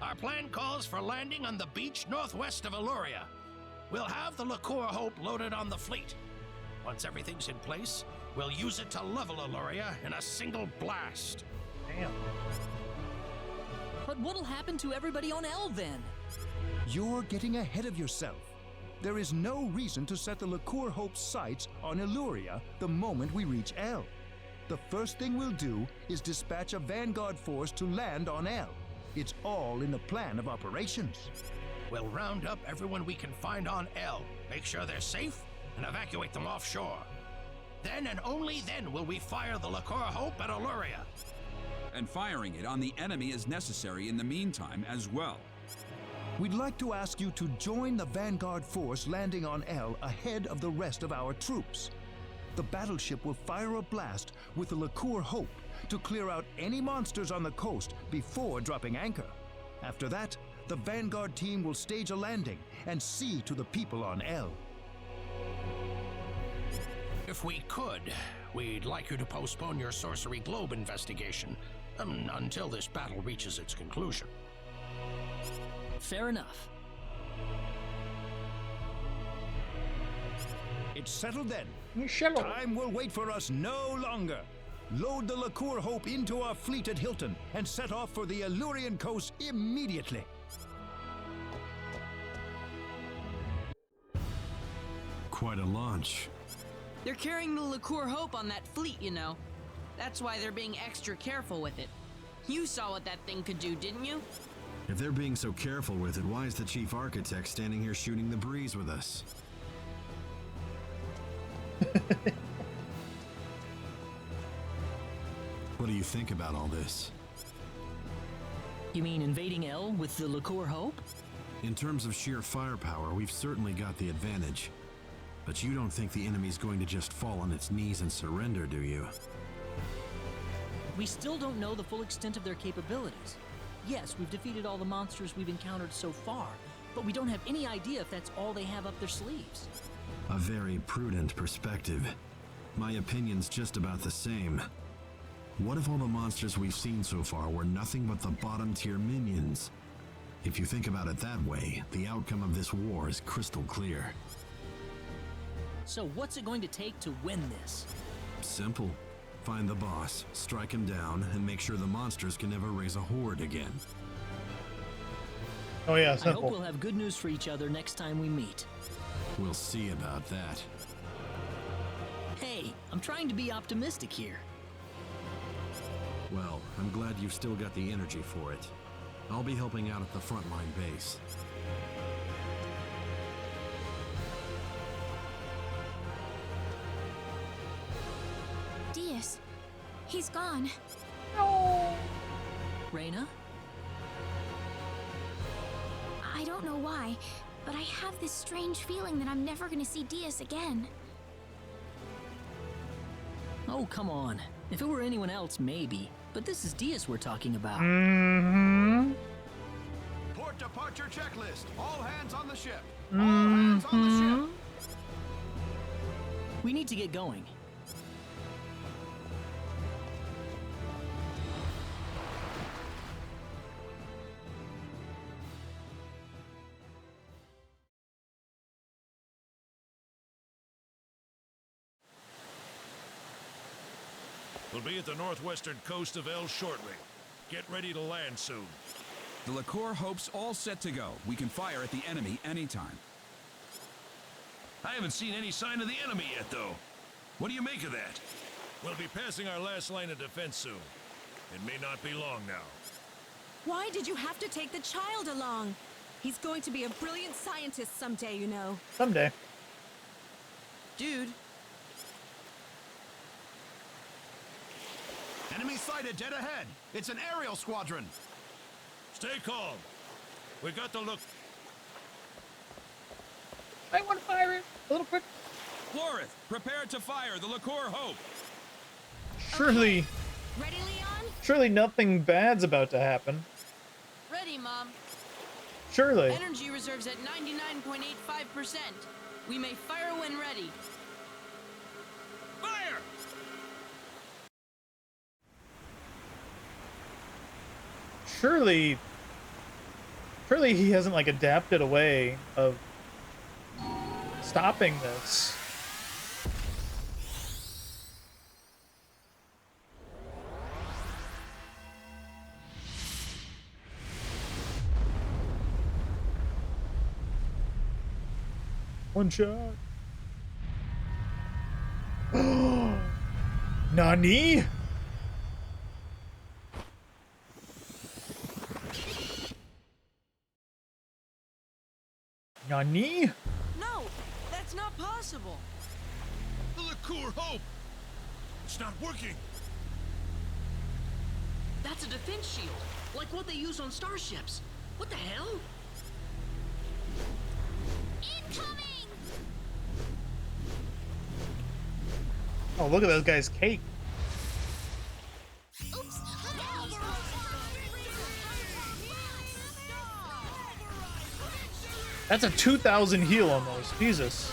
Our plan calls for landing on the beach northwest of Illuria. We'll have the Liqueur Hope loaded on the fleet. Once everything's in place, we'll use it to level Illuria in a single blast. Damn. But what'll happen to everybody on L then? You're getting ahead of yourself. There is no reason to set the Liqueur Hope's sights on Illuria the moment we reach El. The first thing we'll do is dispatch a vanguard force to land on El. It's all in the plan of operations. We'll round up everyone we can find on El, make sure they're safe, and evacuate them offshore. Then and only then will we fire the Liqueur Hope at Illuria. And firing it on the enemy is necessary in the meantime as well. We'd like to ask you to join the vanguard force landing on El ahead of the rest of our troops. The battleship will fire a blast with the Liqueur Hope to clear out any monsters on the coast before dropping anchor. After that, the vanguard team will stage a landing and see to the people on El. If we could, we'd like you to postpone your Sorcery Globe investigation until this battle reaches its conclusion. Fair enough. It's settled then. Time will wait for us no longer. Load the Liqueur Hope into our fleet at Hilton and set off for the Allurian coast immediately. Quite a launch. They're carrying the Liqueur Hope on that fleet, you know. That's why they're being extra careful with it. You saw what that thing could do, didn't you? If they're being so careful with it, why is the chief architect standing here shooting the breeze with us? What do you think about all this? You mean invading L with the Liqueur Hope? In terms of sheer firepower, we've certainly got the advantage. But you don't think the enemy's going to just fall on its knees and surrender, do you? We still don't know the full extent of their capabilities. Yes, we've defeated all the monsters we've encountered so far, but we don't have any idea if that's all they have up their sleeves. A very prudent perspective. My opinion's just about the same. What if all the monsters we've seen so far were nothing but the bottom-tier minions? If you think about it that way, the outcome of this war is crystal clear. So what's it going to take to win this? Simple. Find the boss, strike him down, and make sure the monsters can never raise a horde again. Oh yeah, I simple. hope we'll have good news for each other next time we meet. We'll see about that. Hey, I'm trying to be optimistic here. Well, I'm glad you've still got the energy for it. I'll be helping out at the frontline base. Diaz, he's gone. Reyna? I don't know why, but I have this strange feeling that I'm never gonna see Diaz again. Oh, come on. If it were anyone else, maybe. But this is Diaz we're talking about. Mm-hmm. Port departure checklist. All hands on the ship. All hands on the ship. We need to get going. We'll be at the northwestern coast of El shortly. Get ready to land soon. The Liqueur Hope's all set to go. We can fire at the enemy anytime. I haven't seen any sign of the enemy yet, though. What do you make of that? We'll be passing our last line of defense soon. It may not be long now. Why did you have to take the child along? He's going to be a brilliant scientist someday, you know. Someday. Dude. Enemy sighted dead ahead. It's an aerial squadron. Stay calm. We got the look. I want to fire it a little quick. Florith, prepare to fire the Liqueur Hope. Surely, Okay. Ready, Leon? surely nothing bad's about to happen. Ready, Mom. Surely. Energy reserves at 99.85%. We may fire when ready. Fire! Surely he hasn't like adapted a way of stopping this. One shot. Nani? Nani? No, that's not possible. The Liqueur Hope! It's not working! That's a defense shield, like what they use on starships. What the hell? Incoming! Oh, look at those guy's cake. Oops, look out! That's a 2,000 heal almost. Jesus.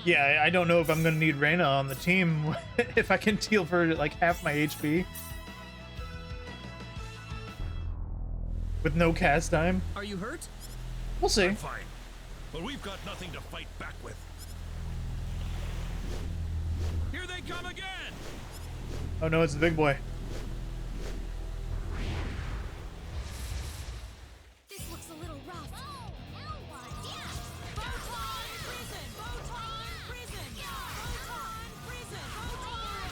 Yeah, I don't know if I'm gonna need Reyna on the team if I can heal for like half my HP. With no cast time. Are you hurt? We'll see. I'm fine, but we've got nothing to fight back with. Here they come again! Oh no, it's the big boy. This looks a little rough. Oh, now what? Yeah. Photon prison! Photon prison! Photon prison! Photon prison!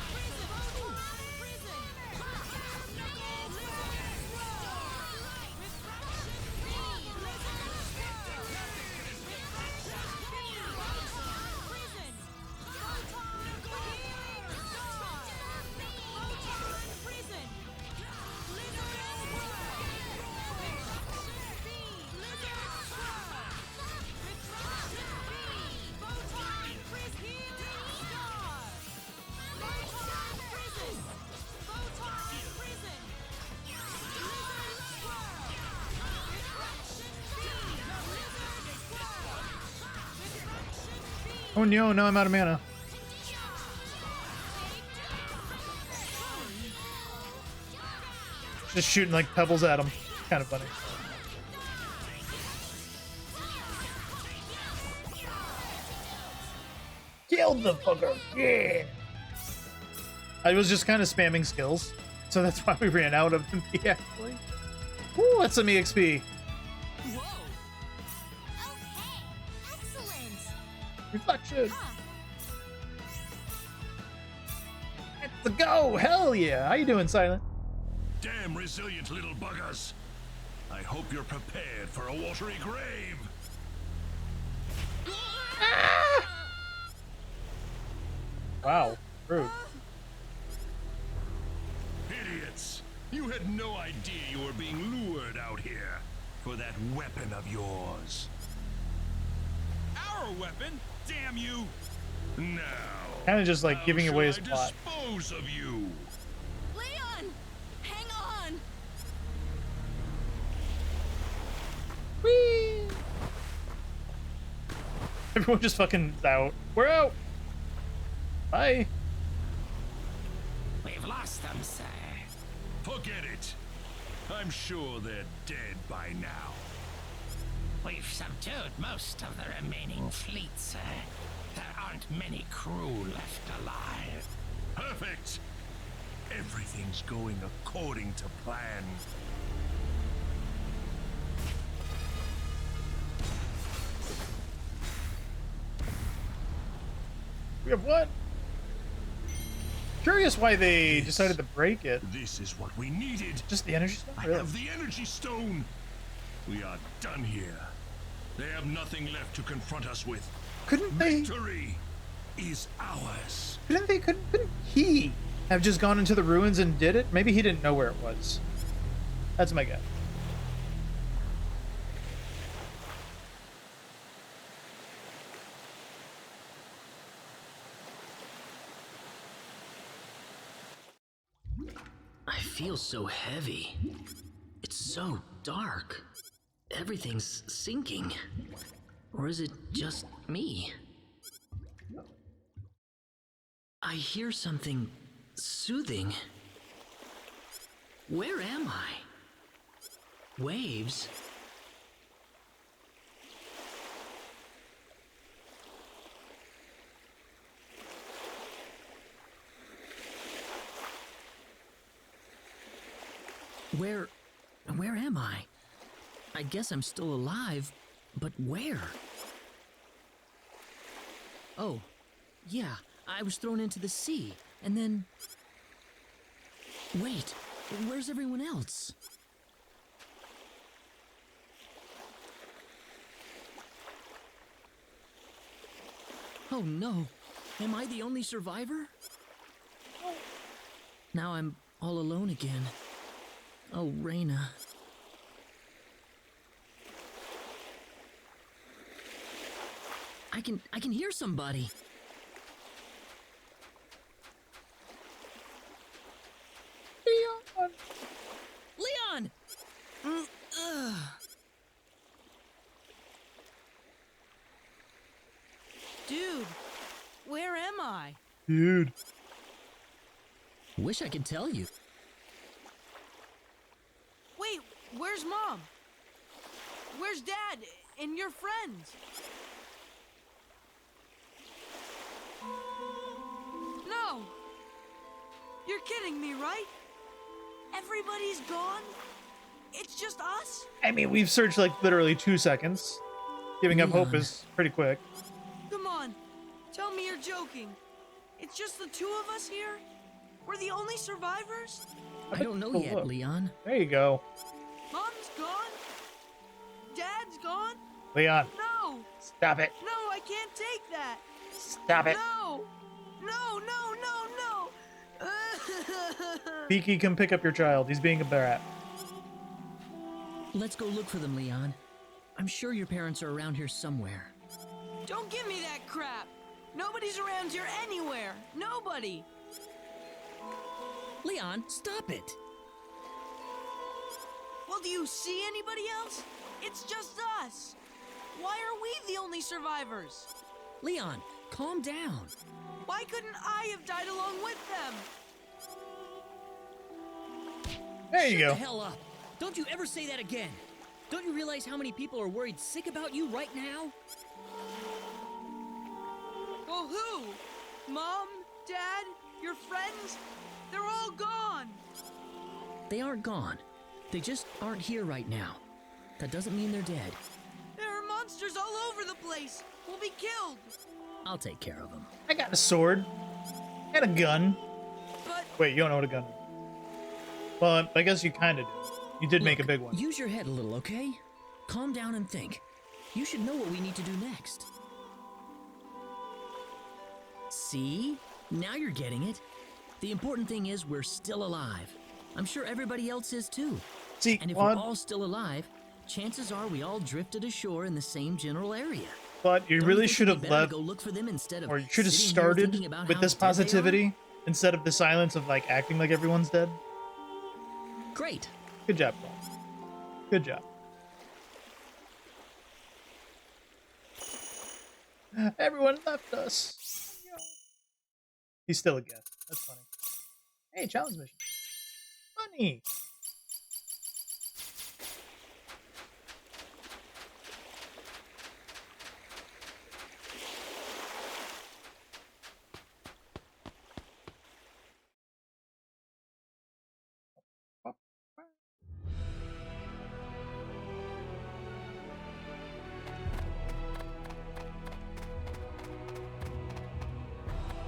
Photon prison! Knuckle lizard swirl! Refraction beam! Lizard swirl! Refraction beam! Photon prison! Photon here! Star! Photon prison! Lizard swirl! Refraction beam! Lizard swirl! Refraction beam! Photon prison! Star! Photon prison! Photon prison! Lizard swirl! Refraction beam! Lizard swirl! Refraction beam! Oh no, now I'm out of mana. Just shooting like pebbles at him. Kind of funny. Killed the fucker. Yeah. I was just kind of spamming skills, so that's why we ran out of them. Actually. Woo, that's some EXP. Whoa! Okay. Excellent. Reflection. Let's go. Hell yeah. How you doing, Silent? Damn resilient little buggers. I hope you're prepared for a watery grave. Wow. Rude. Idiots. You had no idea you were being lured out here for that weapon of yours. Our weapon? Damn you! Now, Kind of just like how giving away his shall I plot. dispose of you? Leon! Hang on! Whee! Everyone just fucking is out. We're out. Bye. We've lost them, sir. Forget it. I'm sure they're dead by now. We've subdued most of the remaining fleet, sir. There aren't many crew left alive. Perfect. Everything's going according to plan. We have what? Curious why they decided to break it. This is what we needed. Just the energy stone? I Really? have the energy stone. We are done here. They have nothing left to confront us with. Couldn't they? Victory is ours. Couldn't he have just gone into the ruins and did it? Maybe he didn't know where it was. That's my guess. I feel so heavy. It's so dark. Everything's sinking. Or is it just me? I hear something soothing. Where am I? Waves? Where am I? I guess I'm still alive, but where? Oh, yeah, I was thrown into the sea, and then... Wait, where's everyone else? Oh no, am I the only survivor? Now I'm all alone again. Oh, Reyna. I can hear somebody. Leon! Dude, Dude. Wish I could tell you. Wait, where's Mom? Where's Dad and your friends? No! You're kidding me, right? Everybody's gone? It's just us? I mean, we've searched like literally 2 seconds. Giving up hope is pretty quick. Come on, tell me you're joking. It's just the two of us here? We're the only survivors? I don't know yet, look. Leon. There you go. Mom's gone? Dad's gone? Leon. No! Stop it. No, I can't take that! Stop it. No! No, no, no, no! Beaky, come pick up your child. He's being a brat. Let's go look for them, Leon. I'm sure your parents are around here somewhere. Don't give me that crap! Nobody's around here anywhere! Nobody! Leon, stop it! Well, do you see anybody else? It's just us! Why are we the only survivors? Leon, calm down. Why couldn't I have died along with them? There you Shut go. the hell up! Don't you ever say that again! Don't you realize how many people are worried sick about you right now? Well, who? Mom? Dad? Your friends? They're all gone! They aren't gone. They just aren't here right now. That doesn't mean they're dead. There are monsters all over the place! We'll be killed! I'll take care of them. I got a sword. And a gun. But... Wait, you don't know what a gun is. Well, I guess you kind of do. You did make a big one. Use your head a little, okay? Calm down and think. You should know what we need to do next. See? Now you're getting it. The important thing is we're still alive. I'm sure everybody else is too. See, and if we're all still alive, chances are we all drifted ashore in the same general area. But you Don't really think should it'd have be better left, to go look for them instead of or you should have sitting here thinking started about with how this dead they are? positivity instead of the silence of like acting like everyone's dead. Great. Good job, Paul. Good job. Everyone left us. He's still a guest. That's funny. Hey, challenge mission. Funny.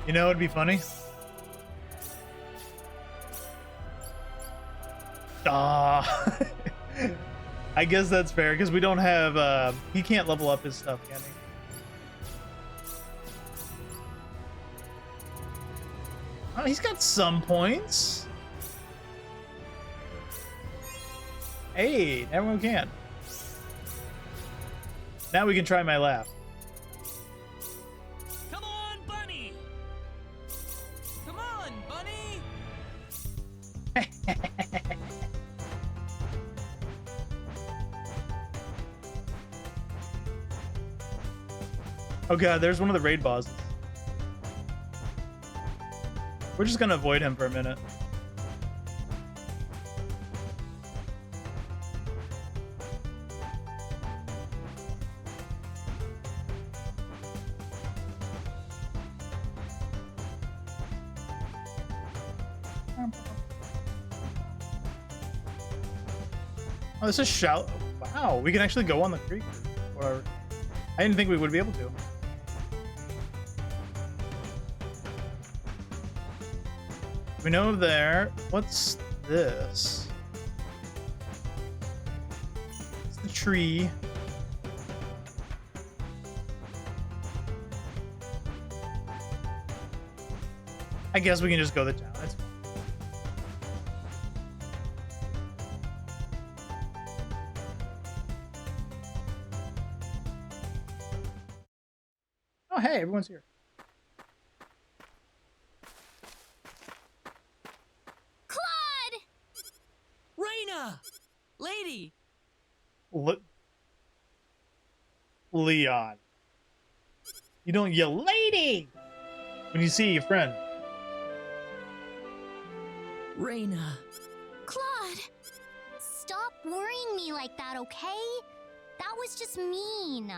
You know, it'd be funny. Ah, I guess that's fair because we don't have. He can't level up his stuff, can he? Oh, he's got some points. Hey, everyone can. Now we can try my laugh. Come on, Bunny! Come on, Bunny! Oh god, there's one of the raid bosses. We're just gonna avoid him for a minute. Oh, this is shallow. Wow, we can actually go on the creek. Or I didn't think we would be able to. We know there. What's this? It's the tree. I guess we can just go to town. That's fine. Oh, hey, everyone's here. Claude! Raina! Lady! Leon. You don't yell, lady! when you see your friend. Reina. Claude! Stop worrying me like that, okay? That was just mean.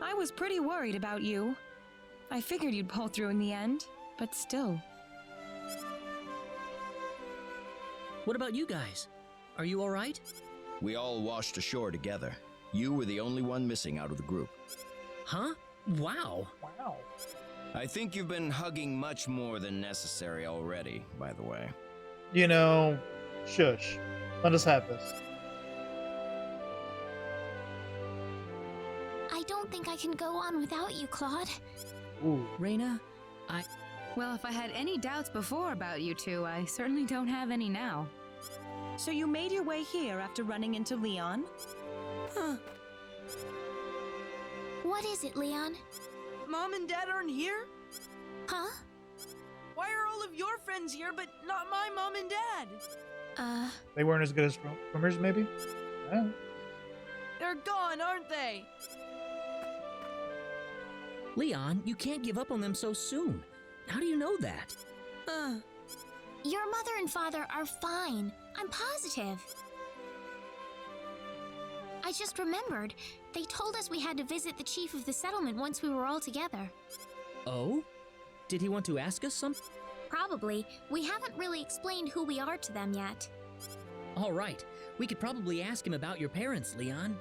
I was pretty worried about you. I figured you'd pull through in the end, but still. What about you guys? Are you alright? We all washed ashore together. You were the only one missing out of the group. Huh? Wow. Wow. I think you've been hugging much more than necessary already, by the way. You know, shush. Let us have this. I don't think I can go on without you, Claude. Ooh. Reina, Well, if I had any doubts before about you two, I certainly don't have any now. So you made your way here after running into Leon? Huh. What is it, Leon? Mom and Dad aren't here? Huh? Why are all of your friends here, but not my mom and dad? They weren't as good as swimmers, maybe? Yeah. They're gone, aren't they? Leon, you can't give up on them so soon. How do you know that? Your mother and father are fine. I'm positive. I just remembered. They told us we had to visit the chief of the settlement once we were all together. Oh? Did he want to ask us something? Probably. We haven't really explained who we are to them yet. All right. We could probably ask him about your parents, Leon.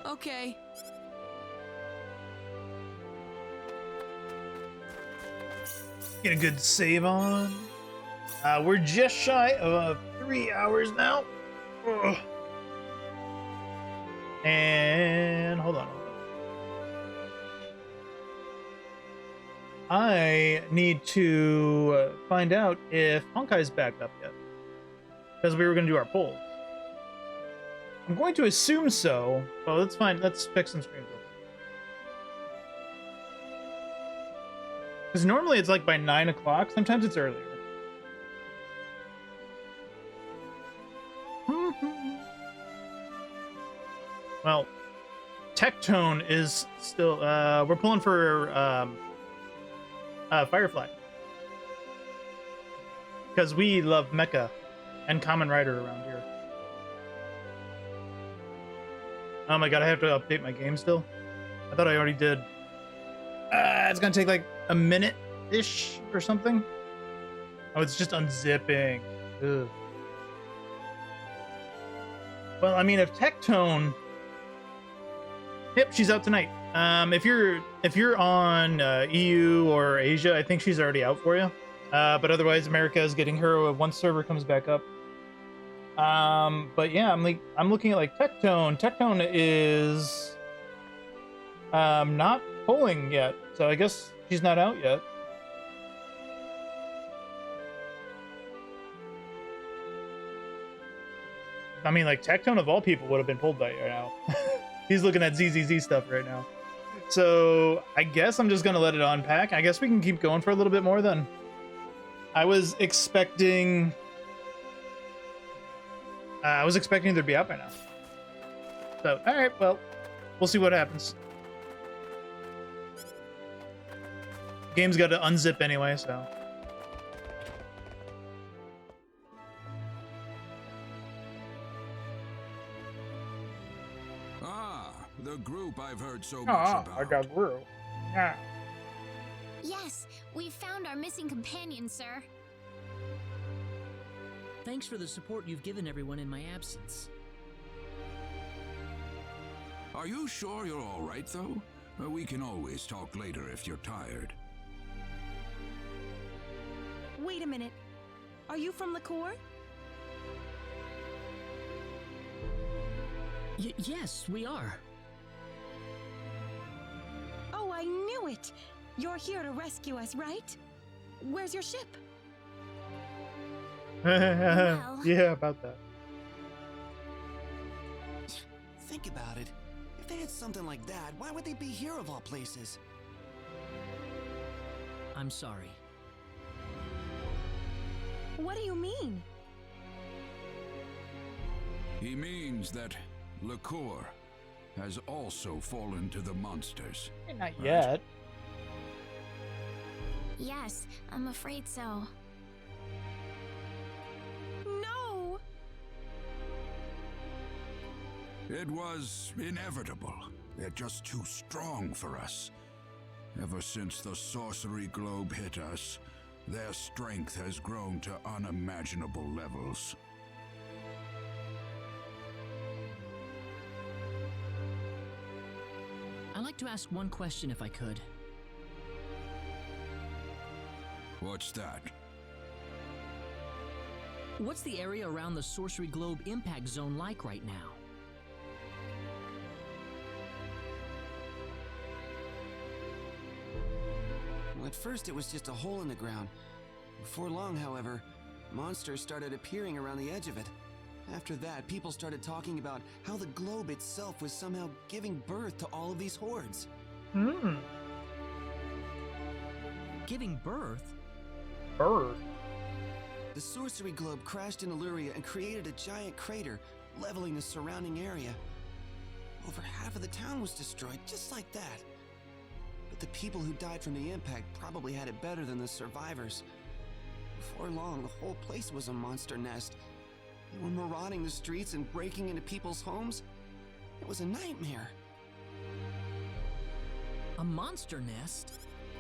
Okay. Get a good save on. We're just shy of 3 hours now. Ugh. And hold on. I need to find out if Honkai's backed up yet. Because we were going to do our polls. I'm going to assume so. Well, that's fine. Let's fix some screens. Because normally it's like by 9 o'clock. Sometimes it's earlier. Well, Tectone is still... we're pulling for Firefly. Because we love Mecha and Kamen Rider around here. Oh my god, I have to update my game still? I thought I already did. It's gonna take like a minute-ish or something. Oh, it's just unzipping. Ugh. Well, I mean, if Tectone... Yep, she's out tonight. If you're on EU or Asia, I think she's already out for you. But otherwise, America is getting her once server comes back up. But yeah, I'm looking at like Tectone. Tectone is not polling yet, so I guess she's not out yet. I mean, like Tectone of all people would have been pulled by you now. He's looking at ZZZ stuff right now. So I guess I'm just gonna let it unpack. I guess we can keep going for a little bit more then. I was expecting her to be out by now. So, all right, well, we'll see what happens. Game's got to unzip anyway, so. The group I've heard so much about. I got group. Yeah. Yes, we've found our missing companion, sir. Thanks for the support you've given everyone in my absence. Are you sure you're all right, though? We can always talk later if you're tired. Wait a minute. Are you from Liqueur? Yes, we are. Oh, I knew it! You're here to rescue us, right? Where's your ship? Well. Yeah, about that. Think about it. If they had something like that, why would they be here of all places? I'm sorry. What do you mean? He means that Liqueur has also fallen to the monsters. Not yet. Yes, I'm afraid so. No! It was inevitable. They're just too strong for us. Ever since the sorcery globe hit us, their strength has grown to unimaginable levels. I'd like to ask one question if I could. What's that? What's the area around the sorcery globe impact zone like right now? Well, at first it was just a hole in the ground. Before long, however, monsters started appearing around the edge of it. After that, people started talking about how the globe itself was somehow giving birth to all of these hordes. Hmm. Giving birth? Birth? The sorcery globe crashed in Illyria and created a giant crater, leveling the surrounding area. Over half of the town was destroyed, just like that. But the people who died from the impact probably had it better than the survivors. Before long, the whole place was a monster nest. They were marauding the streets and breaking into people's homes. It was a nightmare. A monster nest?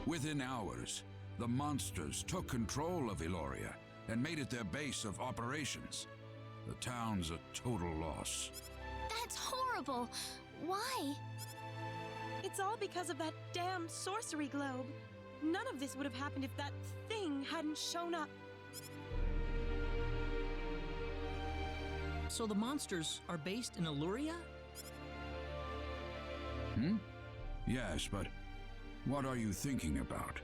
Within hours, the monsters took control of Illyria and made it their base of operations. The town's a total loss. That's horrible. Why? It's all because of that damn sorcery globe. None of this would have happened if that thing hadn't shown up. So the monsters are based in Illyria? Yes, but what are you thinking about?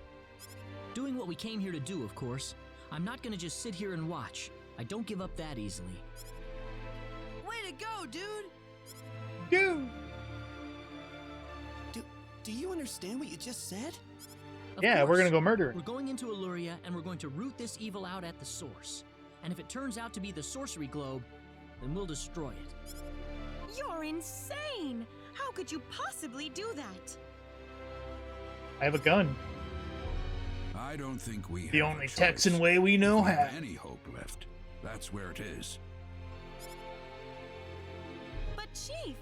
Doing what we came here to do, of course. I'm not gonna just sit here and watch. I don't give up that easily. Way to go, dude! Dude! Do you understand what you just said? Yeah, we're gonna go murder it. We're going into Illyria and we're going to root this evil out at the source. And if it turns out to be the sorcery globe, then we'll destroy it. You're insane! How could you possibly do that? I have a gun. I don't think we The have only a choice. Texan way we know If we how. have any hope left, that's where it is. But Chief!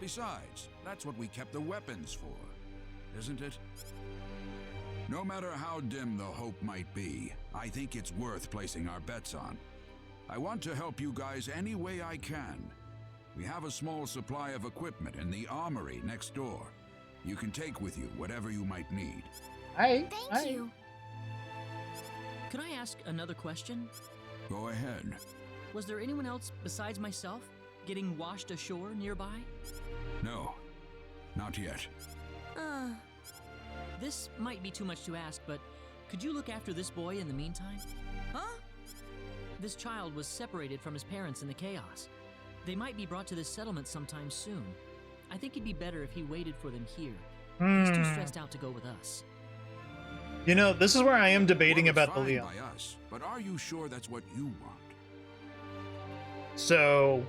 Besides, that's what we kept the weapons for, isn't it? No matter how dim the hope might be, I think it's worth placing our bets on. I want to help you guys any way I can. We have a small supply of equipment in the armory next door. You can take with you whatever you might need. Thank you. Could I ask another question? Go ahead. Was there anyone else besides myself getting washed ashore nearby? No, not yet. This might be too much to ask, but could you look after this boy in the meantime? Huh? This child was separated from his parents in the chaos. They might be brought to this settlement sometime soon. I think it'd be better if he waited for them here. He's too stressed out to go with us. You know, this is where I am debating about the Fine Leon. by us, but are you sure that's what you want? So,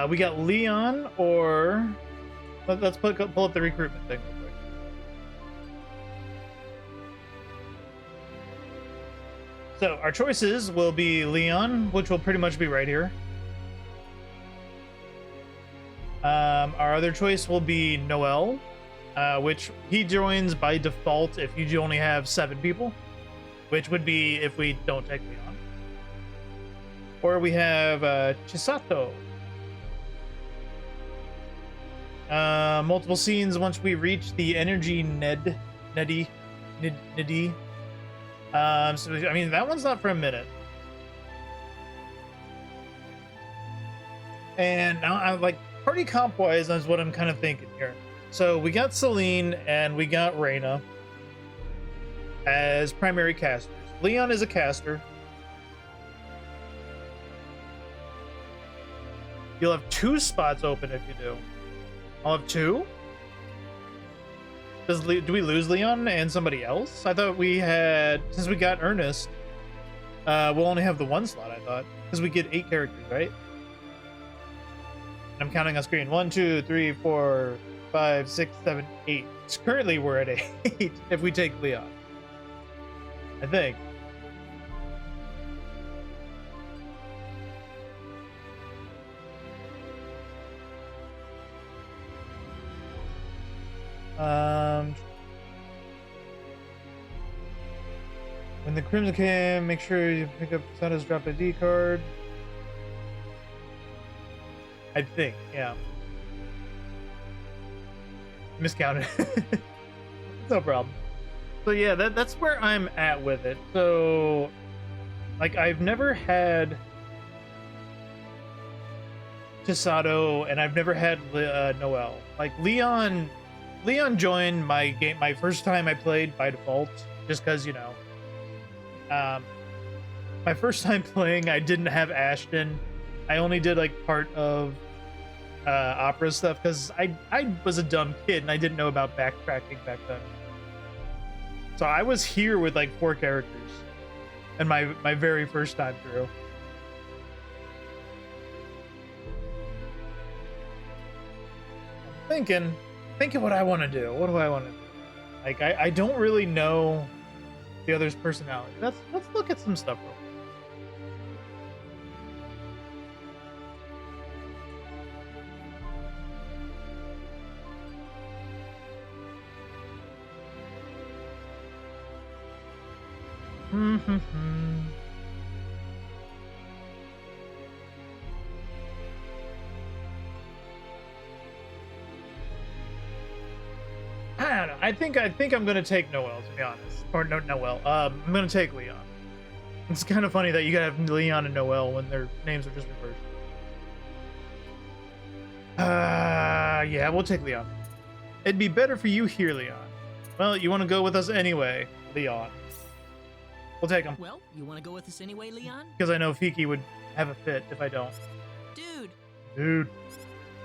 we got Leon or... Let's pull up the recruitment thing real quick. So, our choices will be Leon, which will pretty much be right here. Our other choice will be Noel, which he joins by default if you only have 7 people, which would be if we don't take Leon. Or we have Chisato. Multiple scenes once we reach the energy Niddy. So I mean that one's not for a minute. And now I'm like party comp wise is what I'm kind of thinking here. So we got Celine and we got Reyna as primary casters. Leon is a caster. You'll have 2 spots open if you do. I'll have 2? Do we lose Leon and somebody else? I thought we had, since we got Ernest, we'll only have the 1 slot, I thought. Because we get 8 characters, right? I'm counting on screen. 1, 2, 3, 4, 5, 6, 7, 8. Currently, we're at 8 if we take Leon. I think. When the Crimson came, make sure you pick up Sada's drop ID card. I think, yeah. Miscounted. No problem. So yeah, that's where I'm at with it. So, like, I've never had Chisato, and I've never had Noelle. Like, Leon joined my game my first time I played by default, just because, you know, my first time playing, I didn't have Ashton. I only did like part of opera stuff because I was a dumb kid and I didn't know about backtracking back then. So I was here with like 4 characters, and my very first time through. Thinking what I want to do. What do I want to do? Like, I don't really know the other's personality. Let's look at some stuff real quick. I don't know. I think I'm gonna take Noelle, to be honest. Or no, Noelle. I'm gonna take Leon. It's kind of funny that you gotta have Leon and Noelle when their names are just reversed. Yeah, we'll take Leon. It'd be better for you here, Leon. Well, you want to go with us anyway, Leon. We'll take him. Well, you want to go with us anyway, Leon? Because I know Fiki would have a fit if I don't. Dude.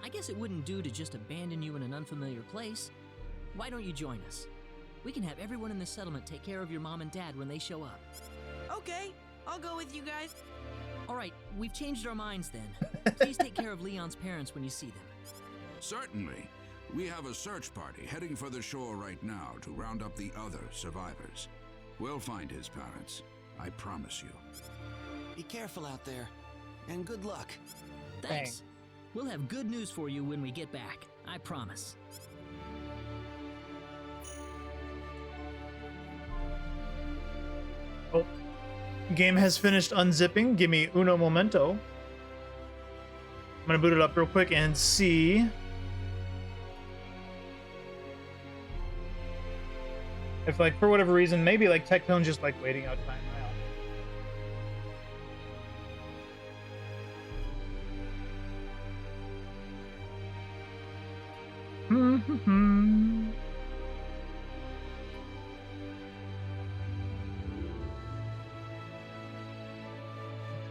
I guess it wouldn't do to just abandon you in an unfamiliar place. Why don't you join us? We can have everyone in the settlement take care of your mom and dad when they show up. Okay, I'll go with you guys. All right, we've changed our minds then. Please take care of Leon's parents when you see them. Certainly. We have a search party heading for the shore right now to round up the other survivors. We'll find his parents. I promise you. Be careful out there, and good luck. Thanks. We'll have good news for you when we get back. I promise. Oh, game has finished unzipping. Give me uno momento. I'm gonna boot it up real quick and see if, like, for whatever reason, maybe like Tectone's just like waiting out time now.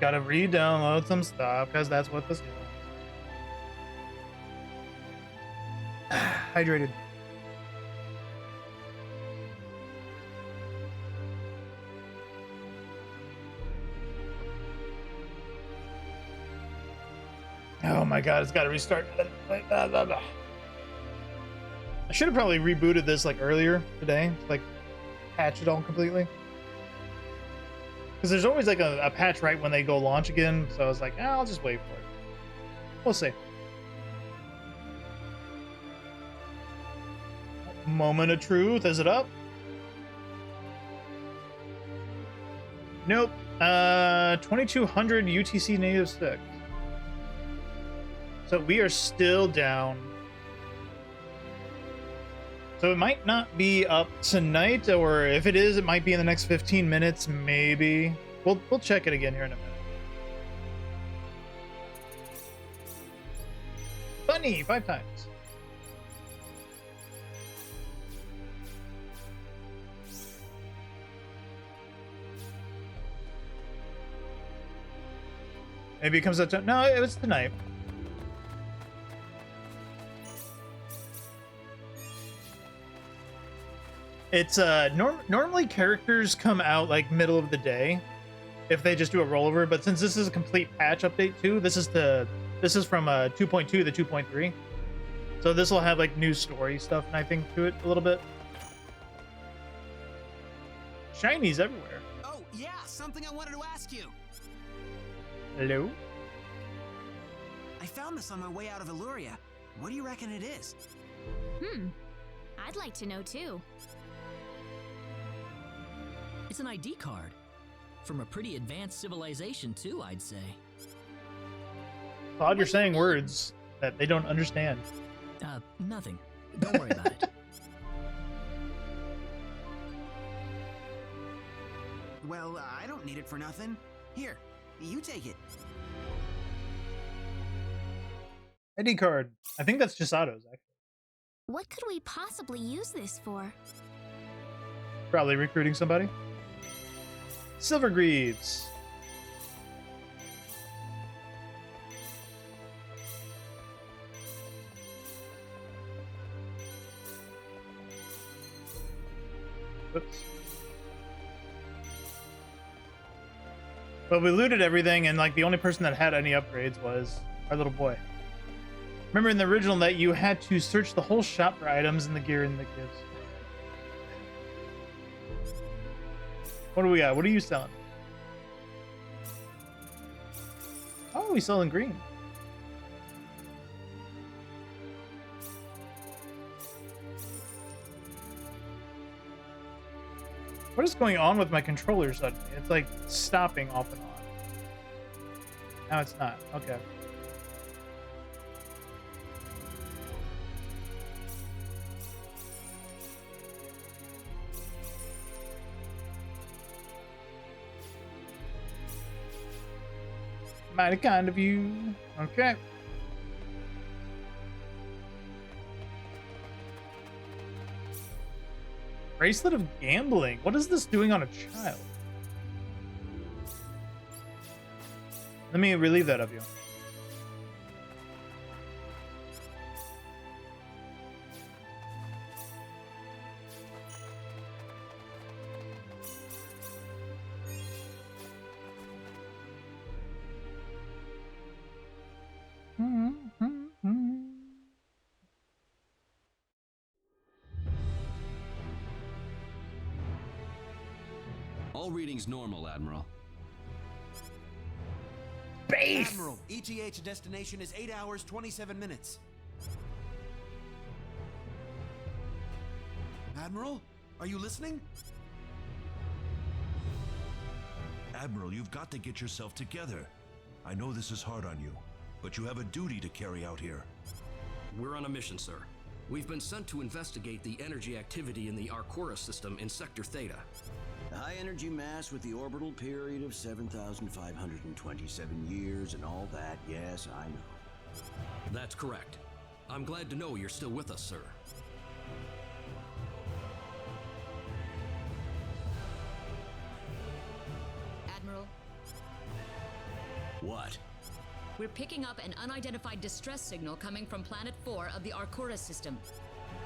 Gotta re-download some stuff because that's what this is. Hydrated. Oh my god, it's gotta restart. I should have probably rebooted this like earlier today to like patch it all completely. Because there's always like a patch right when they go launch again, so I was like, I'll just wait for it. We'll see. Moment of truth, is it up? Nope. 2200 UTC native 6. So we are still down. So it might not be up tonight, or if it is, it might be in the next 15 minutes, maybe. We'll check it again here in a minute. Bunny, 5 times. Maybe it comes out to, no, it was tonight. It's normally characters come out like middle of the day if they just do a rollover, but since this is a complete patch update too, this is from 2.2 to 2.3. So this will have like new story stuff, and I think to it a little bit. Shinies everywhere. Oh, yeah, something I wanted to ask you. Hello? I found this on my way out of Illuria. What do you reckon it is? I'd like to know too. It's an ID card. From a pretty advanced civilization, too, I'd say. Todd, you're saying words that they don't understand. Nothing. Don't worry about it. Well, I don't need it for nothing. Here, you take it. ID card. I think that's Chisato's, actually. What could we possibly use this for? Probably recruiting somebody. Silver Greaves. Oops. But we looted everything, and like the only person that had any upgrades was our little boy. Remember in the original that you had to search the whole shop for items and the gear and the gifts. What do we got? What are you selling? Oh, we selling green. What is going on with my controller suddenly? It's like stopping off and on. Now it's not. Okay. Mighty kind of you. Okay. Bracelet of gambling. What is this doing on a child? Let me relieve that of you. All readings normal, Admiral. Base! Admiral, ETH destination is 8 hours, 27 minutes. Admiral, are you listening? Admiral, you've got to get yourself together. I know this is hard on you, but you have a duty to carry out here. We're on a mission, sir. We've been sent to investigate the energy activity in the Arcora system in Sector Theta. The high energy mass with the orbital period of 7,527 years and all that, yes, I know. That's correct. I'm glad to know you're still with us, sir. Admiral? What? We're picking up an unidentified distress signal coming from Planet 4 of the Arcora system.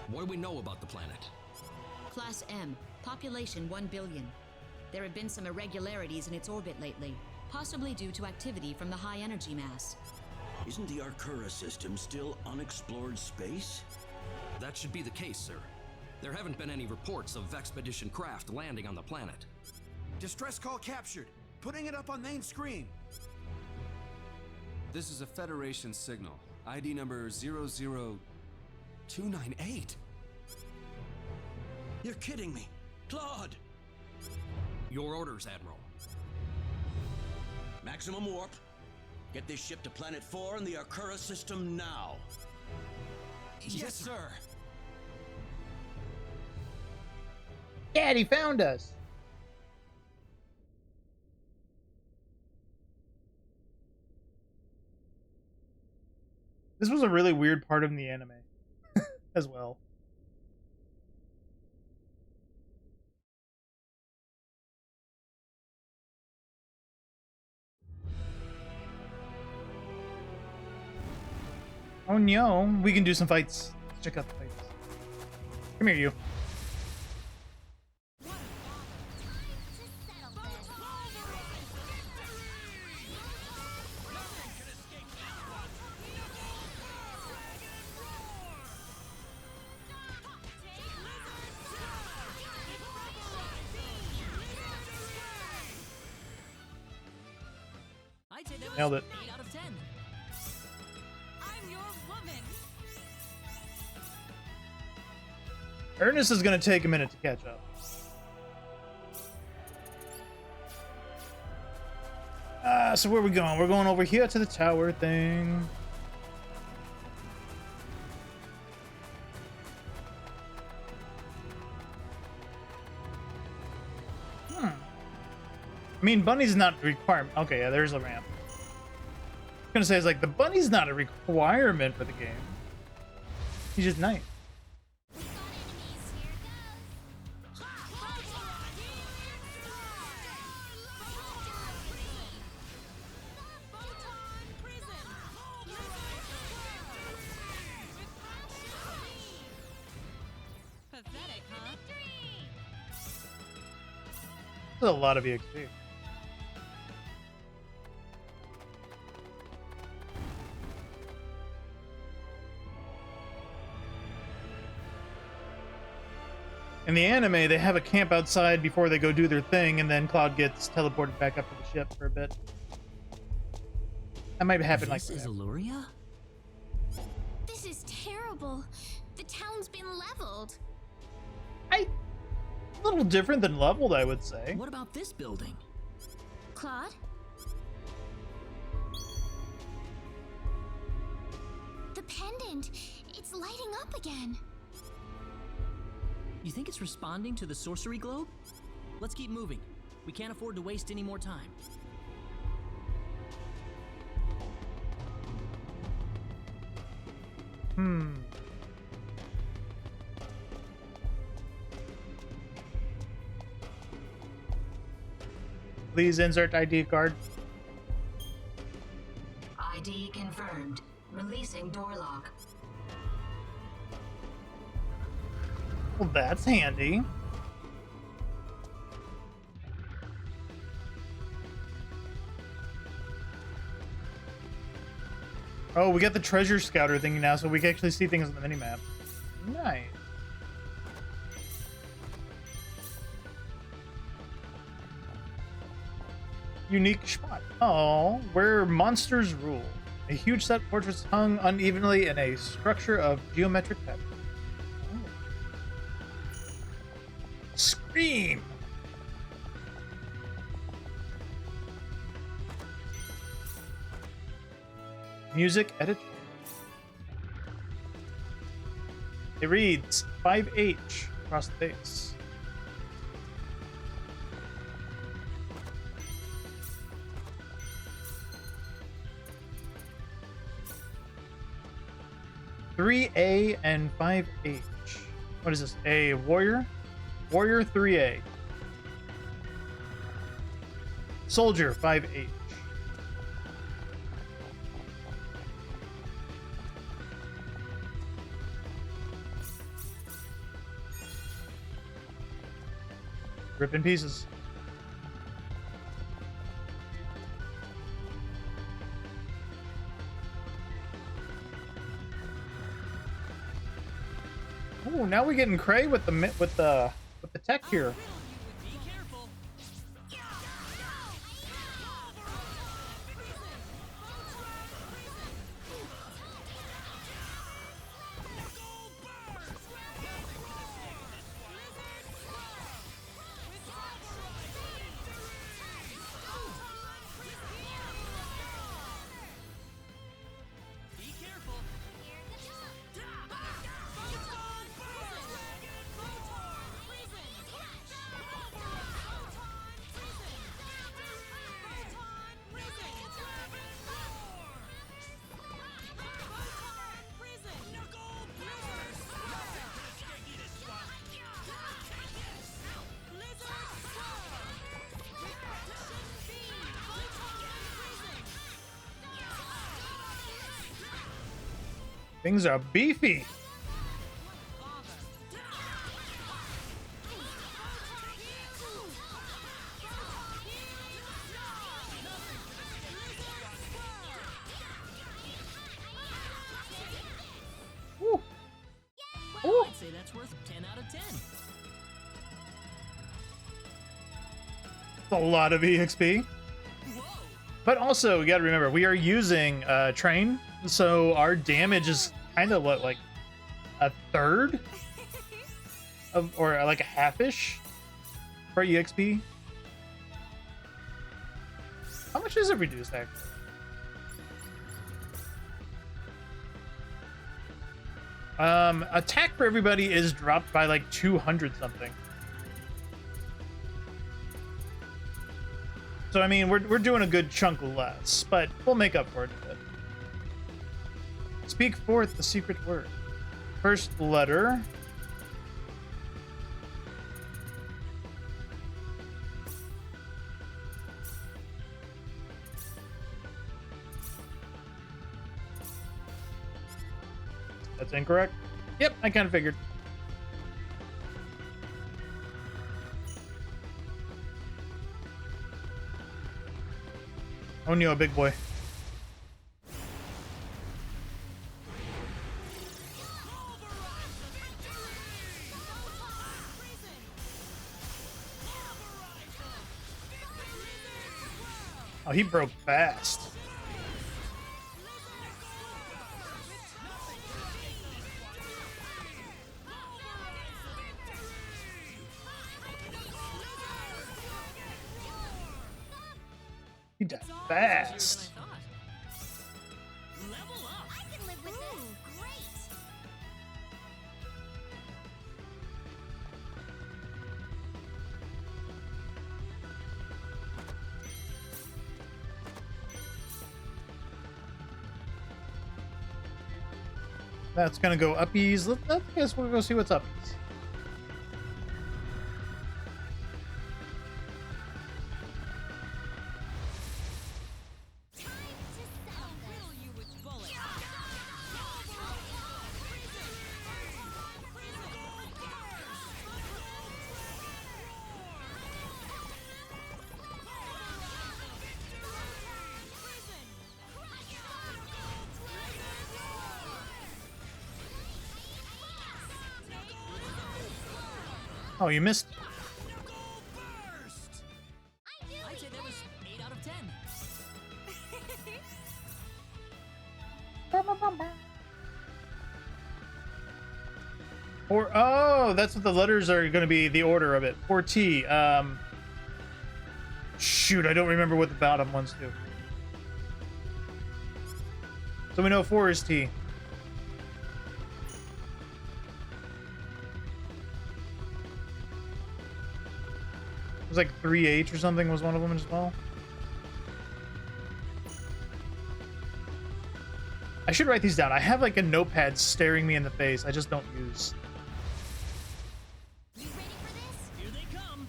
What do we know about the planet? Class M, population 1 billion. There have been some irregularities in its orbit lately, possibly due to activity from the high energy mass. Isn't the Arcura system still unexplored space? That should be the case, sir. There haven't been any reports of Vexpedition craft landing on the planet. Distress call captured. Putting it up on main screen. This is a Federation signal. ID number 00298. You're kidding me. Claude! Your orders, Admiral. Maximum warp. Get this ship to Planet 4 in the Arcura system now. Yes, sir. Daddy found us. This was a really weird part of the anime as well. Oh no, we can do some fights. Let's check out the fights. Come here, you. Nailed it. 8 out of 10. I'm your woman. Ernest is going to take a minute to catch up. So where are we going? We're going over here to the tower thing. I mean, bunny's not a requirement. Okay, yeah, there's a ramp. I was gonna say, it's like, the bunny's not a requirement for the game. He's just nice. Pathetic, huh? That's a lot of EXP. In the anime, they have a camp outside before they go do their thing, and then Cloud gets teleported back up to the ship for a bit. That might happen like that. This is Illuria? This is terrible. The town's been leveled. A little different than leveled, I would say. What about this building? Claude? The pendant. It's lighting up again. You think it's responding to the sorcery globe? Let's keep moving. We can't afford to waste any more time. Please insert ID card. ID confirmed. Releasing door lock. Well, that's handy. Oh, we got the treasure scouter thingy now, so we can actually see things on the minimap. Nice. Unique spot. Oh, where monsters rule. A huge set fortress hung unevenly in a structure of geometric patterns. Scream! Music edit. It reads 5H across the base. "3A and 5H. What is this? A warrior? Warrior 3A. Soldier 5H. Rip in pieces. Ooh, now we're getting cray with the tech here. Things are beefy. Well, I'd say that's worth 10 out of 10. That's a lot of EXP. Whoa! But also, we got to remember, we are using train, so our damage is kind of what, like a third of, or like a half-ish for EXP. How much is it reduced actually? Attack for everybody is dropped by like 200 something. So I mean, we're doing a good chunk less, but we'll make up for it a bit. Speak forth the secret word. First letter. That's incorrect. Yep, I kind of figured. Onyo, a big boy. Oh, he broke fast. He died fast. That's gonna go uppies. I guess we'll go see what's uppies. Oh, you missed. I'd say that was 8 out of 10. Or oh, that's what the letters are going to be. The order of it. 4T. Shoot, I don't remember what the bottom ones do. So we know 4 is T. It was like 3H or something was one of them as well. I should write these down. I have like a notepad staring me in the face. I just don't use. Here they come.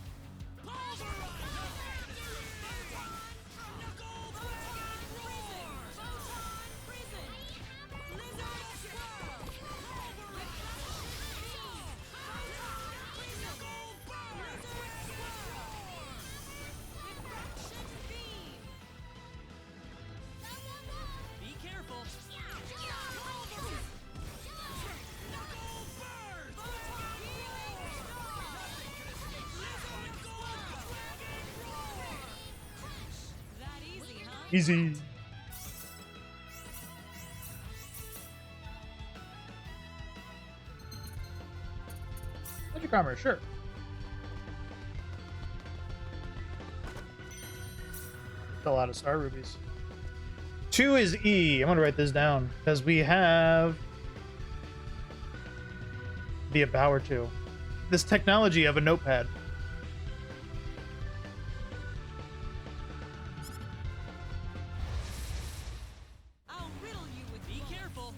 Be careful. Easy. Magic armor, sure. A lot of star rubies. 2 is E. I'm gonna write this down because we have the power 2. This technology of a notepad. Be careful.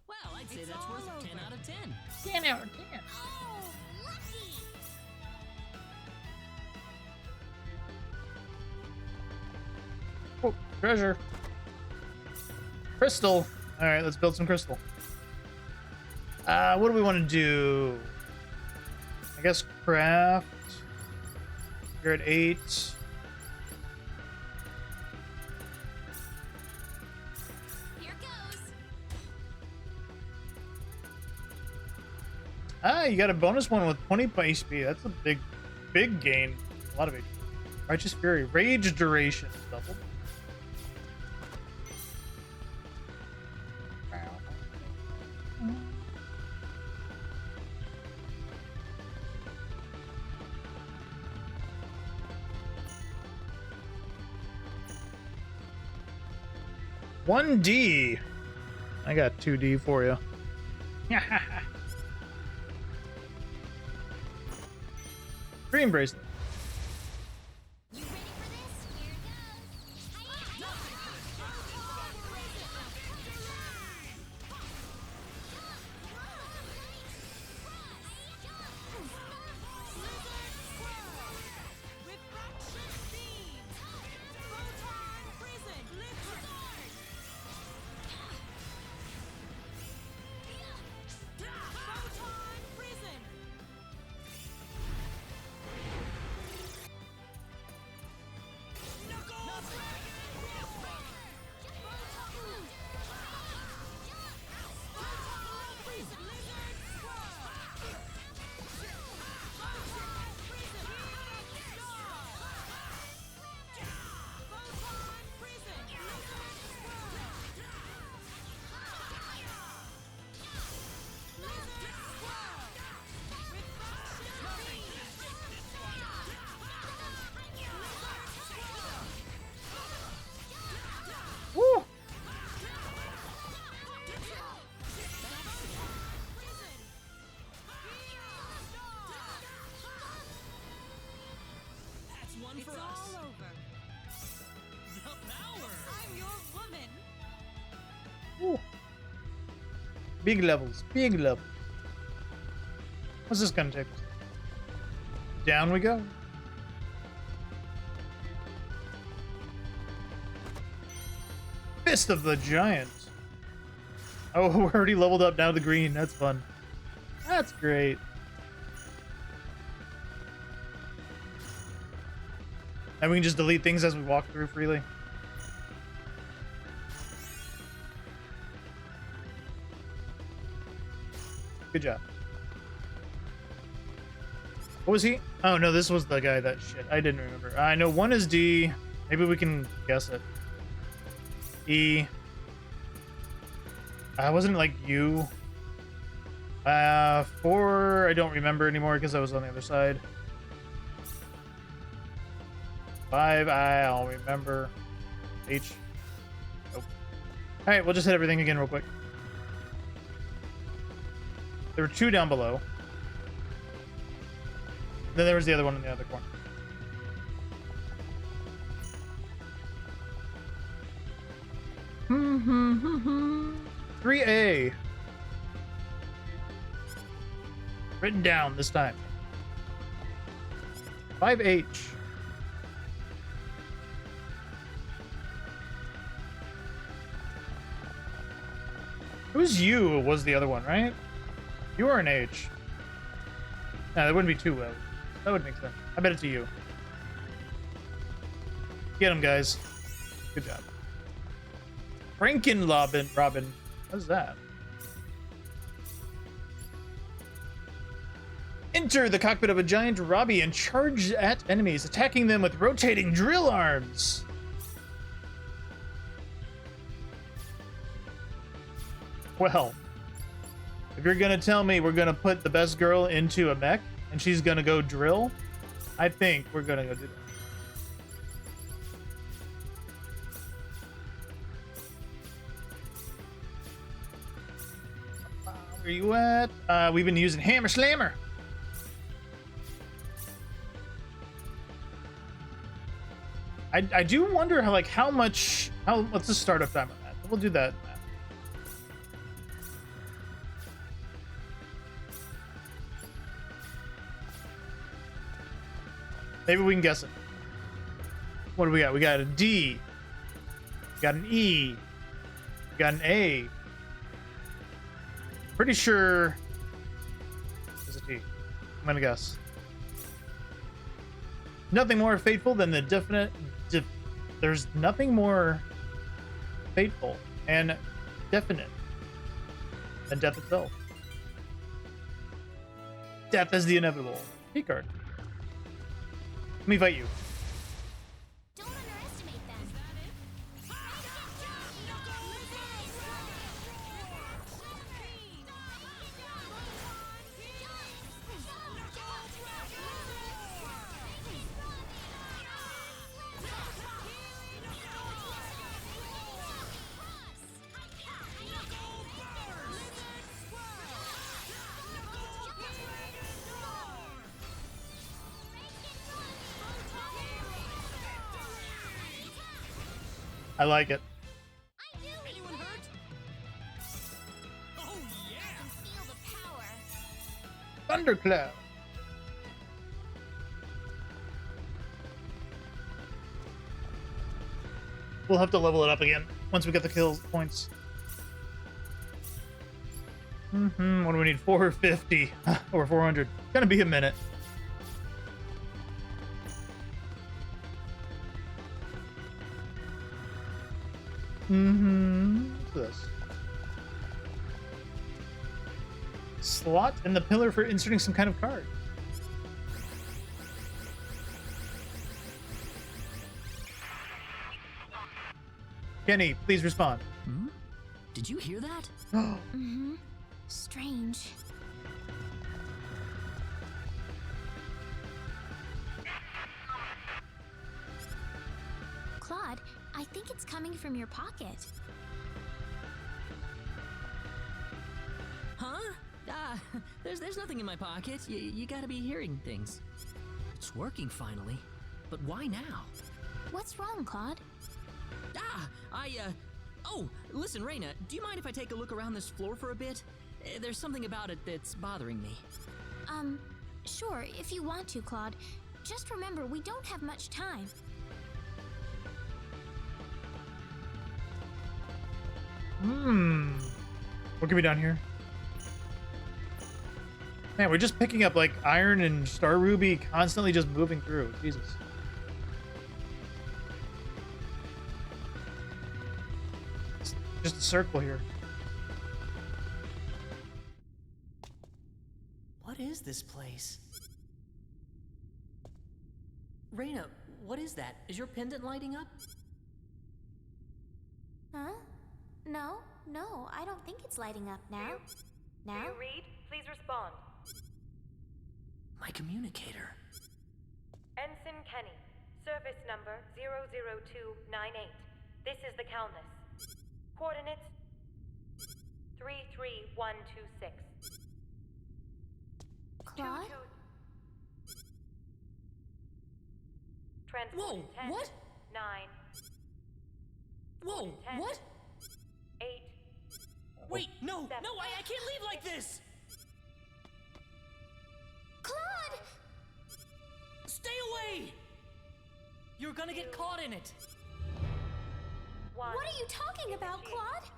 Well, I'd say that's worth 10 out of 10. 10 out of 10. Oh, treasure. Crystal. All right, let's build some crystal. What do we want to do? I guess craft. You're at 8. Ah, you got a bonus one with 20 HP. That's a big gain. A lot of HP. Righteous Fury. Rage duration doubled. $1D. I got 2D for you. Dream bracelet. Woo! That's one for us. It's all over. The power. I'm your woman. Woo. Big levels. Big levels. What's this gonna take us? Down we go. Fist of the Giant. Oh, we're already leveled up now to green. That's fun. That's great. And we can just delete things as we walk through freely. Good job. What was he? Oh, no, this was the guy that shit. I didn't remember. I know one is D. Maybe we can guess it. E. Wasn't it like U? 4, I don't remember anymore because I was on the other side. 5, I'll remember. H. Nope. Alright, we'll just hit everything again real quick. There were 2 down below. Then there was the other one in the other corner. Hmm. 3A. Written down this time. 5H. Who's you was the other one, right? You are an H. No, that wouldn't be 2. That would make sense. I bet it's a U. Get him, guys. Good job. Robin. What is that? Enter the cockpit of a giant Robbie and charge at enemies, attacking them with rotating drill arms. Well, if you're gonna tell me we're gonna put the best girl into a mech and she's gonna go drill, I think we're gonna go do that. Where you at? We've been using Hammer Slammer. I do wonder how much what's the startup time on that? We'll do that. Maybe we can guess it. What do we got? We got a D. We got an E. We got an A. Pretty sure it's a T. I'm gonna guess. Nothing more fateful than the definite. There's nothing more fateful and definite than death itself. Death is the inevitable. Key card. Let me fight you. Don't underestimate them. I like it. Anyone hurt? Oh yeah! I can feel the power. Thundercloud. We'll have to level it up again once we get the kill points. What do we need? 450 or 400. Gonna be a minute. What's this? Slot in the pillar for inserting some kind of card. Kenny, please respond. Hmm? Did you hear that? Mm-hmm. Strange. Claude, I think it's coming from your pocket. Huh? There's nothing in my pocket. You gotta be hearing things. It's working finally. But why now? What's wrong, Claude? Oh, listen, Reina, do you mind if I take a look around this floor for a bit? There's something about it that's bothering me. Sure, if you want to, Claude. Just remember, we don't have much time. What can be done here? Man, we're just picking up like iron and star ruby, constantly just moving through. Jesus. It's just a circle here. What is this place? Reina, what is that? Is your pendant lighting up? Huh? No, I don't think it's lighting up now. Do you read? Please respond. My communicator. Ensign Kenny, service number 00298. This is the Calnus. Coordinates 33126. Claude? Transport Whoa, 10, what? 9. Whoa, 10, what? 8. Wait, no, I can't leave like this! Claude! Stay away! You're gonna get caught in it. What are you talking about, Claude?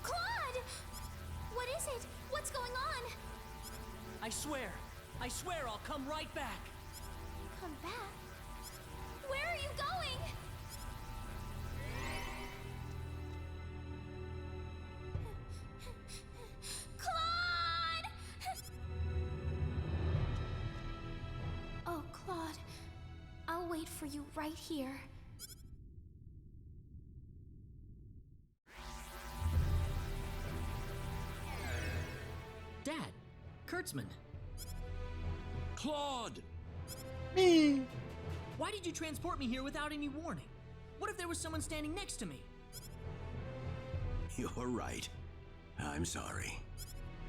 Claude! What is it? What's going on? I swear I'll come right back. Come back? Where are you going? Claude! Oh, Claude. I'll wait for you right here. Dad, Kurtzman. Claude! Me! Why did you transport me here without any warning? What if there was someone standing next to me? You're right. I'm sorry.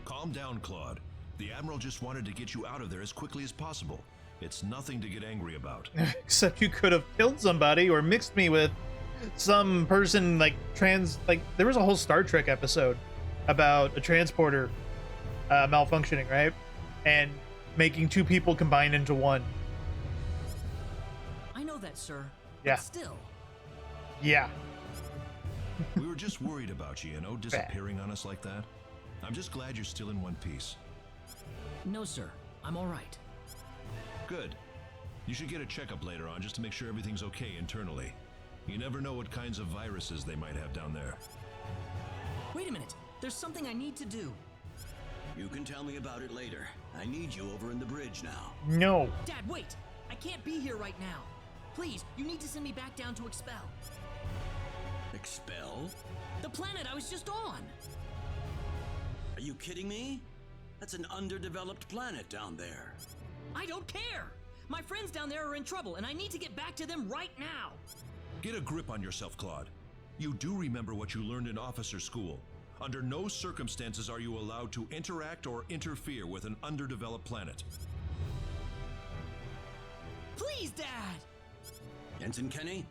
Calm down, Claude. The Admiral just wanted to get you out of there as quickly as possible. It's nothing to get angry about. Except you could have killed somebody or mixed me with some person like there was a whole Star Trek episode about a transporter malfunctioning, right? And making two people combine into one. I know that, sir. Yeah. But still. Yeah. We were just worried about you, disappearing on us like that. I'm just glad you're still in one piece. No, sir. I'm all right. Good. You should get a checkup later on just to make sure everything's okay internally. You never know what kinds of viruses they might have down there. Wait a minute. There's something I need to do. You can tell me about it later. I need you over in the bridge now. No. Dad, wait! I can't be here right now. Please, you need to send me back down to Expel. Expel? The planet I was just on! Are you kidding me? That's an underdeveloped planet down there. I don't care! My friends down there are in trouble, and I need to get back to them right now! Get a grip on yourself, Claude. You do remember what you learned in officer school. Under no circumstances are you allowed to interact or interfere with an underdeveloped planet. Please, Dad! Ensign Kenny,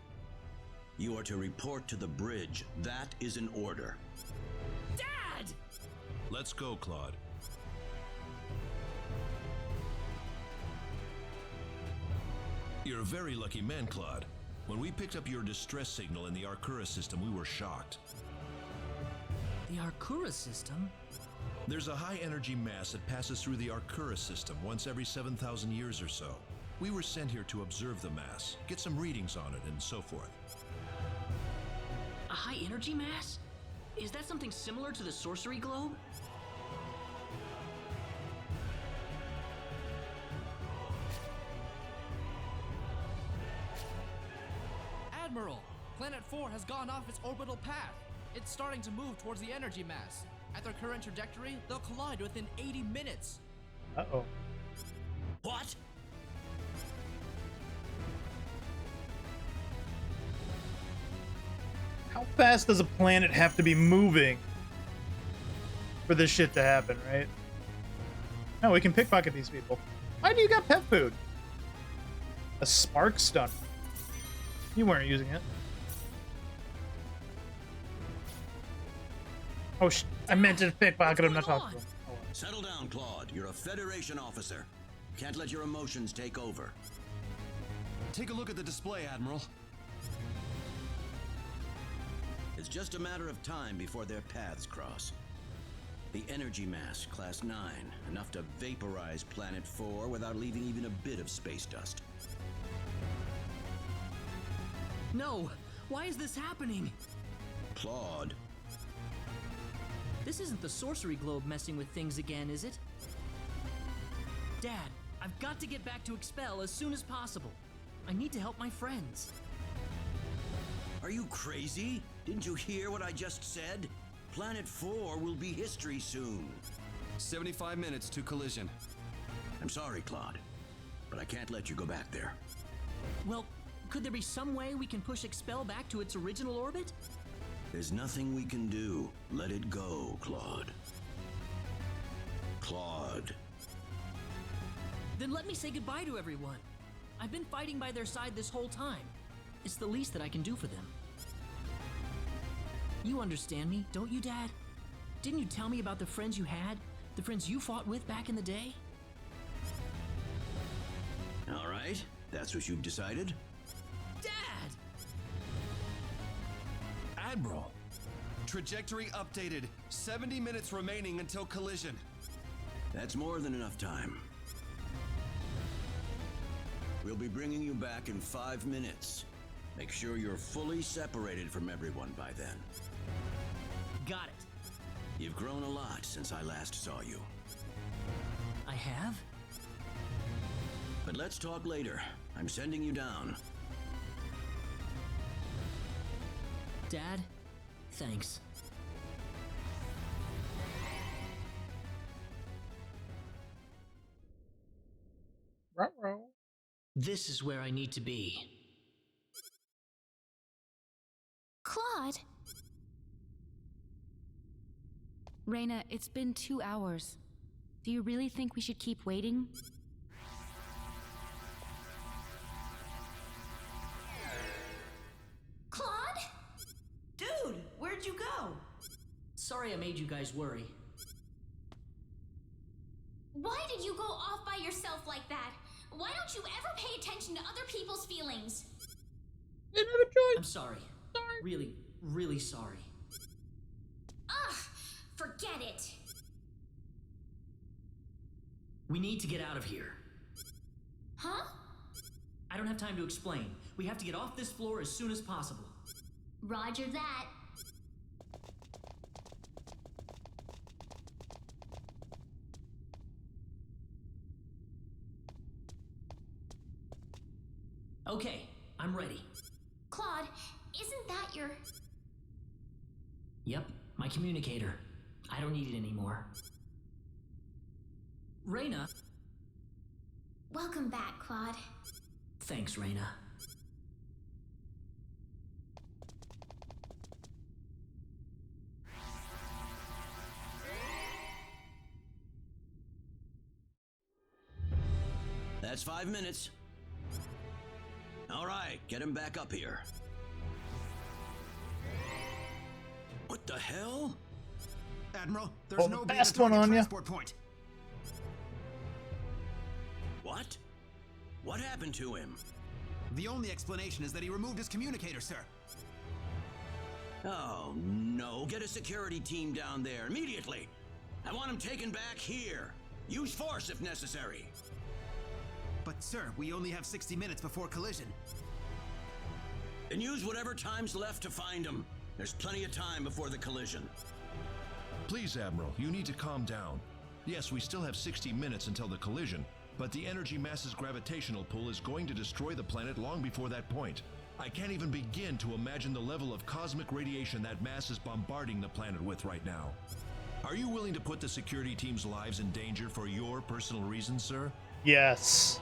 you are to report to the bridge. That is an order. Dad! Let's go, Claude. You're a very lucky man, Claude. When we picked up your distress signal in the Arcura system, we were shocked. The Arcura system? There's a high-energy mass that passes through the Arcura system once every 7,000 years or so. We were sent here to observe the mass, get some readings on it, and so forth. A high-energy mass? Is that something similar to the sorcery globe? Admiral, Planet 4 has gone off its orbital path. It's starting to move towards the energy mass. At their current trajectory, they'll collide within 80 minutes. Uh-oh. What? How fast does a planet have to be moving for this shit to happen, right? No, we can pickpocket these people. Why do you got pet food? A spark stun. You weren't using it. Oh, I meant to pickpocket him, not talk to him. Oh. Settle down, Claude. You're a Federation officer. Can't let your emotions take over. Take a look at the display, Admiral. It's just a matter of time before their paths cross. The energy mass, Class 9, enough to vaporize Planet 4 without leaving even a bit of space dust. No! Why is this happening? Claude. This isn't the sorcery globe messing with things again, is it? Dad, I've got to get back to Expel as soon as possible. I need to help my friends. Are you crazy? Didn't you hear what I just said? Planet 4 will be history soon. 75 minutes to collision. I'm sorry, Claude, but I can't let you go back there. Well, could there be some way we can push Expel back to its original orbit? There's nothing we can do. Let it go, Claude. Claude. Then let me say goodbye to everyone. I've been fighting by their side this whole time. It's the least that I can do for them. You understand me, don't you, Dad? Didn't you tell me about the friends you had? The friends you fought with back in the day? All right, that's what you've decided? Dad! Admiral, trajectory updated. 70 minutes remaining until collision. That's more than enough time. We'll be bringing you back in 5 minutes. Make sure you're fully separated from everyone by then. Got it. You've grown a lot since I last saw you. I have? But let's talk later. I'm sending you down. Dad, thanks. Ruh-roh. This is where I need to be. Claude! Reyna, it's been 2 hours. Do you really think we should keep waiting? Claude? Dude, where'd you go? Sorry I made you guys worry. Why did you go off by yourself like that? Why don't you ever pay attention to other people's feelings? I'm sorry. Really, really sorry. Ugh, forget it. We need to get out of here. Huh? I don't have time to explain. We have to get off this floor as soon as possible. Roger that. Okay, I'm ready. Claude, isn't that your... Yep, my communicator. I don't need it anymore. Reyna. Welcome back, Claude. Thanks, Reyna. That's 5 minutes. All right, get him back up here. What the hell? Admiral, there's no beta fast one target on ya. transport point. What? What happened to him? The only explanation is that he removed his communicator, sir. Oh, no. Get a security team down there immediately. I want him taken back here. Use force if necessary. But, sir, we only have 60 minutes before collision. And use whatever time's left to find him. There's plenty of time before the collision. Please, Admiral, you need to calm down. Yes, we still have 60 minutes until the collision, but the energy mass's gravitational pull is going to destroy the planet long before that point. I can't even begin to imagine the level of cosmic radiation that mass is bombarding the planet with right now. Are you willing to put the security team's lives in danger for your personal reasons, sir? Yes.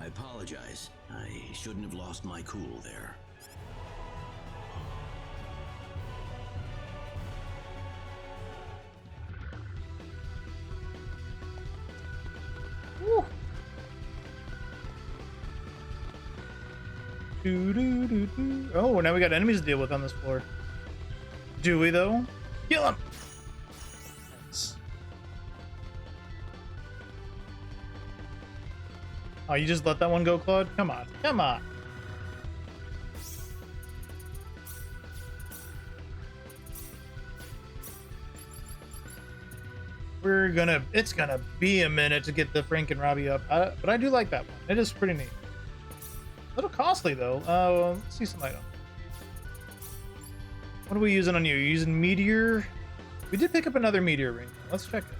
I apologize. I shouldn't have lost my cool there. Woo. Oh, now we got enemies to deal with on this floor. Do we, though? Kill him! Thanks. Oh, you just let that one go, Claude? Come on. Come on. It's gonna be a minute to get the Frank and Robbie up. But I do like that one. It is pretty neat. A little costly, though. Let's see some item. What are we using on you? You're using Meteor? We did pick up another Meteor ring. Let's check it.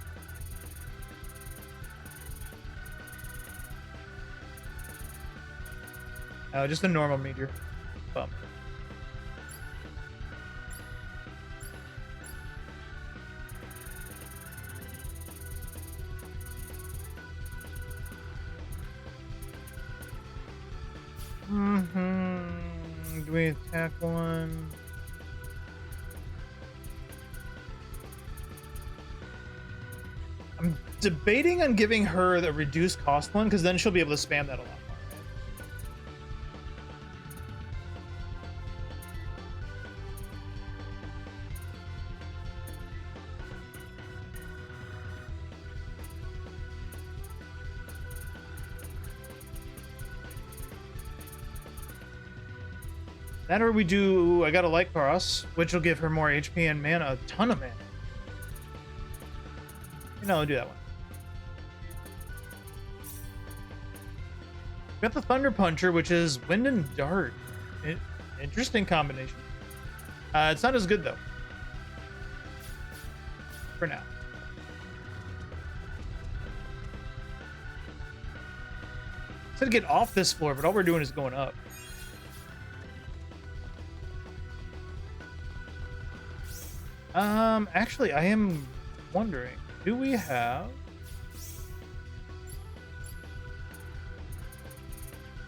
Just a normal Meteor. Bummer. Do we attack one? I'm debating on giving her the reduced cost one, because then she'll be able to spam that a lot more. That or we do, I got a light cross, which will give her more HP and mana, a ton of mana. You know, I'll do that one. Got the Thunder Puncher, which is Wind and Dart. Interesting combination. It's not as good, though. For now. I said to get off this floor, but all we're doing is going up. Actually, I am wondering, do we have...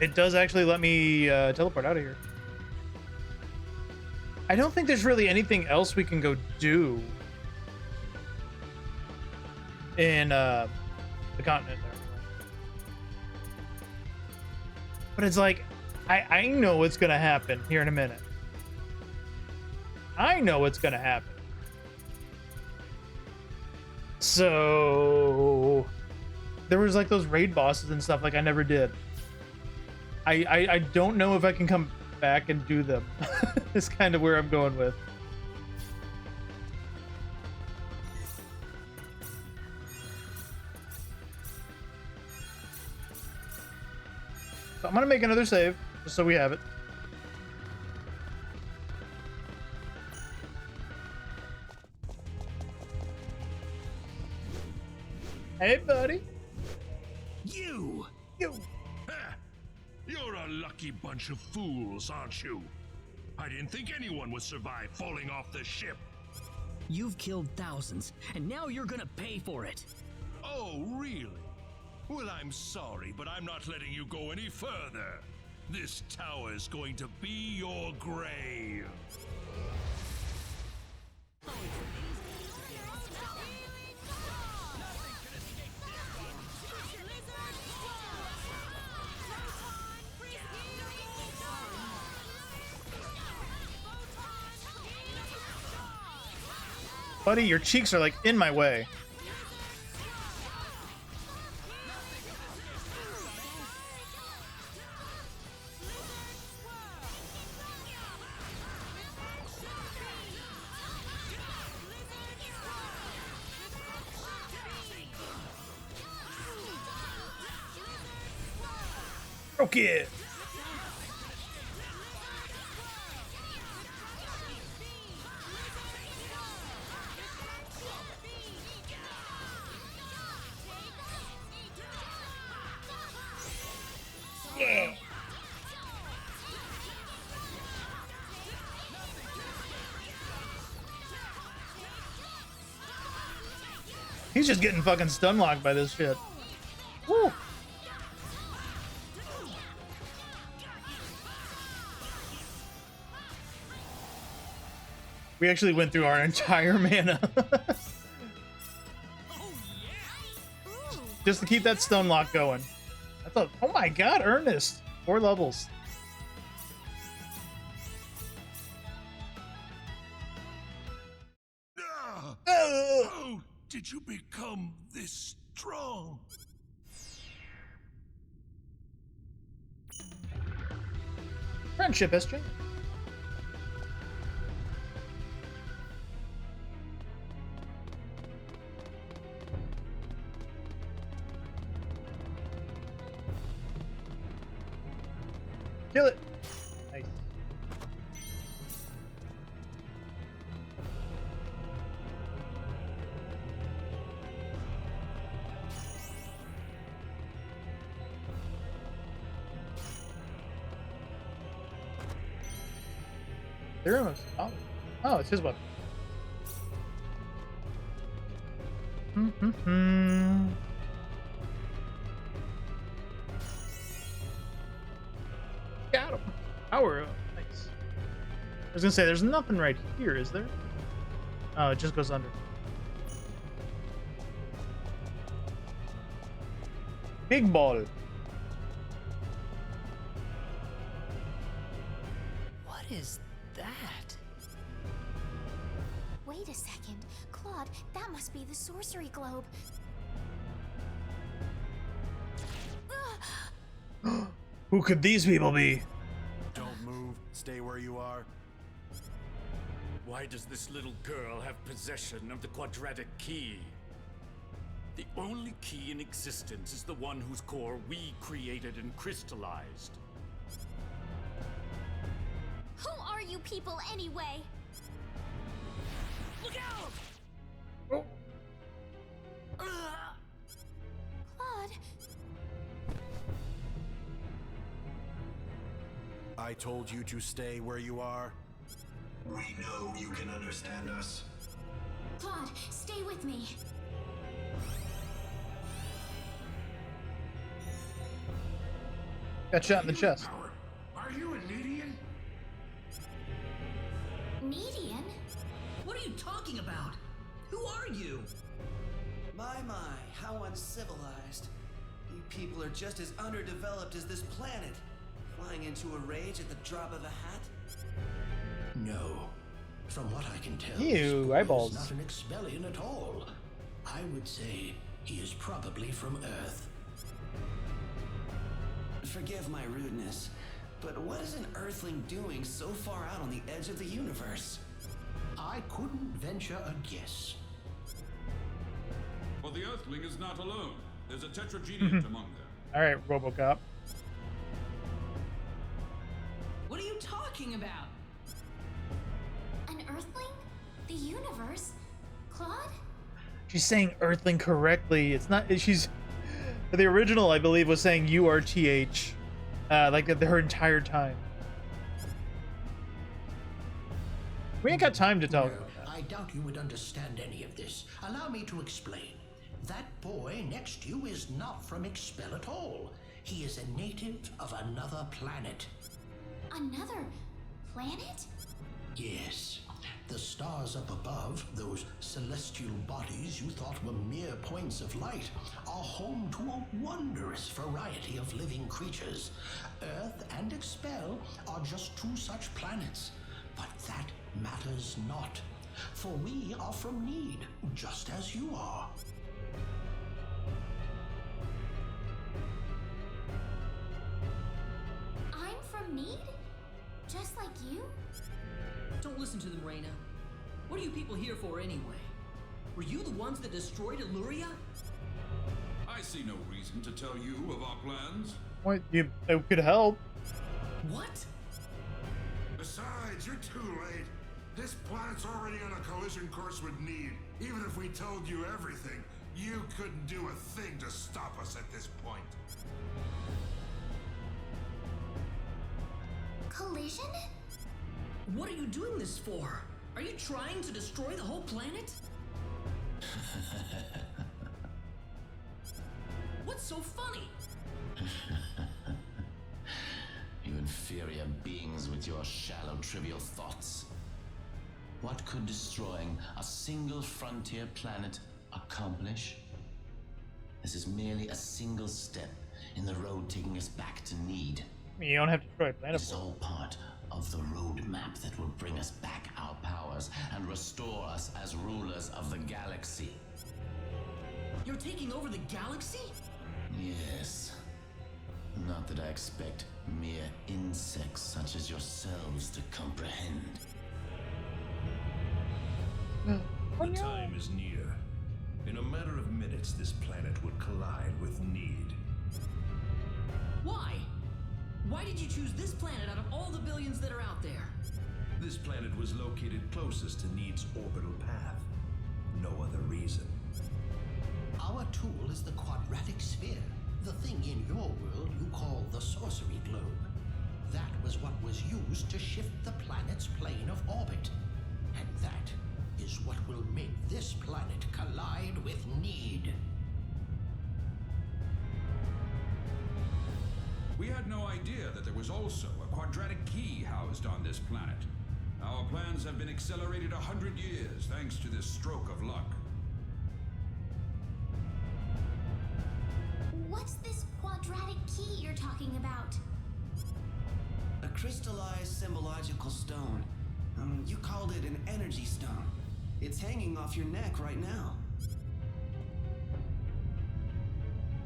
It does actually let me teleport out of here. I don't think there's really anything else we can go do in the continent there. But it's like, I know what's gonna happen here in a minute. I know what's gonna happen. So there was like those raid bosses and stuff like I never did. I don't know if I can come back and do them. It's kind of where I'm going with. So I'm gonna make another save just so we have it. Hey, buddy. You! You're a lucky bunch of fools, aren't you? I didn't think anyone would survive falling off the ship. You've killed thousands, and now you're gonna pay for it. Oh, really? Well, I'm sorry, but I'm not letting you go any further. This tower is going to be your grave. Buddy, your cheeks are like in my way. Broke it. Yeah. He's just getting fucking stun locked by this shit. Woo. We actually went through our entire mana. Just to keep that stun lock going. I thought, oh my god, Ernest. 4 levels. How did you become this strong? Friendship has changed. Kill it. Nice. They're almost. Oh, it's his weapon. Got him. Power up. Nice. I was gonna say, there's nothing right here, is there? Oh, it just goes under. Big ball. What is that? Wait a second. Claude, that must be the sorcery globe. Who could these people be? Don't move. Stay where you are. Why does this little girl have possession of the quadratic key? The only key in existence is the one whose core we created and crystallized. Who are you people anyway? Look out! Claude. I told you to stay where you are. We know you can understand us. Claude, stay with me. Got shot in the chest. Are you a Nedian? Nedian? What are you talking about? Who are you? My, how uncivilized. You people are just as underdeveloped as this planet. Flying into a rage at the drop of a hat? No. From what I can tell, Ew, this boy eyeballs. is not an Expellion at all. I would say he is probably from Earth. Forgive my rudeness, but what is an Earthling doing so far out on the edge of the universe? I couldn't venture a guess. Well, the Earthling is not alone. There's a tetrageniant among them. All right, RoboCop. What are you talking about? An Earthling? The universe? Claude? She's saying Earthling correctly. It's not. She's The original, I believe, was saying URTH, like her entire time. We ain't got time to talk about that. I doubt you would understand any of this. Allow me to explain. That boy next to you is not from Expel at all. He is a native of another planet. Another planet? Yes. The stars up above, those celestial bodies you thought were mere points of light, are home to a wondrous variety of living creatures. Earth and Expel are just two such planets. But that matters not, for we are from Need, just as you are. I'm from Need? Just like you? Don't listen to them, Reyna. What are you people here for anyway? Were you the ones that destroyed Illuria? I see no reason to tell you of our plans. What? It could help. What? Besides, you're too late. This planet's already on a collision course with Need. Even if we told you everything, you couldn't do a thing to stop us at this point. Collision? What are you doing this for? Are you trying to destroy the whole planet? What's so funny? You inferior beings with your shallow, trivial thoughts. What could destroying a single frontier planet accomplish? This is merely a single step in the road taking us back to Need. I mean, you don't have to destroy a planet. It's all part of the roadmap that will bring us back our powers and restore us as rulers of the galaxy. You're taking over the galaxy? Yes. Not that I expect mere insects such as yourselves to comprehend. The time is near. In a matter of minutes, this planet would collide with Need. Why? Why did you choose this planet out of all the billions that are out there? This planet was located closest to Need's orbital path. No other reason. Our tool is the quadratic sphere, the thing in your world you call the sorcery globe. That was what was used to shift the planet's plane of orbit. And that is what will make this planet collide with Need. We had no idea that there was also a quadratic key housed on this planet. Our plans have been accelerated 100 years thanks to this stroke of luck. What's this quadratic key you're talking about? A crystallized symbological stone. You called it an energy stone. It's hanging off your neck right now.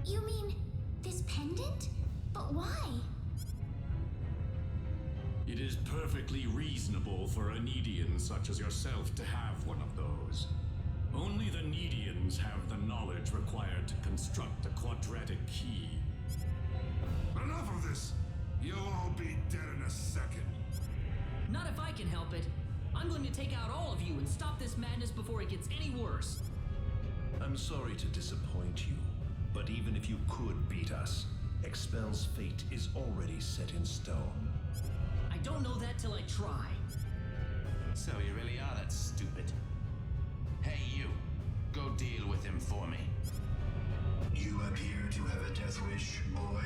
You mean this pendant? But why? It is perfectly reasonable for a Needian such as yourself to have one of those. Only the Needians have the knowledge required to construct a quadratic key. Enough of this! You'll all be dead in a second. Not if I can help it. I'm going to take out all of you and stop this madness before it gets any worse. I'm sorry to disappoint you, but even if you could beat us, Expel's fate is already set in stone. I don't know that till I try. So you really are that stupid. Hey, you. Go deal with him for me. You appear to have a death wish, boy.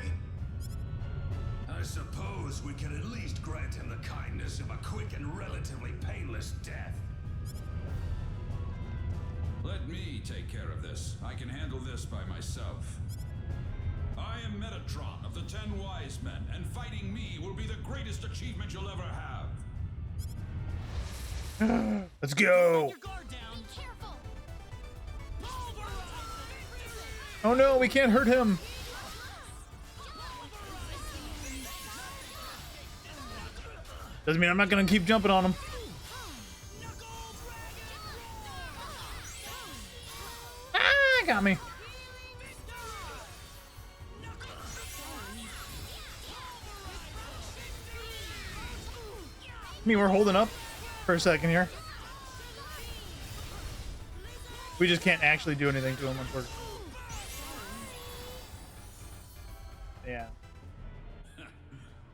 I suppose we can at least grant him the kindness of a quick and relatively painless death. Let me take care of this. I can handle this by myself. I am Metatron of the 10 Wise Men, and fighting me will be the greatest achievement you'll ever have. Let's go. Oh no, we can't hurt him. Doesn't mean I'm not gonna keep jumping on him. Ah, got me. I mean, we're holding up for a second here. We just can't actually do anything to him, unfortunately. Yeah.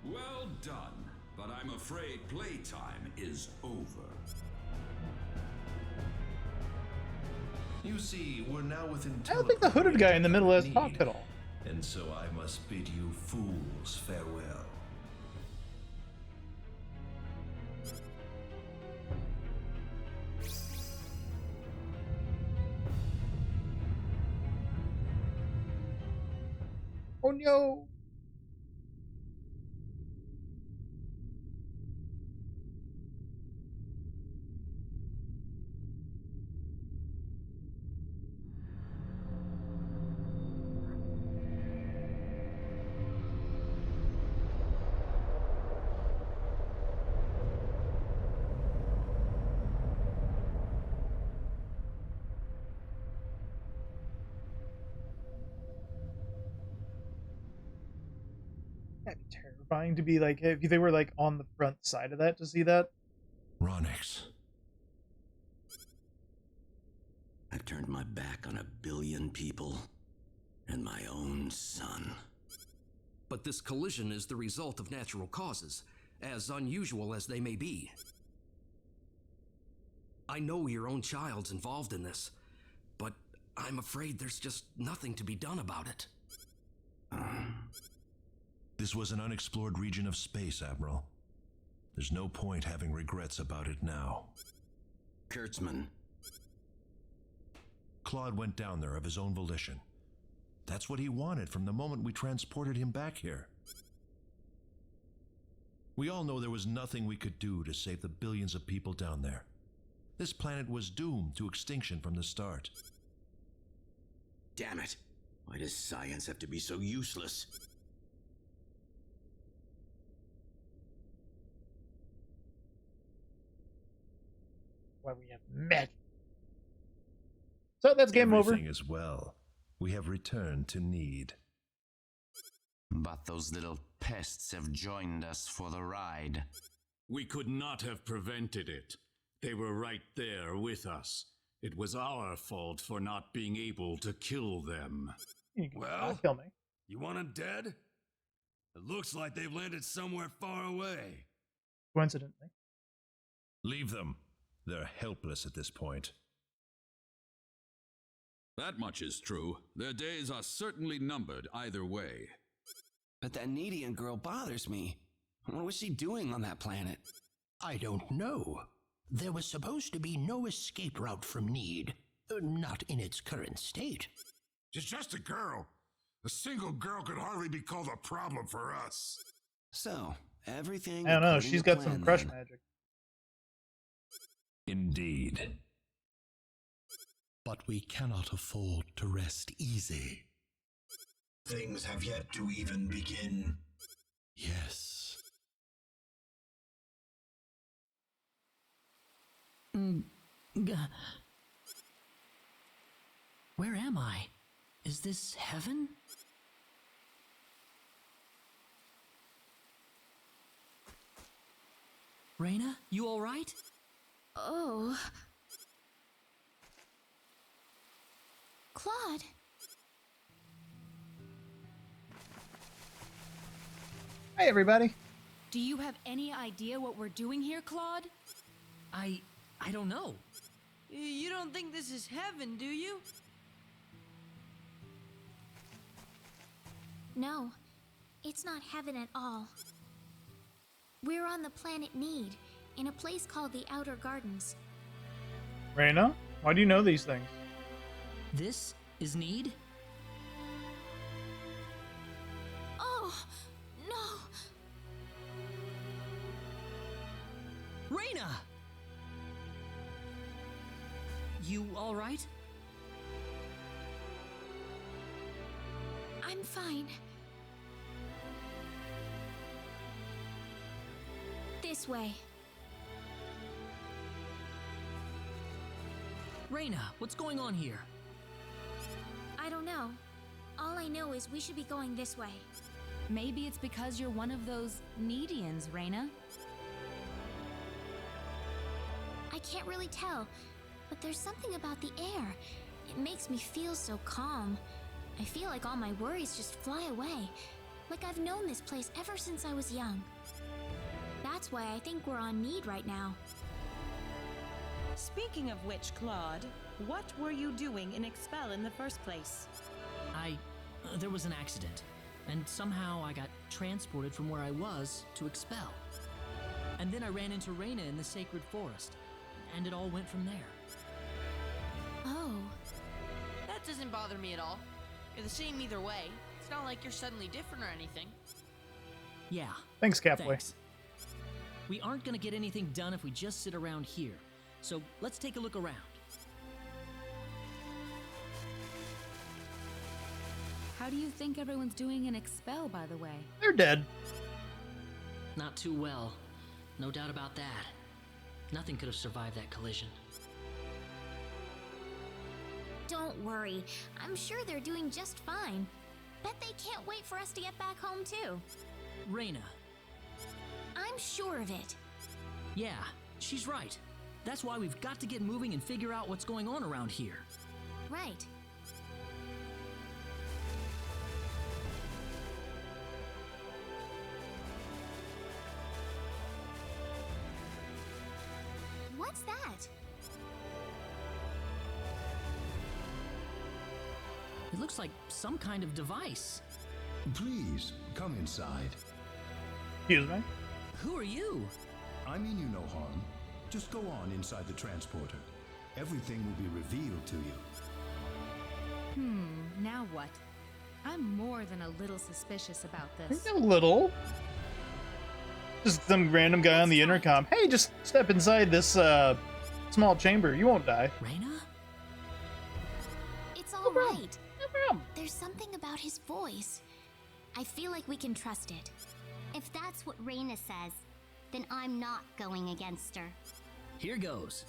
Well done, but I'm afraid playtime is over. You see, we're now within I don't think the hooded guy in the middle has need, talked at all. and so I must bid you fools farewell. Oh no! That'd be terrifying to be like, if they were like on the front side of that to see that. Ronix. I've turned my back on 1 billion people and my own son. But this collision is the result of natural causes, as unusual as they may be. I know your own child's involved in this, but I'm afraid there's just nothing to be done about it. This was an unexplored region of space, Admiral. There's no point having regrets about it now. Kurtzman. Claude went down there of his own volition. That's what he wanted from the moment we transported him back here. We all know there was nothing we could do to save the billions of people down there. This planet was doomed to extinction from the start. Damn it. Why does science have to be so useless? Why we have magic. So that's game over. Everything is well. We have returned to need. But those little pests have joined us for the ride. We could not have prevented it. They were right there with us. It was our fault for not being able to kill them. Well, kill me. You want them dead? It looks like they've landed somewhere far away. Coincidentally. Leave them. They're helpless at this point. That much is true. Their days are certainly numbered either way. But that Needian girl bothers me. What was she doing on that planet? I don't know. There was supposed to be no escape route from Need. Not in its current state. She's just a girl. A single girl could hardly be called a problem for us. So, everything... I don't know, she's got some crush magic. Indeed. But we cannot afford to rest easy. Things have yet to even begin. Yes. Where am I? Is this heaven? Reyna, you all right? Oh. Claude. Hey, everybody. Do you have any idea what we're doing here, Claude? I don't know. You don't think this is heaven, do you? No, it's not heaven at all. We're on the planet Need, in a place called the Outer Gardens. Reyna, why do you know these things? This is Need? Oh, no! Reyna! You all right? I'm fine. This way. Reyna, what's going on here? I don't know. All I know is we should be going this way. Maybe it's because you're one of those Needians, Reyna. I can't really tell, but there's something about the air. It makes me feel so calm. I feel like all my worries just fly away. Like I've known this place ever since I was young. That's why I think we're on Need right now. Speaking of which, Claude, what were you doing in Expel in the first place? There was an accident, and somehow I got transported from where I was to Expel. And then I ran into Reyna in the Sacred Forest, and it all went from there. Oh. That doesn't bother me at all. You're the same either way. It's not like you're suddenly different or anything. Yeah. Thanks, Capway. Thanks. We aren't gonna get anything done if we just sit around here. So let's take a look around. How do you think everyone's doing in Expel, by the way? They're dead. Not too well. No doubt about that. Nothing could have survived that collision. Don't worry. I'm sure they're doing just fine. Bet they can't wait for us to get back home, too. Reyna. I'm sure of it. Yeah, she's right. That's why we've got to get moving and figure out what's going on around here. Right. What's that? It looks like some kind of device. Please, come inside. Excuse me? Who are you? I mean you no harm. Just go on inside the transporter. Everything will be revealed to you. Now what? I'm more than a little suspicious about this. A little. Just some random guy on the intercom. Hey, just step inside this small chamber. You won't die. Reyna? It's all right. There's something about his voice. I feel like we can trust it. If that's what Reyna says, then I'm not going against her. Here goes.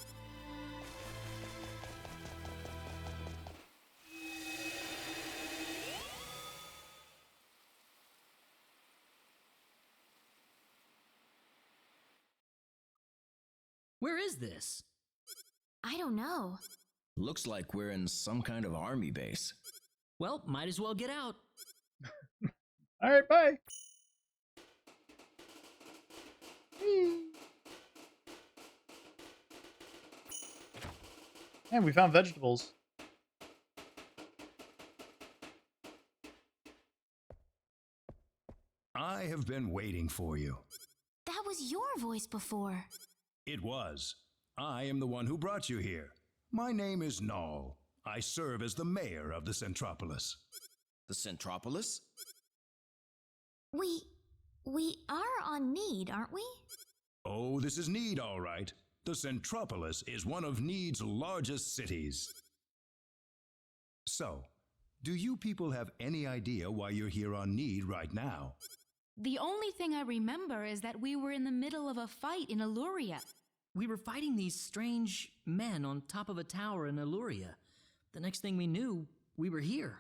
Where is this? I don't know. Looks like we're in some kind of army base. Well, might as well get out. All right, bye. And we found vegetables. I have been waiting for you. That was your voice before. It was. I am the one who brought you here. My name is Null. I serve as the mayor of the Centropolis. The Centropolis? We are on Need, aren't we? Oh, this is Need, all right. The Centropolis is one of Need's largest cities. So, do you people have any idea why you're here on Need right now? The only thing I remember is that we were in the middle of a fight in Illuria. We were fighting these strange men on top of a tower in Illuria. The next thing we knew, we were here.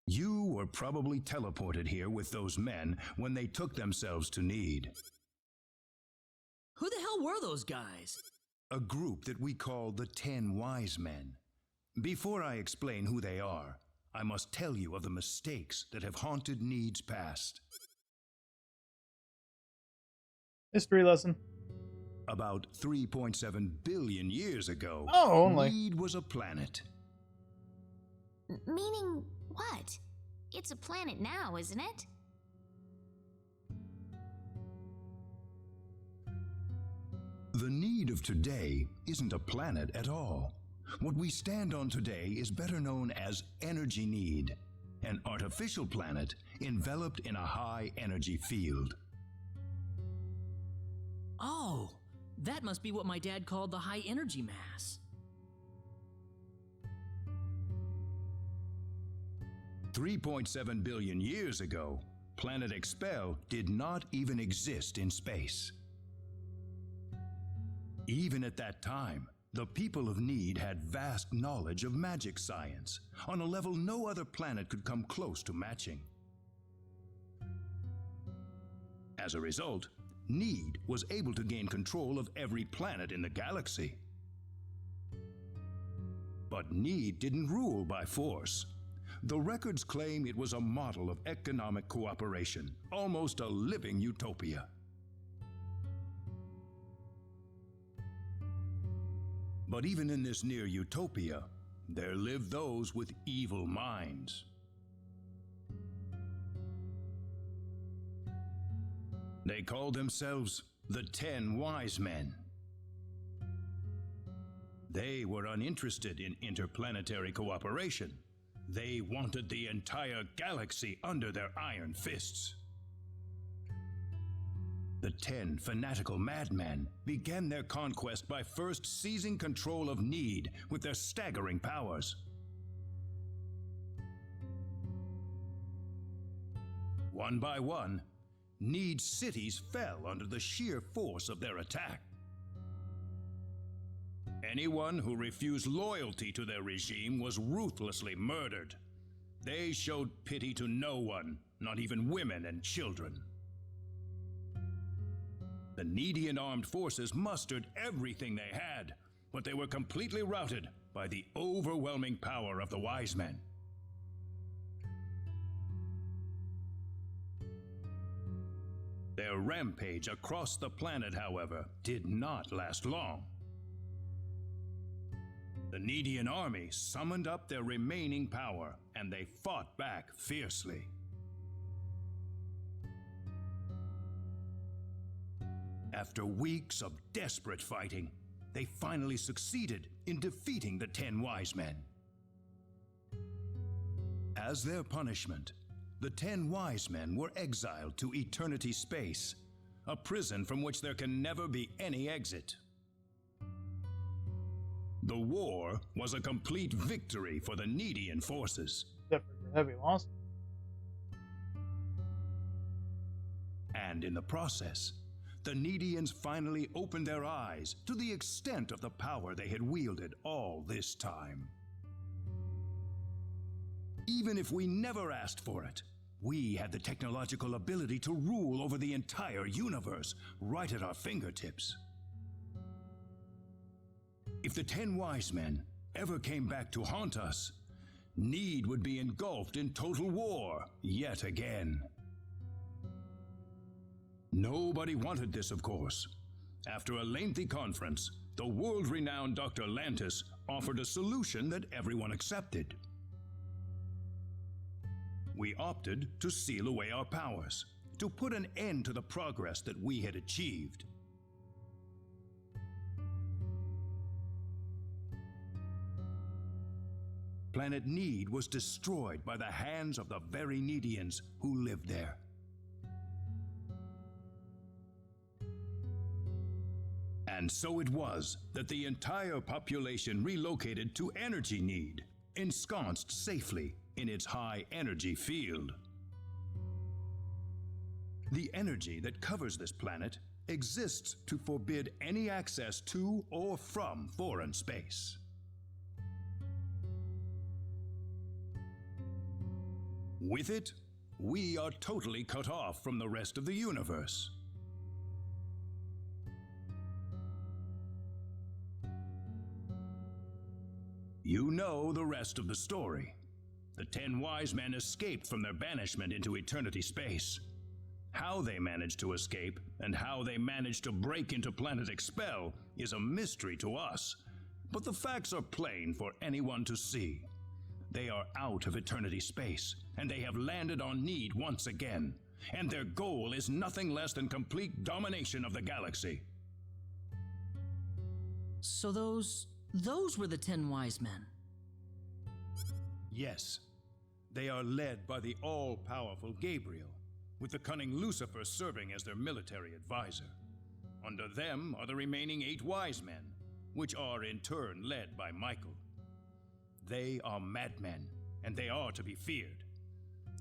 You were probably teleported here with those men when they took themselves to Need. Who the hell were those guys? A group that we call the 10 Wise Men. Before I explain who they are, I must tell you of the mistakes that have haunted Need's past. History lesson. About 3.7 billion years ago, only. Need was a planet. Meaning what? It's a planet now, isn't it? The Need of today isn't a planet at all. What we stand on today is better known as Energy Need, an artificial planet enveloped in a high energy field. Oh, that must be what my dad called the high energy mass. 3.7 billion years ago, planet Expel did not even exist in space. Even at that time, the people of Need had vast knowledge of magic science, on a level no other planet could come close to matching. As a result, Need was able to gain control of every planet in the galaxy. But Need didn't rule by force. The records claim it was a model of economic cooperation, almost a living utopia. But even in this near utopia, there live those with evil minds. They call themselves the 10 Wise Men. They were uninterested in interplanetary cooperation. They wanted the entire galaxy under their iron fists. The 10 fanatical madmen began their conquest by first seizing control of Need with their staggering powers. One by one, Need's cities fell under the sheer force of their attack. Anyone who refused loyalty to their regime was ruthlessly murdered. They showed pity to no one, not even women and children. The Needian armed forces mustered everything they had, but they were completely routed by the overwhelming power of the Wise Men. Their rampage across the planet, however, did not last long. The Needian army summoned up their remaining power, and they fought back fiercely. After weeks of desperate fighting, they finally succeeded in defeating the 10 Wise Men. As their punishment, the 10 Wise Men were exiled to Eternity Space, a prison from which there can never be any exit. The war was a complete victory for the Needian forces. Except for the heavy loss. And in the process, the Needians finally opened their eyes to the extent of the power they had wielded all this time. Even if we never asked for it, we had the technological ability to rule over the entire universe right at our fingertips. If the 10 Wise Men ever came back to haunt us, Need would be engulfed in total war yet again. Nobody wanted this, of course. After a lengthy conference, the world-renowned Dr. Lantis offered a solution that everyone accepted. We opted to seal away our powers, to put an end to the progress that we had achieved. Planet Need was destroyed by the hands of the very Needians who lived there. And so it was that the entire population relocated to Energy Need, ensconced safely in its high energy field. The energy that covers this planet exists to forbid any access to or from foreign space. With it, we are totally cut off from the rest of the universe. You know the rest of the story. The 10 Wise Men escaped from their banishment into Eternity Space. How they managed to escape and how they managed to break into Planet Expel is a mystery to us, but the facts are plain for anyone to see. They are out of Eternity Space, and they have landed on Need once again, and their goal is nothing less than complete domination of the galaxy. So those were the 10 Wise Men. Yes, they are led by the all-powerful Gabriel, with the cunning Lucifer serving as their military advisor. Under them are the remaining 8 Wise Men, which are in turn led by Michael. They are madmen, and they are to be feared.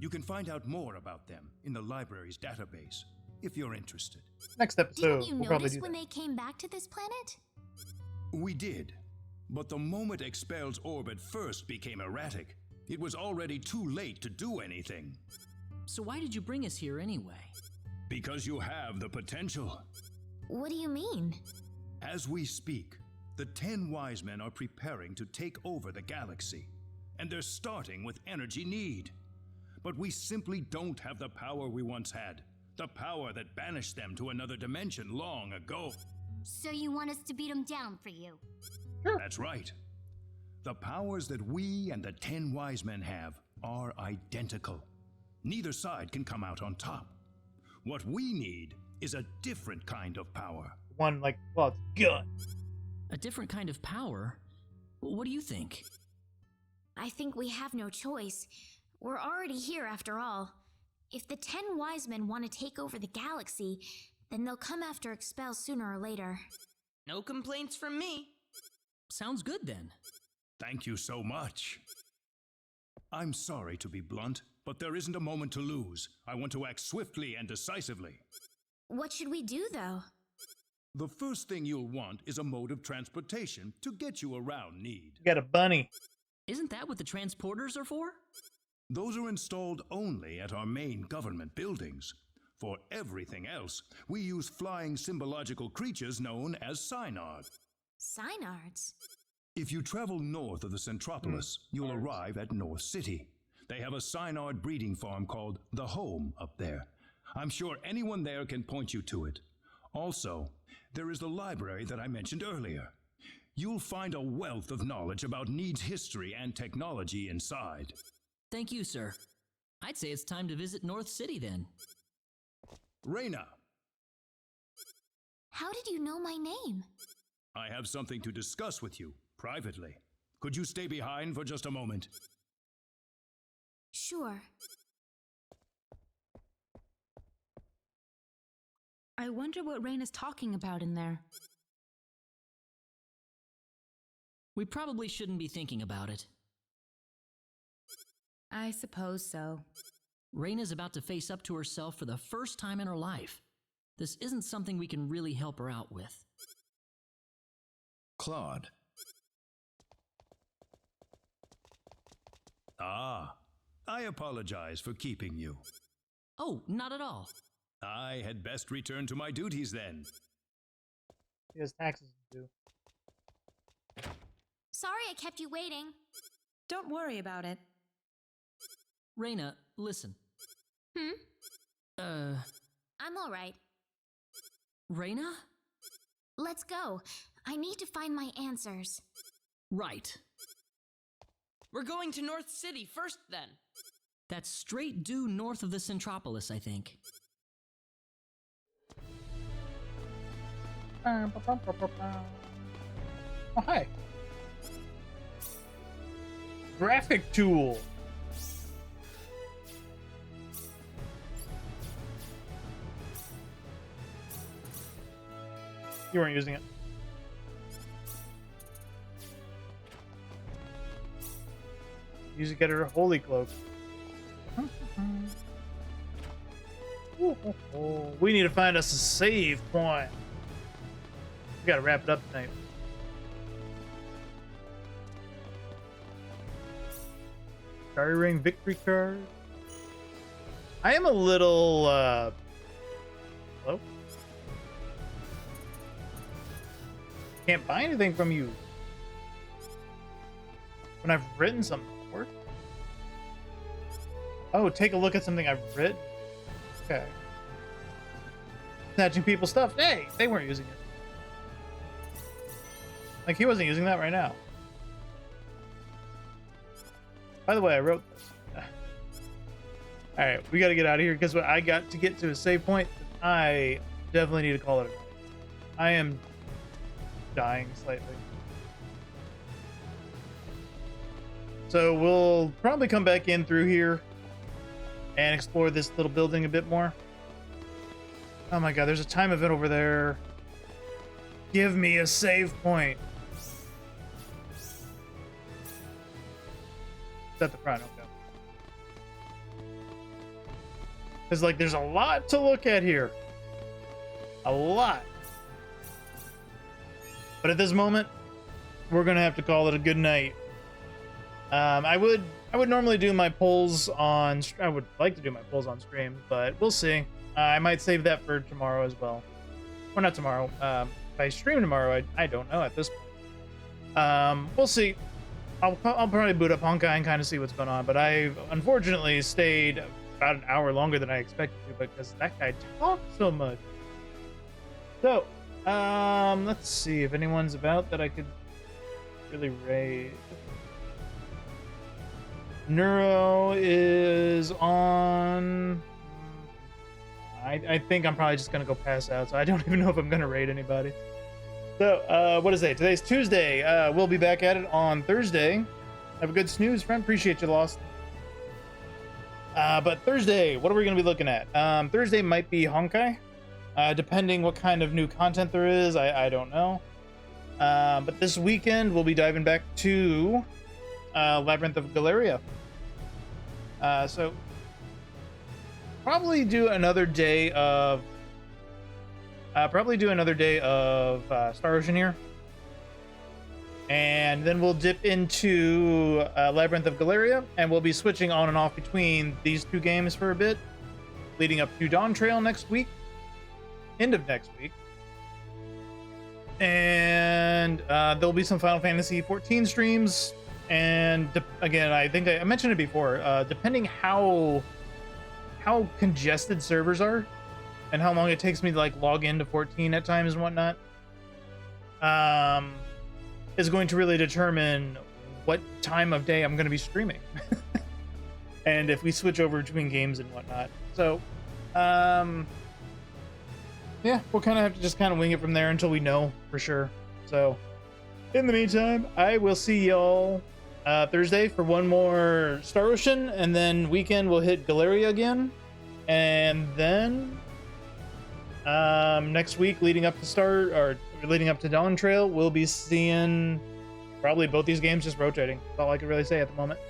You can find out more about them in the library's database, if you're interested. Next episode, Didn't you we'll probably notice do when that. they came back to this planet? We did, but the moment Expel's orbit first became erratic, it was already too late to do anything. So why did you bring us here anyway? Because you have the potential. What do you mean? As we speak, the 10 Wise Men are preparing to take over the galaxy, and they're starting with energy need. But we simply don't have the power we once had. The power that banished them to another dimension long ago. So you want us to beat them down for you? That's right. The powers that we and the 10 wise men have are identical. Neither side can come out on top. What we need is a different kind of power. One like, well, it's good. A different kind of power? What do you think? I think we have no choice. We're already here after all. If the 10 wise men want to take over the galaxy, then they'll come after Expel sooner or later. No complaints from me. Sounds good then. Thank you so much. I'm sorry to be blunt, but there isn't a moment to lose. I want to act swiftly and decisively. What should we do, though? The first thing you'll want is a mode of transportation to get you around Need. You got a bunny. Isn't that what the transporters are for? Those are installed only at our main government buildings. For everything else, we use flying symbological creatures known as Synards. Synards? If you travel north of the Centropolis, you'll arrive at North City. They have a Synard breeding farm called The Home up there. I'm sure anyone there can point you to it. Also, there is the library that I mentioned earlier. You'll find a wealth of knowledge about Need's history and technology inside. Thank you, sir. I'd say it's time to visit North City then. Reyna! How did you know my name? I have something to discuss with you, privately. Could you stay behind for just a moment? Sure. I wonder what Rain is talking about in there. We probably shouldn't be thinking about it. I suppose so. Reyna's about to face up to herself for the first time in her life. This isn't something we can really help her out with. Claude. Ah, I apologize for keeping you. Oh, not at all. I had best return to my duties then. He has taxes to do. Sorry I kept you waiting. Don't worry about it. Reyna, listen. I'm all right. Reyna? Let's go. I need to find my answers. Right. We're going to North City first, then. That's straight due north of the Centropolis, I think. Oh, hi. Graphic tool. You weren't using it. Use it, get her a holy cloak. We need to find us a save point. We gotta wrap it up tonight. Starry Ring victory card. I am a little hello? Can't buy anything from you when I've written something before. Oh, take a look at something I've written. Okay. Snatching people's stuff. Hey, they weren't using it. Like, he wasn't using that right now. By the way, I wrote this. Alright, we gotta get out of here because I got to get to a save point. I definitely need to call it a night. I am dying slightly. So we'll probably come back in through here and explore this little building a bit more. Oh my god, there's a time event over there. Give me a save point. It's at the front, okay. It's like there's a lot to look at here. A lot. But at this moment, we're gonna have to call it a good night. I would normally do my polls on. I would like to do my polls on stream, but we'll see. I might save that for tomorrow as well. Or not tomorrow. If I stream tomorrow, I don't know at this point. We'll see. I'll probably boot up Honkai and kind of see what's going on. But I've unfortunately stayed about an hour longer than I expected to because that guy talks so much. So, let's see if anyone's about that I could really raid. Neuro is on. I think I'm probably just gonna go pass out, so I don't even know if I'm gonna raid anybody. So, what is it? Today's Tuesday. We'll be back at it on Thursday. Have a good snooze, friend. Appreciate you, Lost. But Thursday, what are we gonna be looking at? Thursday might be Honkai, depending what kind of new content there is. I don't know. But this weekend we'll be diving back to Labyrinth of Galeria. So probably do another day of Star Ocean here, and then we'll dip into Labyrinth of Galeria, and we'll be switching on and off between these two games for a bit, leading up to Dawn Trail next week, end of next week, and there'll be some Final Fantasy 14 streams. And again, I think I mentioned it before. Depending how congested servers are, and how long it takes me to like log into 14 at times and whatnot, is going to really determine what time of day I'm going to be streaming, and if we switch over between games and whatnot. So, yeah, we'll kind of have to just kind of wing it from there until we know for sure. So, in the meantime, I will see y'all Thursday for one more Star Ocean, and then weekend we'll hit Galeria again, and then next week leading up to Dawn Trail, we'll be seeing probably both these games just rotating. That's all I can really say at the moment.